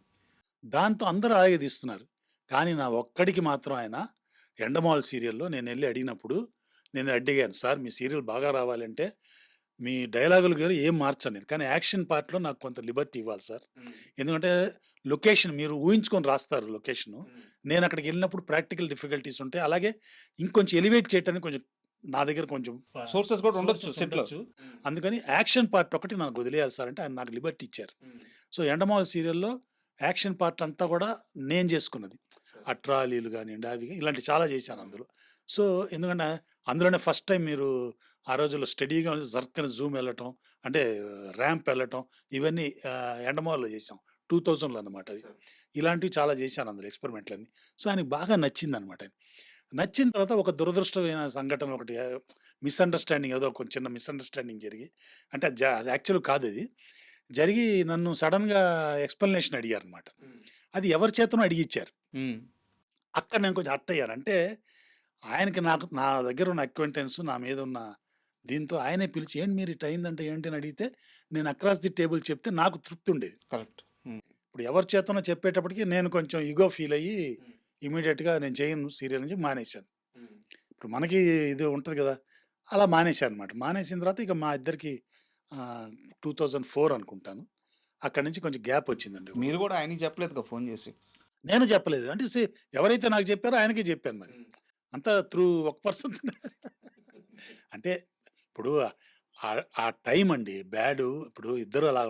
దాంతో అందరూ అలాగే తీస్తున్నారు. కానీ నా ఒక్కడికి మాత్రం ఆయన 'ఎండమావులు' సీరియల్‌లో నేనెళ్ళి అడిగినప్పుడు నేను అడిగాను, "సార్ మీ సీరియల్ బాగా రావాలంటే మీ డైలాగులు గారు ఏం మార్చను నేను. కానీ యాక్షన్ పార్ట్‌లో నాకు కొంత లిబర్టీ ఇవ్వాలి సార్. ఎందుకంటే లొకేషన్ మీరు ఊహించుకొని రాస్తారు లొకేషను. నేను అక్కడికెళ్ళినప్పుడు ప్రాక్టికల్ డిఫికల్టీస్ ఉంటాయి. అలాగే ఇంకొంచెం ఎలివేట్ చేయటానికి కొంచెం నా దగ్గర కొంచెం సోర్సెస్ కూడా ఉండొచ్చు సోర్సెస్ సెట్‌లో. ఉండొచ్చు. అందుకని యాక్షన్ పార్ట్ ఒకటి నాకు వదిలేయాలి సార్" అంటే ఆయన నాకు లిబర్టీ ఇచ్చారు. సో 'ఎండమావులు' సీరియల్‌లో యాక్షన్ పార్ట్ అంతా కూడా నేను చేసుకున్నది. ఆ ట్రాలీలు గానియండి, అవి ఇలాంటివి చాలా చేశాను అందులో. సో, ఎందుకంటే అందులోనే ఫస్ట్ టైం మీరు ఆ రోజుల్లో స్టడీగా జర్కని జూమ్ వెళ్ళటం, అంటే ర్యాంప్ వెళ్ళటం, ఇవన్నీ 'ఎండమావులులో' చేశాం. 2000లో అన్నమాట అది. ఇలాంటివి చాలా చేశాను అందులో ఎక్స్‌పెరిమెంట్‌లన్నీ. సో, ఆయనకి బాగా నచ్చిందనమాట. నచ్చిన తర్వాత ఒక దురదృష్టమైన సంఘటన ఒకటి మిస్‌అండర్‌స్టాండింగ్ ఏదో ఒక చిన్న మిస్‌అండర్‌స్టాండింగ్ జరిగి, అంటే అది యాక్చువల్ కాదది. జరిగి నన్ను సడెన్‌గా ఎక్స్‌ప్లనేషన్ అడిగారనమాట. అది ఎవరి చేతనో అడిగిచ్చారు. హ్మ్. అక్కడ నేను కొంచెం హర్ట్ అయ్యాను. అంటే ఆయనకి నా దగ్గర ఉన్న అక్వైంటెన్స్, నా మీద ఉన్న దీంతో ఆయనే పిలిచి, "ఏంటి మీరు ఇట్ట అయిందంటే ఏంటి?" అని అడిగితే నేను అక్రాస్ ది టేబుల్ చెప్తే నాకు తృప్తి ఉండేది. కరెక్ట్. హ్మ్. ఇప్పుడు ఎవరి చేతనో చెప్పేటప్పటికి నేను కొంచెం ఇగో ఫీల్ అయ్యి ఇమ్మీడియేట్‌గా నేను చేయను సీరియల్ నుంచి మానేశాను. ఇప్పుడు మనకి ఇది ఉంటది కదా! అలా మానేశాననమాట. మానేసిన తర్వాత ఇక మా ఇద్దరికి 2004 అనుకుంటాను. అక్కడి నుంచి కొంచెం గ్యాప్ వచ్చిందండి. మీరు కూడా ఆయనకి చెప్పలేదుగా ఫోన్ చేసి? నేను చెప్పలేదు. అంటే ఎవరైతే నాకు చెప్పారో ఆయనకే చెప్పాను మరి. అంతా త్రూ ఒక పర్సన్. అంటే ఇప్పుడు ఆ టైం అండి బ్యాడు. ఇప్పుడు ఇద్దరు అలా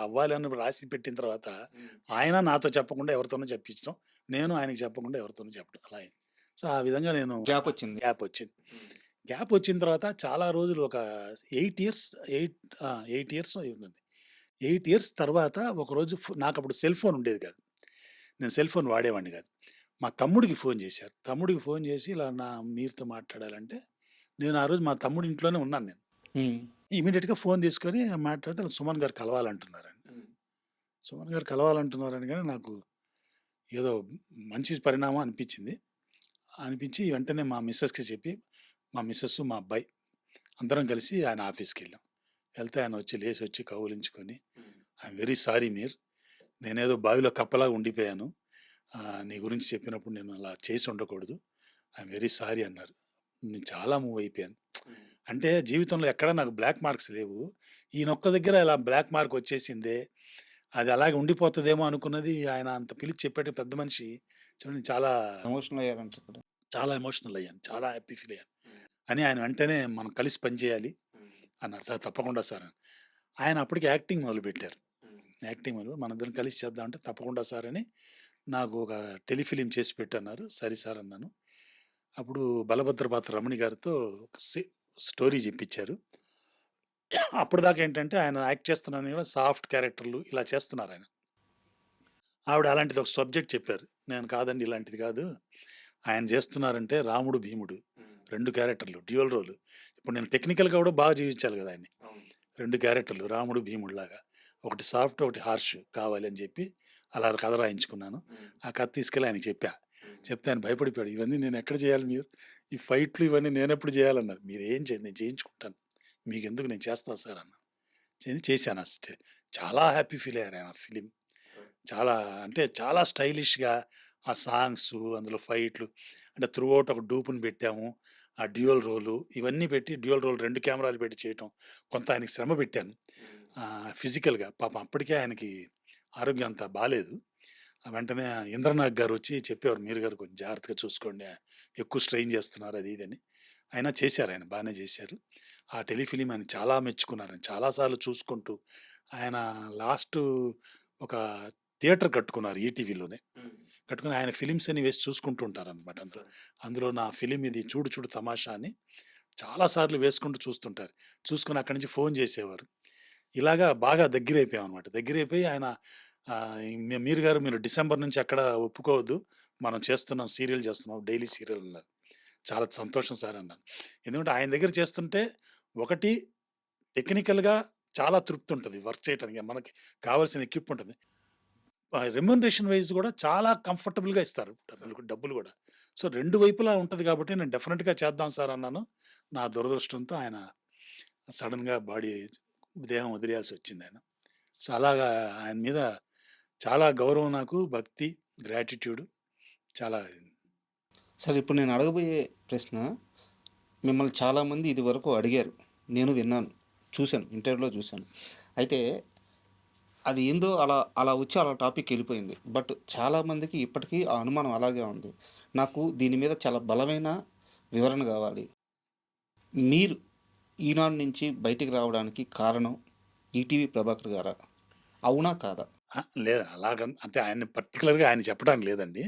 అవ్వాలి అని రాసి పెట్టిన తర్వాత ఆయన నాతో చెప్పకుండా ఎవరితోనో చెప్పించడం, నేను ఆయనకి చెప్పకుండా ఎవరితోనో చెప్పడం అలా అయింది. సో, ఆ విధంగా నేను గ్యాప్ వచ్చింది. గ్యాప్ వచ్చింది. గ్యాప్ వచ్చిన తర్వాత చాలా రోజులు ఒక 8 ఇయర్స్ 8 ఇయర్స్ అయిందండి. 8 ఇయర్స్ తర్వాత ఒకరోజు నాకప్పుడు సెల్ ఫోన్ ఉండేది కాదు. నేను సెల్ ఫోన్ వాడేవాడిని కాదు. మా తమ్ముడికి ఫోన్ చేశారు. తమ్ముడికి ఫోన్ చేసి ఇలా మీరుతో మాట్లాడాలంటే, నేను ఆ రోజు మా తమ్ముడి ఇంట్లోనే ఉన్నాను నేను. హ్మ్. ఇమ్మీడియేట్‌గా ఫోన్ తీసుకొని మాట్లాడితే సుమన్ గారు కలవాలంటున్నారండి. సుమన్ గారు కలవాలంటున్నారని గాని నాకు ఏదో మంచి పరిణామం అనిపించింది. అనిపించి వెంటనే మా మిసెస్‌కి చెప్పి, మా మిసెస్, మా అబ్బాయి అందరం కలిసి ఆయన ఆఫీస్‌కెళ్ళాం. వెళ్తే ఆయన లేసొచ్చి కౌగిలించుకొని, "ఐయామ్ వెరీ సారీ మీర్. నేనేదో బావిలో కప్పలాగా ఉండిపోయాను. నీ గురించి చెప్పినప్పుడు నేను అలా చేసి ఉండకూడదు. ఐయామ్ వెరీ సారీ" అన్నారు. నేను చాలా మూవ్ అయిపోయాను. అంటే జీవితంలో ఎక్కడ నాకు బ్లాక్ మార్క్స్ లేవు. ఈయనొక్క దగ్గర ఇలా బ్లాక్ మార్క్ వచ్చేసిందే, అది అలాగే ఉండిపోతదేమో అనుకున్నది. ఆయన అంత పిలిచి చెప్పేట పెద్ద మనిషి. చూడండి చాలా, ఎమోషనల్ అయ్యారంట కదా! చాలా ఎమోషనల్ అయ్యాను. చాలా హ్యాపీ ఫీల్ అయ్యాను. అని ఆయన వెంటనే మనం కలిసి పని చేయాలి అన్నారు. సార్ తప్పకుండా సార్ అని. ఆయన అప్పటికి యాక్టింగ్ మొదలుపెట్టారు. యాక్టింగ్ మనిద్దరం కలిసి చేద్దాం అంటే, తప్పకుండా సార్ అని నాకు ఒక టెలిఫిలిం చేసి పెట్టన్నారు. సరే సార్ అన్నాను. అప్పుడు బలభద్రపాత్ర రమణి గారితో ఒక స్టోరీ చెప్పించారు. అప్పటిదాకా ఏంటంటే ఆయన యాక్ట్ చేస్తున్నాను కూడా సాఫ్ట్ క్యారెక్టర్లు ఇలా చేస్తున్నారాయన. ఆవిడ అలాంటిది ఒక సబ్జెక్ట్ చెప్పారు. నేను కాదండి ఇలాంటిది కాదు. ఆయన చేస్తున్నారంటే రాముడు, భీముడు 2 క్యారెక్టర్లు డ్యూయల్ రోల్. ఇప్పుడు నేను టెక్నికల్‌గా కూడా బాగా జీవించాలి కదా ఆయన్ని. 2 క్యారెక్టర్లు రాముడు, భీముడులాగా. ఒకటి సాఫ్ట్, ఒకటి హార్ష్ కావాలి అని చెప్పి అలా కథ రాయించుకున్నాను. ఆ కథ తీసుకెళ్ళి ఆయనకి చెప్పా. చెప్తే ఆయన భయపడిపోయాడు. "ఇవన్నీ నేను ఎక్కడ చేయాలి మీరు? ఈ ఫైట్‌లు ఇవన్నీ నేనెప్పుడు చేయాలన్నారు." "మీరేం చేయరు నేను చేయించుకుంటాను. మీకెందుకు నేను చేస్తాను సార్ అన్న. చేశాను. చాలా హ్యాపీ ఫీల్ అయ్యారు ఆయన ఆ ఫిలిం. చాలా అంటే చాలా స్టైలిష్‌గా ఆ సాంగ్సు, అందులో ఫైట్‌లు అంటే త్రూ ఔట్ ఒక డూప్‌ని పెట్టాము. ఆ డ్యూయల్ రోలు ఇవన్నీ పెట్టి డ్యూయల్ రోల్ 2 కెమెరాలు పెట్టి చేయటం. కొంత ఆయనకి శ్రమ పెట్టాను. ఫిజికల్‌గా పాపం అప్పటికే ఆయనకి ఆరోగ్యం అంత బాలేదు. వెంటనే ఇంద్రనాగ్ గారొచ్చి చెప్పేవారు, "మీరు గారు కొంచెం జాగ్రత్తగా చూసుకోండి. ఎక్కువ స్ట్రెయిన్ చేస్తున్నారు" అది ఇది అని. అయినా చేశారు, ఆయన బానే చేశారు. ఆ టెలిఫిల్మ్ ఆయన చాలా మెచ్చుకున్నారు. చాలా సార్లు చూసుకుంటూ ఆయన లాస్టు ఒక థియేటర్ కట్టుకున్నారు ఈటీవీలోనే. కట్టుకొని ఆయన ఫిలిమ్స్ అన్ని వేసి చూసుకుంటూ ఉంటారనమాట అందులో. అందులో నా ఫిలిం ఇది 'చూడు చూడు తమాషా' అని చాలా సార్లు వేసుకుంటూ చూస్తుంటారు. చూసుకొని అక్కడి నుంచి ఫోన్ చేసేవారు. ఇలాగా బాగా దగ్గరైపోయామనమాట. దగ్గరైపోయి ఆయన "మీరు గారు మీరు డిసెంబర్ నుంచి ఎక్కడ ఒప్పుకోవద్దు. మనం చేస్తున్నాం, సీరియల్ చేస్తున్నాం. డైలీ సీరియల్" అన్నారు. "చాలా సంతోషం సార్" అన్నాను. ఎందుకంటే ఆయన దగ్గర చేస్తుంటే ఒకటి టెక్నికల్‌గా చాలా తృప్తి ఉంటది వర్క్ చేయటానికి. మనకి కావాల్సిన ఎక్విప్ ఉంటది. రెమ్యూనరేషన్ వైస్ కూడా చాలా కంఫర్టబుల్‌గా ఇస్తారు. డబ్బులు కూడా. సో 2 వైపులా ఉంటది కాబట్టి నేను డెఫినిట్‌గా చేద్దాం సార్ అన్నాను. నా దురదృష్టంతో ఆయన సడెన్‌గా దేహం వదిలేయాల్సొచ్చిందాయన. సో అలాగా ఆయన మీద చాలా గౌరవం నాకు, భక్తి, గ్రాటిట్యూడ్ చాలా. సరే, ఇప్పుడు నేను అడగబోయే ప్రశ్న మిమ్మల్ని చాలామంది ఇదివరకు అడిగారు. నేను విన్నాను, చూశాను, ఇంటర్వ్యూలో చూశాను. అయితే అది ఏందో అలా అలా వచ్చి అలా టాపిక్ వెళ్ళిపోయింది. బట్ చాలామందికి ఇప్పటికీ ఆ అనుమానం అలాగే ఉంది. నాకు దీని మీద చాలా బలమైన వివరణ కావాలి. మీరు ఈనాడు నుంచి బయటికి రావడానికి కారణం ఈటీవీ ప్రభాకర్ గారా? అవునా కాదా? లేదు అంటే ఆయన్ని పర్టిక్యులర్‌గా ఆయన చెప్పడానికి లేదండి.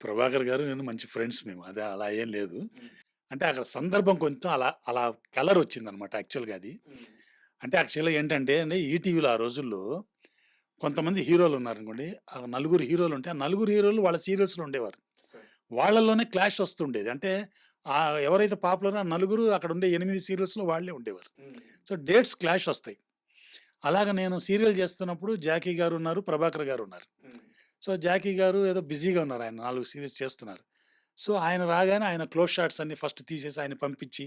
ప్రభాకర్ గారు నేను మంచి ఫ్రెండ్స్ మేము. అదే అలా ఏం లేదు. అంటే అక్కడ సందర్భం కొంచెం అలా అలా కలర్ వచ్చిందనమాట యాక్చువల్‌గా అది. అంటే యాక్చువల్‌గా ఏంటంటే అండి, ఈటీవీలో ఆ రోజుల్లో కొంతమంది హీరోలు ఉన్నారనుకోండి. ఆ నలుగురు హీరోలు ఉంటే, ఆ నలుగురు హీరోలు వాళ్ళ సీరియల్స్‌లో ఉండేవారు. వాళ్ళలోనే క్లాష్ వస్తుండేది. అంటే ఎవరైతే పాపులరో ఆ నలుగురు అక్కడ ఉండే 8 సీరియల్స్‌లో వాళ్ళే ఉండేవారు. సో డేట్స్ క్లాష్ వస్తాయి. అలాగ నేను సీరియల్ చేస్తున్నప్పుడు జాకీ గారు ఉన్నారు, ప్రభాకర్ గారు ఉన్నారు. సో జాకీ గారు ఏదో బిజీగా ఉన్నారు. ఆయన 4 సీరియల్స్ చేస్తున్నారు. సో ఆయన రాగానే ఆయన క్లోజ్ షాట్స్ అన్ని ఫస్ట్ తీసేసి ఆయన పంపించి,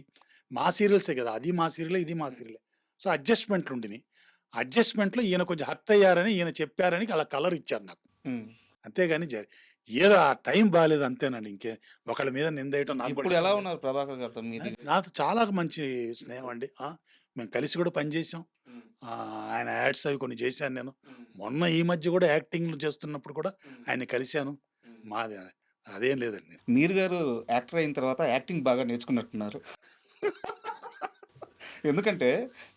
మా సీరియల్సే కదా! అది మా సీరియలే, ఇది మా సీరియలే. సో అడ్జస్ట్‌మెంట్లు ఉండినియి. అడ్జస్ట్‌మెంట్‌లో ఈయన కొంచెం హర్ట్ అయ్యారని, ఈయన చెప్పారని అలా కలర్ ఇచ్చారు నాకు. అంతేగాని ఏదో ఆ టైం బాలేదు అంతేనండి. ఒకళ్ళ మీద నిందేయటం నాకు కూడా ఇప్పుడు ఎలా ఇష్టం లేదు. ఉన్నారు ప్రభాకర్ గారితో మీరు? నాతో చాలా మంచి స్నేహం అండి. మేము కలిసి కూడా పనిచేసాం. ఆయన యాడ్స్ అవి కొన్ని చేశాను నేను. మొన్న ఈ మధ్య కూడా యాక్టింగ్‌లు చేస్తున్నప్పుడు కూడా ఆయన్ని కలిసాను. మాది అదేం లేదండి. మీరు గారు యాక్టర్ అయిన తర్వాత యాక్టింగ్ బాగా నేర్చుకున్నట్టున్నారు. ఎందుకంటే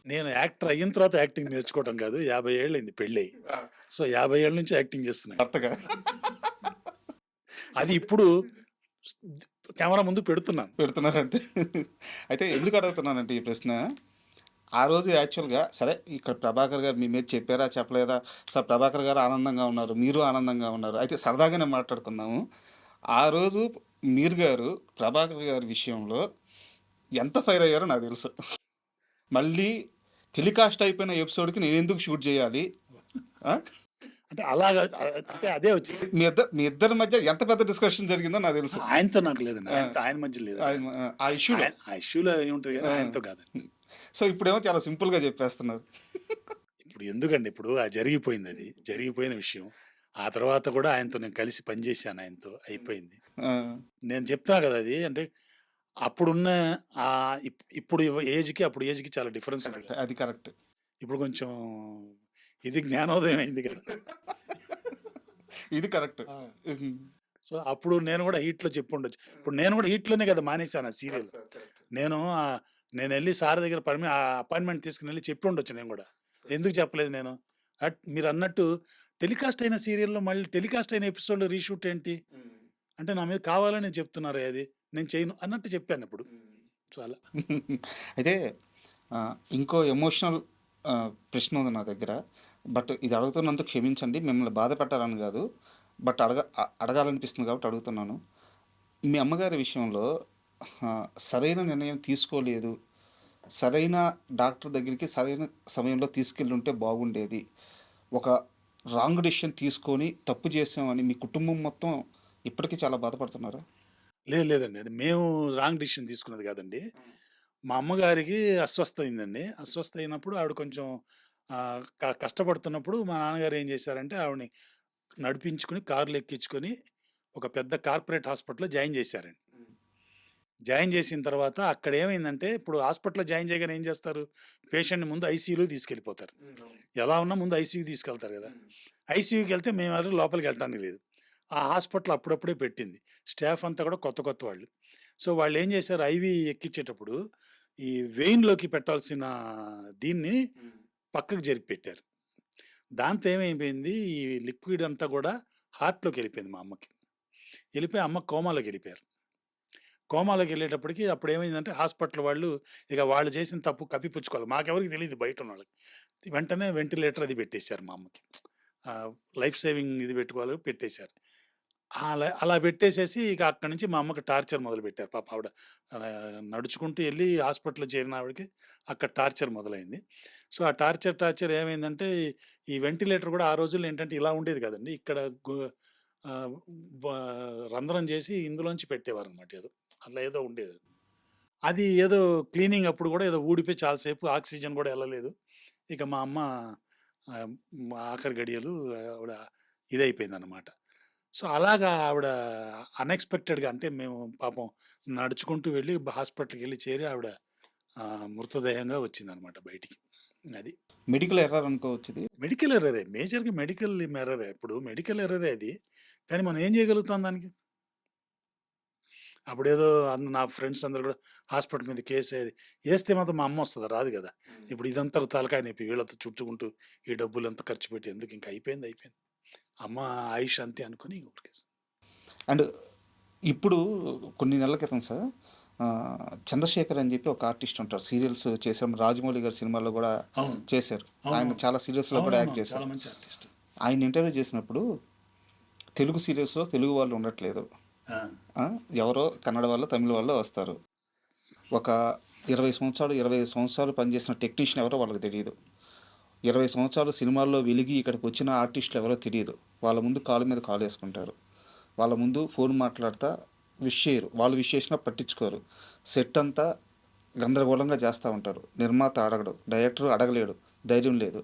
నేను యాక్టర్ అయిన తర్వాత యాక్టింగ్ నేర్చుకోవడం కాదు. 50 ఏళ్ళయింది పెళ్ళయి. సో 50 ఏళ్ల నుంచి యాక్టింగ్ చేస్తున్నాను. భర్తగా అది ఇప్పుడు కెమెరా ముందు పెడుతున్నాను. పెడుతున్నారంతే. అయితే ఎందుకు అడుగుతున్నానంటే ఈ ప్రశ్న, ఆ రోజు యాక్చువల్‌గా సరే ఇక్కడ ప్రభాకర్ గారు మీ మీద చెప్పారా? చెప్పలేదా? సార్ ప్రభాకర్ గారు ఆనందంగా ఉన్నారు. మీరు ఆనందంగా ఉన్నారు. అయితే సరదాగానే మాట్లాడుకుందాము. ఆ రోజు మీరు గారు ప్రభాకర్ గారి విషయంలో ఎంత ఫైర్ అయ్యారో నాకు తెలుసు. మళ్ళీ టెలికాస్ట్ అయిపోయిన ఎపిసోడ్‌కి నేనెందుకు షూట్ చేయాలి? ఆ! అంటే అలాగా అంటే అదే వచ్చింది. మీ ఇద్దరి మధ్య ఎంత పెద్ద డిస్కషన్ జరిగిందో నాకు తెలుసు. ఆయనతో నాకు లేదండి. ఆయన మధ్య లేదు. ఆ ఇష్యూలో. ఆ ఇష్యూలో ఏముంటది కానీ ఆయనతో కాదండి. సో ఇప్పుడేమో చాలా సింపుల్‌గా చెప్పేస్తున్నారు. ఇప్పుడు ఎందుకండి, ఇప్పుడు జరిగిపోయింది, అది జరిగిపోయిన విషయం. ఆ తర్వాత కూడా ఆయనతో నేను కలిసి పనిచేశాను, ఆయనతో అయిపోయింది. ఆ! నేను చెప్తున్నా కదా, అది అంటే అప్పుడున్న ఇప్పుడు ఏజ్‌కి అప్పుడు ఏజ్‌కి చాలా డిఫరెన్స్ ఉంది. అది కరెక్ట్. ఇప్పుడు కొంచెం ఇది జ్ఞానోదయం అయింది కదా. ఇది కరెక్ట్. సో అప్పుడు నేను కూడా హీట్‌లో చెప్పుండొచ్చు. ఇప్పుడు నేను కూడా హీట్‌లోనే కదా మానేశాను ఆ సీరియల్. నేను నేనెళ్ళి సార్ దగ్గర అపాయింట్మెంట్ తీసుకొని వెళ్ళి చెప్పి ఉండొచ్చు నేను కూడా. ఎందుకు చెప్పలేదు నేను? మీరన్నట్టు టెలికాస్ట్ అయిన సీరియల్‌లో మళ్ళీ టెలికాస్ట్ అయిన ఎపిసోడ్‌లో రీషూట్ ఏంటి? అంటే నా మీద కావాలని చెప్తున్నారే అది. నేను చేయను అన్నట్టు చెప్పాను ఇప్పుడు. సో అలా. అయితే ఇంకో ఎమోషనల్ ప్రశ్న ఉంది నా దగ్గర. బట్ ఇది అడుగుతున్నందుకు క్షమించండి. మిమ్మల్ని బాధ పెట్టాలని కాదు. బట్ అడగాలనిపిస్తుంది కాబట్టి అడుగుతున్నాను. మీ అమ్మగారి విషయంలో సరైన నిర్ణయం తీసుకోలేదు. సరైన డాక్టర్ దగ్గరికి సరైన సమయంలో తీసుకెళ్ళుంటే బాగుండేది. ఒక రాంగ్ డెసిషన్ తీసుకొని తప్పు చేసామని మీ కుటుంబం మొత్తం ఇప్పటికీ చాలా బాధపడుతున్నారా? లేదండి. అది మేము రాంగ్ డెసిషన్ తీసుకున్నది కాదండి. మా అమ్మగారికి అస్వస్థ అయిందండి. అస్వస్థ అయినప్పుడు ఆవిడ కొంచెం కష్టపడుతున్నప్పుడు మా నాన్నగారు ఏం చేశారంటే ఆవిడని నడిపించుకొని కార్‌లో ఎక్కించుకొని ఒక పెద్ద కార్పొరేట్ హాస్పిటల్‌లో జాయిన్ చేశారండి. జాయిన్ చేసిన తర్వాత అక్కడేమైందంటే, ఇప్పుడు హాస్పిటల్‌లో జాయిన్ చేయగానే ఏం చేస్తారు? పేషెంట్‌ని ముందు ఐసీయూలోకి తీసుకెళ్ళిపోతారు. ఎలా ఉన్నా ముందు ఐసీయూకి తీసుకెళ్తారు గదా! ఐసీయూకెళ్తే మేమెవరు లోపలికెళ్ళటానికి లేదు. ఆ హాస్పిటల్ అప్పుడప్పుడే పెట్టింది. స్టాఫ్ అంతా కూడా కొత్త కొత్త వాళ్ళు. సో, వాళ్ళేం చేశారు ఐవీ ఎక్కిచ్చేటప్పుడు ఈ వెయిన్‌లోకి పెట్టాల్సిన దీన్ని పక్కకు జరిపి పెట్టారు. దాంతో ఏమైపోయింది, ఈ లిక్విడ్ అంతా కూడా హార్ట్‌లోకెళ్ళిపోయింది మా అమ్మకి. ఎళ్ళిపోయి అమ్మ కోమాలోకెళ్ళిపోయారు. కోమాలోకెళ్ళేటప్పటికి అప్పుడేమైందంటే హాస్పిటల్ వాళ్ళు ఇక వాళ్ళు చేసిన తప్పు కప్పిపుచ్చుకోవాలి. మాకెవరికీ తెలీదు బయటున్నోళ్ళకి. వెంటనే వెంటిలేటర్ అది పెట్టేశారు మా అమ్మకి. లైఫ్ సేవింగ్ ఇది పెట్టుకోవాలి పెట్టేశారు. అలా పెట్టేసేసి ఇక అక్కడి నుంచి మా అమ్మకి టార్చర్ మొదలుపెట్టారు. పాపం ఆవిడ నడుచుకుంటూ ఎళ్లి హాస్పిటల్‌లో చేరిన ఆవిడకి అక్కడ టార్చర్ మొదలైంది. సో, ఆ టార్చర్ ఏమైందంటే ఈ వెంటిలేటర్ కూడా ఆ రోజుల్లో ఏంటంటే ఇలా ఉండేది కాదండి. ఇక్కడ ఆహ్, బ రంధ్రం చేసి ఇందులోంచి పెట్టేవారనమాట ఏదో. అట్లా ఏదో ఉండేది. అది ఏదో క్లీనింగ్ అప్పుడు కూడా ఏదో ఊడిపోయి చాలా సేపు ఆక్సిజన్ కూడా ఎళ్ళలేదు. ఇక మా అమ్మ ఆఖరి గడియలు ఆవిడ ఇదైపోయిందనమాట. సో, అలాగా ఆవిడ అన్‌ఎక్స్‌పెక్టెడ్‌గా అంటే మేము పాపం నడుచుకుంటూ వెళ్ళి హాస్పిటల్‌కెళ్ళి చేరి ఆవిడ మృతదేహంగా వచ్చిందనమాట బయటికి. అది. మెడికల్ ఎర్రర్ అనుకోవచ్చు ఇది. మెడికల్ ఎర్రరే. మేజర్‌గా మెడికల్ ఎర్రరే. ఇప్పుడు మెడికల్ ఎర్రరే అది. కానీ మనం ఏం చేయగలుగుతాం దానికి? అప్పుడేదో నా ఫ్రెండ్స్ అందరూ కూడా హాస్పిటల్ మీద కేసేది. ఏస్తే మాత్రం మా అమ్మొస్తదా? రాదు గదా! ఇప్పుడు ఇదంతా తలకాయ నొప్పి. వీళ్ళతో చుట్టుకుంటూ ఈ డబ్బులంతా ఖర్చు పెట్టి ఎందుకు ఇంక అయిపోయింది. అమ్మ ఆయుష్ అంతే అనుకోని ఊరికేసి. అండ్ ఇప్పుడు కొన్ని నెలల క్రితం సార్ 'చంద్రశేఖర్' అని చెప్పి ఒక ఆర్టిస్ట్ ఉంటారు. సీరియల్స్ చేసాం. రాజమౌళి గారి సినిమాల్లో కూడా అవును. చేశారు. ఆయన అవునవును. చాలా సీరియల్స్‌లో కూడా యాక్ట్ అవునవును. చేశారు. చాలా మంచి ఆర్టిస్ట్. ఆయన ఇంటర్వ్యూ చేసినప్పుడు తెలుగు సీరియల్స్‌లో తెలుగు వాళ్ళు ఉండట్లేదు. ఆ! ఆ! ఎవరో కన్నడ వాళ్ళో, తమిళ్ వాళ్ళో వస్తారు. ఒక 20 సంవత్సరాలు, 25 సంవత్సరాలు పనిచేసిన టెక్నీషియన్ ఎవరో వాళ్ళకి తెలీదు. 20 సంవత్సరాలు సినిమాల్లో వెలిగి ఇక్కడికి వచ్చిన ఆర్టిస్టులు ఎవరో తెలీదు. వాళ్ళ ముందు కాలు మీద కాలేసుకుంటారు. వాళ్ళ ముందు ఫోన్ మాట్లాడతా విష్ చేయరు. వాళ్ళు విష్ చేసినా పట్టించుకోరు. సెట్ అంతా గందరగోళంగా చేస్తూ ఉంటారు. నిర్మాత అడగడు, డైరెక్టర్ అడగలేడు, ధైర్యం లేదు.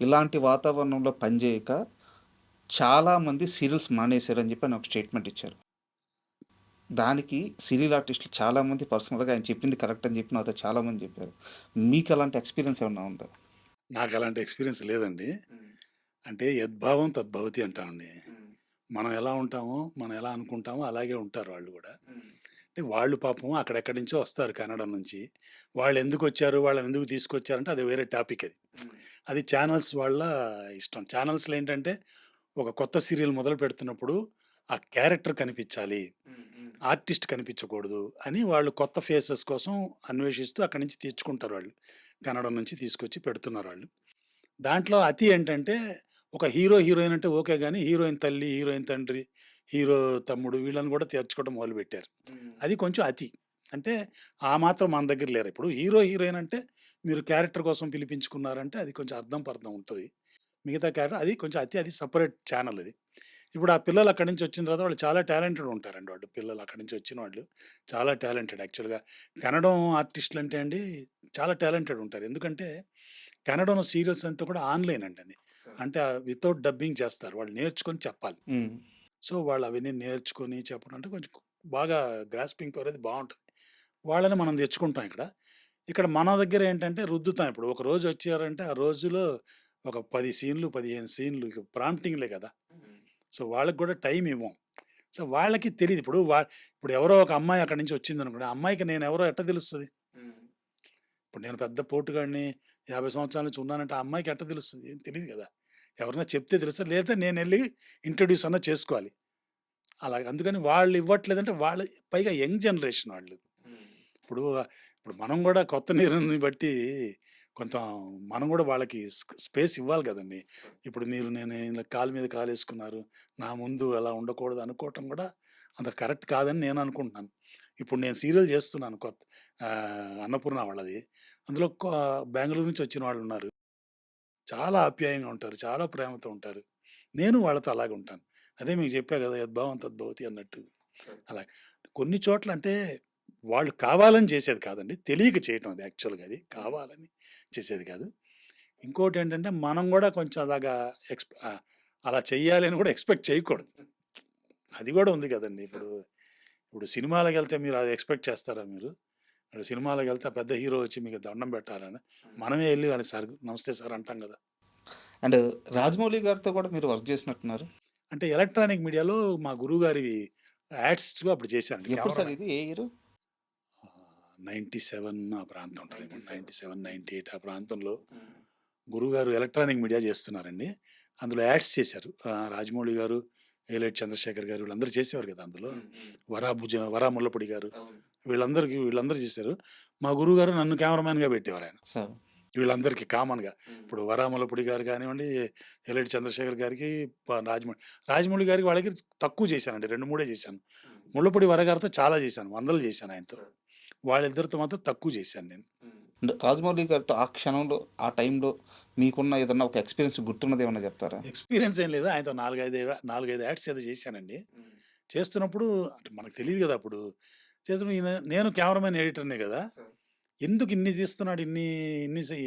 ఇలాంటి వాతావరణంలో పనిచేయక చాలామంది సీరియల్స్ మానేశారని చెప్పి ఆయన ఒక స్టేట్మెంట్ ఇచ్చారు. దానికి సీరియల్ ఆర్టిస్టులు చాలామంది పర్సనల్‌గా ఆయన చెప్పింది కరెక్ట్ అని చెప్పి నాతో చాలామంది చెప్పారు. మీకు అలాంటి ఎక్స్‌పీరియన్స్ ఏమన్నా ఉందా? నాకలాంటి ఎక్స్‌పీరియన్స్ లేదండి. అంటే యద్భావం తద్భవతి అంటామండి. మనం ఎలా ఉంటామో, మనం ఎలా అనుకుంటామో అలాగే ఉంటారు వాళ్ళు గూడా. అంటే వాళ్ళు పాపం అక్కడెక్కడి నుంచో వస్తారు కన్నడ నుంచి. వాళ్ళెందుకొచ్చారు, వాళ్ళనెందుకు తీసుకొచ్చారంటే అది వేరే టాపిక్ అది. అది ఛానల్స్ వాళ్ళ ఇష్టం. ఛానల్స్‌లో ఏంటంటే ఒక కొత్త సీరియల్ మొదలుపెడుతున్నప్పుడు ఆ క్యారెక్టర్ కనిపించాలి. ఆర్టిస్ట్ కనిపించకూడదు అని వాళ్ళు కొత్త ఫేసెస్ కోసం అన్వేషిస్తూ అక్కడి నుంచి తెచ్చుకుంటారు వాళ్ళు. కన్నడ నుంచి తీసుకొచ్చి పెడుతున్నారు వాళ్ళు. దాంట్లో అతి ఏంటంటే ఒక హీరో, హీరోయిన్ అంటే ఓకే గానీ హీరోయిన్ తల్లి, హీరోయిన్ తండ్రి, హీరో తమ్ముడు వీళ్ళని కూడా చేర్చుకోవడం మొదలుపెట్టారు. అది కొంచెం అతి. అంటే ఆ మాత్రం మన దగ్గర లేరు. ఇప్పుడు హీరో, హీరోయిన్ అంటే మీరు క్యారెక్టర్ కోసం పిలిపించుకున్నారంటే అది కొంచెం అర్థం పర్థం ఉంటది. మిగతా క్యారెక్టర్ అది కొంచెం అతి అది సెపరేట్ ఛానల్ అది. ఇప్పుడు ఆ పిల్లలు అక్కడి నుంచి వచ్చిన తర్వాత వాళ్ళు చాలా టాలెంటెడ్ ఉంటారండి వాళ్ళు. పిల్లలు అక్కడి నుంచి వచ్చిన వాళ్ళు చాలా టాలెంటెడ్ యాక్చువల్‌గా. కన్నడం ఆర్టిస్టులు అంటే అండి చాలా టాలెంటెడ్ ఉంటారు. ఎందుకంటే కన్నడంలో సీరియల్స్ అంతా కూడా ఆన్‌లైన్ అండి అది. అంటే వితౌట్ డబ్బింగ్ చేస్తారు. వాళ్ళు నేర్చుకొని చెప్పాలి. హ్మ్. సో, వాళ్ళు అవన్నీ నేర్చుకొని చెప్పడం అంటే కొంచెం బాగా గ్రాస్పింగ్ పవర్ అది బావుంటది. వాళ్ళని మనం తెచ్చుకుంటాం ఇక్కడ. ఇక్కడ మన దగ్గర ఏంటంటే రుద్దుతాం. ఇప్పుడు ఒక రోజు వచ్చారంటే ఆ రోజులో ఒక 10 సీన్‌లు, 15 సీన్‌లు ఇక ప్రాంప్టింగ్‌లే కదా! సో, వాళ్ళకి కూడా టైమ్ ఇవ్వం. సో, వాళ్ళకి తెలీదు. ఇప్పుడు ఎవరో ఒక అమ్మాయి అక్కడి నుంచి వచ్చిందనుకోండి. ఆ అమ్మాయికి నేనెవరో ఎట్టా తెలుస్తది? ఇప్పుడు నేను పెద్ద పోటుగాడిని 50 సంవత్సరాల నుంచి ఉన్నానంటే ఆ అమ్మాయికి ఎట్టా తెలుస్తది? ఏం తెలీదు కదా! ఎవరైనా చెప్తే తెలుస్తది. లేదా నేనెళ్ళి ఇంట్రొడ్యూస్ అన్నా చేసుకోవాలి. అలాగ అందుకని వాళ్ళు ఇవ్వట్లేదంటే వాళ్ళు పైగా యంగ్ జనరేషన్ వాళ్ళు. ఇప్పుడు ఇప్పుడు మనం గూడా కొత్త నీరుని బట్టి కొంత మనం గూడా వాళ్ళకి స్పేస్ ఇవ్వాలి గదండీ! ఇప్పుడు నేను ఇలా కాలు మీద కాలేసుకున్నారు. నా ముందు అలా ఉండకూడదు అనుకోవటం గూడా అంత కరెక్ట్ కాదని నేను అనుకుంటున్నాను. ఇప్పుడు నేను సీరియల్ జేస్తున్నాను అన్నపూర్ణ వాళ్ళది. అందులో బెంగుళూరు నుంచి వచ్చిన వాళ్ళున్నారు. చాలా ఆప్యాయంగా ఉంటారు. చాలా ప్రేమతో ఉంటారు. నేను వాళ్ళతో అలాగే ఉంటాను. అదే మీకు చెప్పా గదా! యద్భావం తద్భవతి అన్నట్టు. అలాగే. కొన్ని చోట్ల అంటే వాళ్ళు కావాలని చేసేది కాదండి. తెలియక చేయటం అది యాక్చువల్‌గా అది. కావాలని చేసేది కాదు. ఇంకోటేంటంటే మనం గూడా కొంచెం అలాగా అలా చెయ్యాలి అని కూడా ఎక్స్‌పెక్ట్ చేయకూడదు. అది గూడా ఉంది గదండీ! ఇప్పుడు సినిమాలకెళ్తే మీరు అది ఎక్స్‌పెక్ట్ చేస్తారా మీరు? ఇప్పుడు సినిమాలకెళ్తే పెద్ద హీరో వచ్చి మీకు దండం పెట్టాలని, మనమే ఎళ్లి అని సార్ నమస్తే సార్ అంటాం గదా! అండ్ రాజమౌళి గారితో కూడా మీరు వర్క్ చేసినట్టున్నారు. అంటే ఎలక్ట్రానిక్ మీడియాలో మా గురువుగారివి యాడ్స్‌లో అప్పుడు చేశానండి. ఎప్పుడు సార్ ఇది? ఏ ఇయర్? 97 ఆ ప్రాంతం ఉంటదేమో. 97, 98 ఆ ప్రాంతంలో గురువుగారు ఎలక్ట్రానిక్ మీడియా చేస్తున్నారండి. అందులో యాడ్స్ చేశారు. రాజమౌళి గారు, ఏలేటి చంద్రశేఖర్ గారు వీళ్ళందరూ చేసేవారు కదా! అందులో. వరా ముల్లపూడి గారు వీళ్ళందరూ చేశారు. మా గురువుగారు నన్ను కెమెరామాన్‌గా పెట్టేవారాయన. సార్. వీళ్ళందరికీ కామన్‌గా. ఇప్పుడు వరా ముల్లపూడి గారు కానివ్వండి, ఏలేటి చంద్రశేఖర్ గారికి, రాజమౌళి గారికి వాళ్ళకి తక్కువ చేశానండి. 2, 3 చేశాను. ముల్లపూడి వర గారితో చాలా చేశాను. వందలు చేశాను ఆయనతో. వాళ్ళిద్దరితో మాత్రం తక్కువ చేశాను నేను. అంటే రాజమౌళి గారితో ఆ క్షణంలో, ఆ టైంలో మీకున్న ఏదన్నా ఒక ఎక్స్‌పీరియన్స్ గుర్తున్నది ఏమన్నా చెప్తారా? ఎక్స్‌పీరియన్స్ ఏం లేదు. ఆయనతో 4, 5 యాడ్స్ ఏదో చేశానండి. చేస్తున్నప్పుడు అంటే మనకు తెలీదు గదా! అప్పుడు. చేస్తున్నప్పుడు నేను కెమెరామాన్ ఎడిటర్‌నే గదా! ఎందుకు ఇన్ని తీస్తున్నాడు?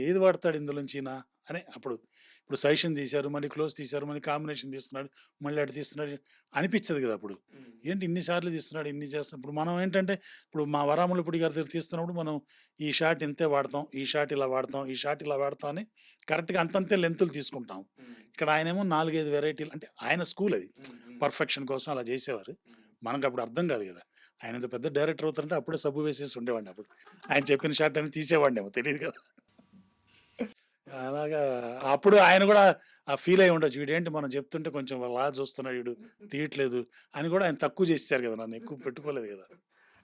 ఏది వాడతాడు ఇందులోంచి ఈయన అని ఇప్పుడు సజెషన్ తీశారు, మళ్ళీ క్లోజ్ తీశారు, మళ్ళీ కాంబినేషన్ తీస్తున్నాడు, మళ్ళీ అటు తీస్తున్నాడు అనిపిచ్చదు గదా! అప్పుడు. ఏంటి ఇన్ని సార్లు తీస్తున్నాడు, ఇన్ని చేస్తున్నాడు. ఇప్పుడు మనం ఏంటంటే ఇప్పుడు మా వరాములపూడి గారి దగ్గర తీస్తున్నప్పుడు మనం ఈ షాట్ ఇంతే వాడతాం, ఈ షాట్ ఇలా వాడతాం, ఈ షాట్ ఇలా వాడతాం అని కరెక్ట్‌గా అంతంతే లెంతులు తీసుకుంటాం. ఇక్కడ ఆయనేమో 4, 5 వెరైటీలు అంటే ఆయన స్కూల్ అది. పర్ఫెక్షన్ కోసం అలా చేసేవారు. మనకప్పుడు అర్థం కాదు గదా! ఆయన ఇంత పెద్ద డైరెక్టర్ అవుతారంటే అప్పుడే సబ్బు వేసేసి ఉండేవాడిని అప్పుడు. ఆయన చెప్పిన షాట్ అన్ని తీసేవాడినేమో తెలీదు కదా! అలాగా అప్పుడు ఆయన గూడా ఫీల్ అయ్యి ఉండొచ్చు. వీడేంటి మనం చెప్తుంటే కొంచెం లా చూస్తున్నాడు వీడు తీయట్లేదు అని గూడా ఆయన తక్కువ చేసేసారు గదా! నన్ను ఎక్కువ పెట్టుకోలేదు గదా!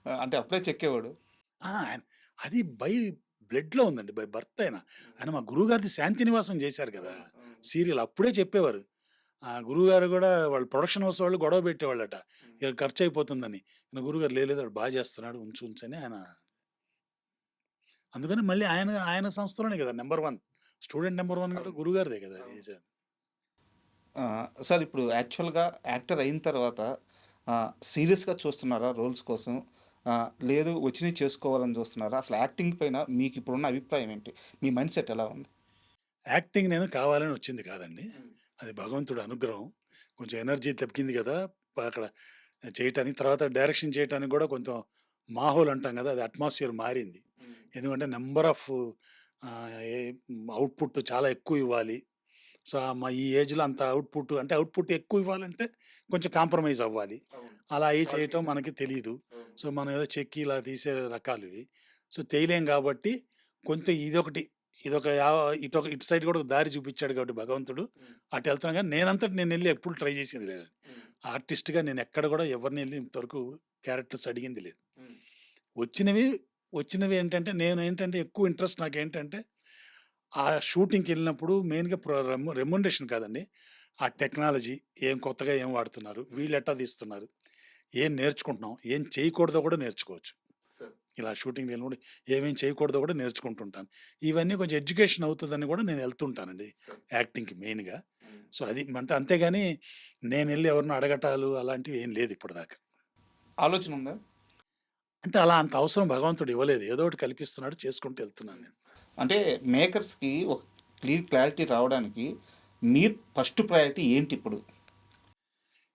అంటే అప్పుడే చెక్కేవాడు. ఆయన అది బ్లడ్‌లో ఉందండి. బై బర్త్ ఆయన. ఆయన మా గురువుగారిది శాంతినివాసం చేశారు కదా! సీరియల్ అప్పుడే చెప్పేవారు. ఆ గురువుగారు గూడా వాళ్ళు ప్రొడక్షన్ హౌస్ వాళ్ళు గొడవ పెట్టేవాళ్ళట. ఇక ఖర్చయిపోతుందని. గురువుగారు లేదు వాడు చేస్తున్నాడు ఉంచు అని ఆయన అందుకని మళ్ళీ ఆయన సంస్థలోనే కదా! నంబర్ 1 స్టూడెంట్ నంబర్ 1 కూడా గురువుగారిదే కదా! చేసేది. సార్ ఇప్పుడు యాక్చువల్‌గా యాక్టర్ అయిన తర్వాత సీరియస్‌గా చూస్తున్నారా రోల్స్ కోసం? లేదు వచ్చినయి చేసుకోవాలని చూస్తున్నారా? అసలు యాక్టింగ్ పైన మీకిప్పుడున్న అభిప్రాయం ఏంటి? మీ మైండ్ సెట్ ఎలా ఉంది? యాక్టింగ్ నేను కావాలని వచ్చింది కాదండి. అది భగవంతుడి అనుగ్రహం. కొంచెం ఎనర్జీ తగ్గింది కదా! అక్కడ చేయటానికి. తర్వాత డైరెక్షన్ చేయటానికి కూడా కొంచెం మాహోల్ అంటాం కదా! అది అట్మాస్ఫియర్ మారింది. ఎందుకంటే నంబర్ ఆఫ్ అవుట్‌పుట్ చాలా ఎక్కువ ఇవ్వాలి. సో, ఈ ఏజ్‌లో అంత అవుట్‌పుట్ ఎక్కువ ఇవ్వాలంటే కొంచెం కాంప్రమైజ్ అవ్వాలి. అలా అయ్యి చేయటం మనకి తెలీదు. సో, మనం ఏదో చెక్కి ఇలా తీసే రకాలు ఇవి. సో, చేయలేం కాబట్టి కొంచెం ఇటు సైడ్ కూడా ఒక దారి చూపించాడు కాబట్టి భగవంతుడు అటెళ్తున్నాం గానీ నేనంతట నేనెళ్లి ఎప్పుడు ట్రై చేసింది లేదండి. ఆర్టిస్ట్‌గా నేనెక్కడ కూడా ఎవరిని ఎళ్లి ఇంతవరకు క్యారెక్టర్స్ అడిగింది లేదు. వచ్చినవి ఏంటంటే నేనేంటంటే ఎక్కువ ఇంట్రెస్ట్ నాకేంటంటే ఆ షూటింగ్‌కెళ్ళినప్పుడు మెయిన్‌గా రెమ్యునరేషన్ కాదండి. ఆ టెక్నాలజీ కొత్తగా ఏం వాడుతున్నారు? వీళ్ళెట్టా తీస్తున్నారు? ఏం నేర్చుకుంటున్నాం? ఏం చేయకూడదో కూడా నేర్చుకోవచ్చు. ఇలా షూటింగ్‌కెళ్ళినప్పుడు ఏమేం చేయకూడదో కూడా నేర్చుకుంటుంటాను. ఇవన్నీ కొంచెం ఎడ్యుకేషన్ అవుతదని కూడా నేను ఎళ్తుంటానండి యాక్టింగ్‌కి మెయిన్‌గా. సో, అది అంటే అంతేగాని నేనెళ్లి ఎవరినో అడగటాలు అలాంటివి ఏం లేదు ఇప్పటిదాకా. ఆలోచన ఉందా? అంటే అలా అంత అవసరం భగవంతుడు ఇవ్వలేదు. ఏదో ఒకటి కల్పిస్తున్నాడు చేసుకుంటూ ఎళ్తున్నాను నేను. అంటే మేకర్స్‌కి ఒక క్లారిటీ రావడానికి మీరు ఫస్ట్ ప్రయారిటీ ఏంటి ఇప్పుడు?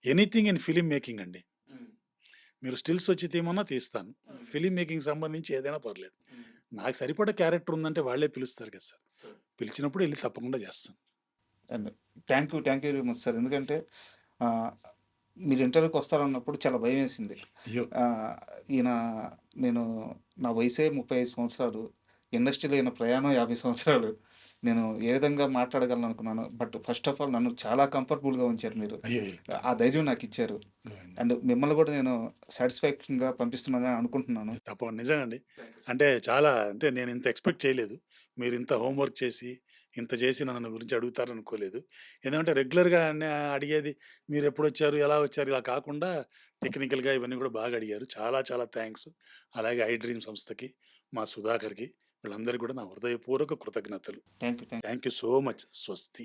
ఎనీథింగ్ ఇన్ ఫిల్మ్ మేకింగ్ అండి. మీరు స్టిల్స్ వచ్చి తీయమన్నా తీస్తాను. ఫిల్మ్ మేకింగ్ సంబంధించి ఏదైనా పర్లేదు. నాకు సరిపడా క్యారెక్టర్ ఉందంటే వాళ్ళే పిలుస్తారు కదా సార్. పిలిచినప్పుడు ఎళ్లి తప్పకుండా చేస్తాను. And thank you very much sir. ఎందుకంటే ఆహ్, మీరు ఇంటర్వ్యూకి వస్తారన్నప్పుడు చాలా భయమేసింది. అయ్యో! ఈయన నేను నా వయసే 35 సంవత్సరాలు. ఇండస్ట్రీలో ఈయన ప్రయాణం 50 సంవత్సరాలు. నేను ఏ విధంగా మాట్లాడగలను అనుకున్నాను. బట్ ఫస్ట్ ఆఫ్ ఆల్ నన్ను చాలా కంఫర్టబుల్‌గా ఉంచారు మీరు. అయ్యయ్యో! ఆ ధైర్యం నాకిచ్చారు. అండ్ మిమ్మల్ని కూడా నేను సాటిస్ఫాక్షన్‌గా పంపిస్తున్నానని అనుకుంటున్నాను. తప్పకుండా నిజంగా అండి. అంటే చాలా అంటే నేను ఇంత ఎక్స్‌పెక్ట్ చేయలేదు. మీరు ఇంత హోమ్ వర్క్ చేసి, ఇంత చేసి నన్ను గురించి అడుగుతారనుకోలేదు. ఎందుకంటే రెగ్యులర్‌గా అడిగేది మీరెప్పుడొచ్చారు? ఎలా వచ్చారు? ఇలా కాకుండా టెక్నికల్‌గా ఇవన్నీ కూడా బాగా అడిగారు. చాలా చాలా థాంక్స్. అలాగే ఐ డ్రీమ్ సంస్థకి, మా సుధాకర్‌కి వీళ్ళందరికీ కూడా నా హృదయపూర్వక కృతజ్ఞతలు. Thank you. Thank you so much. స్వస్తి.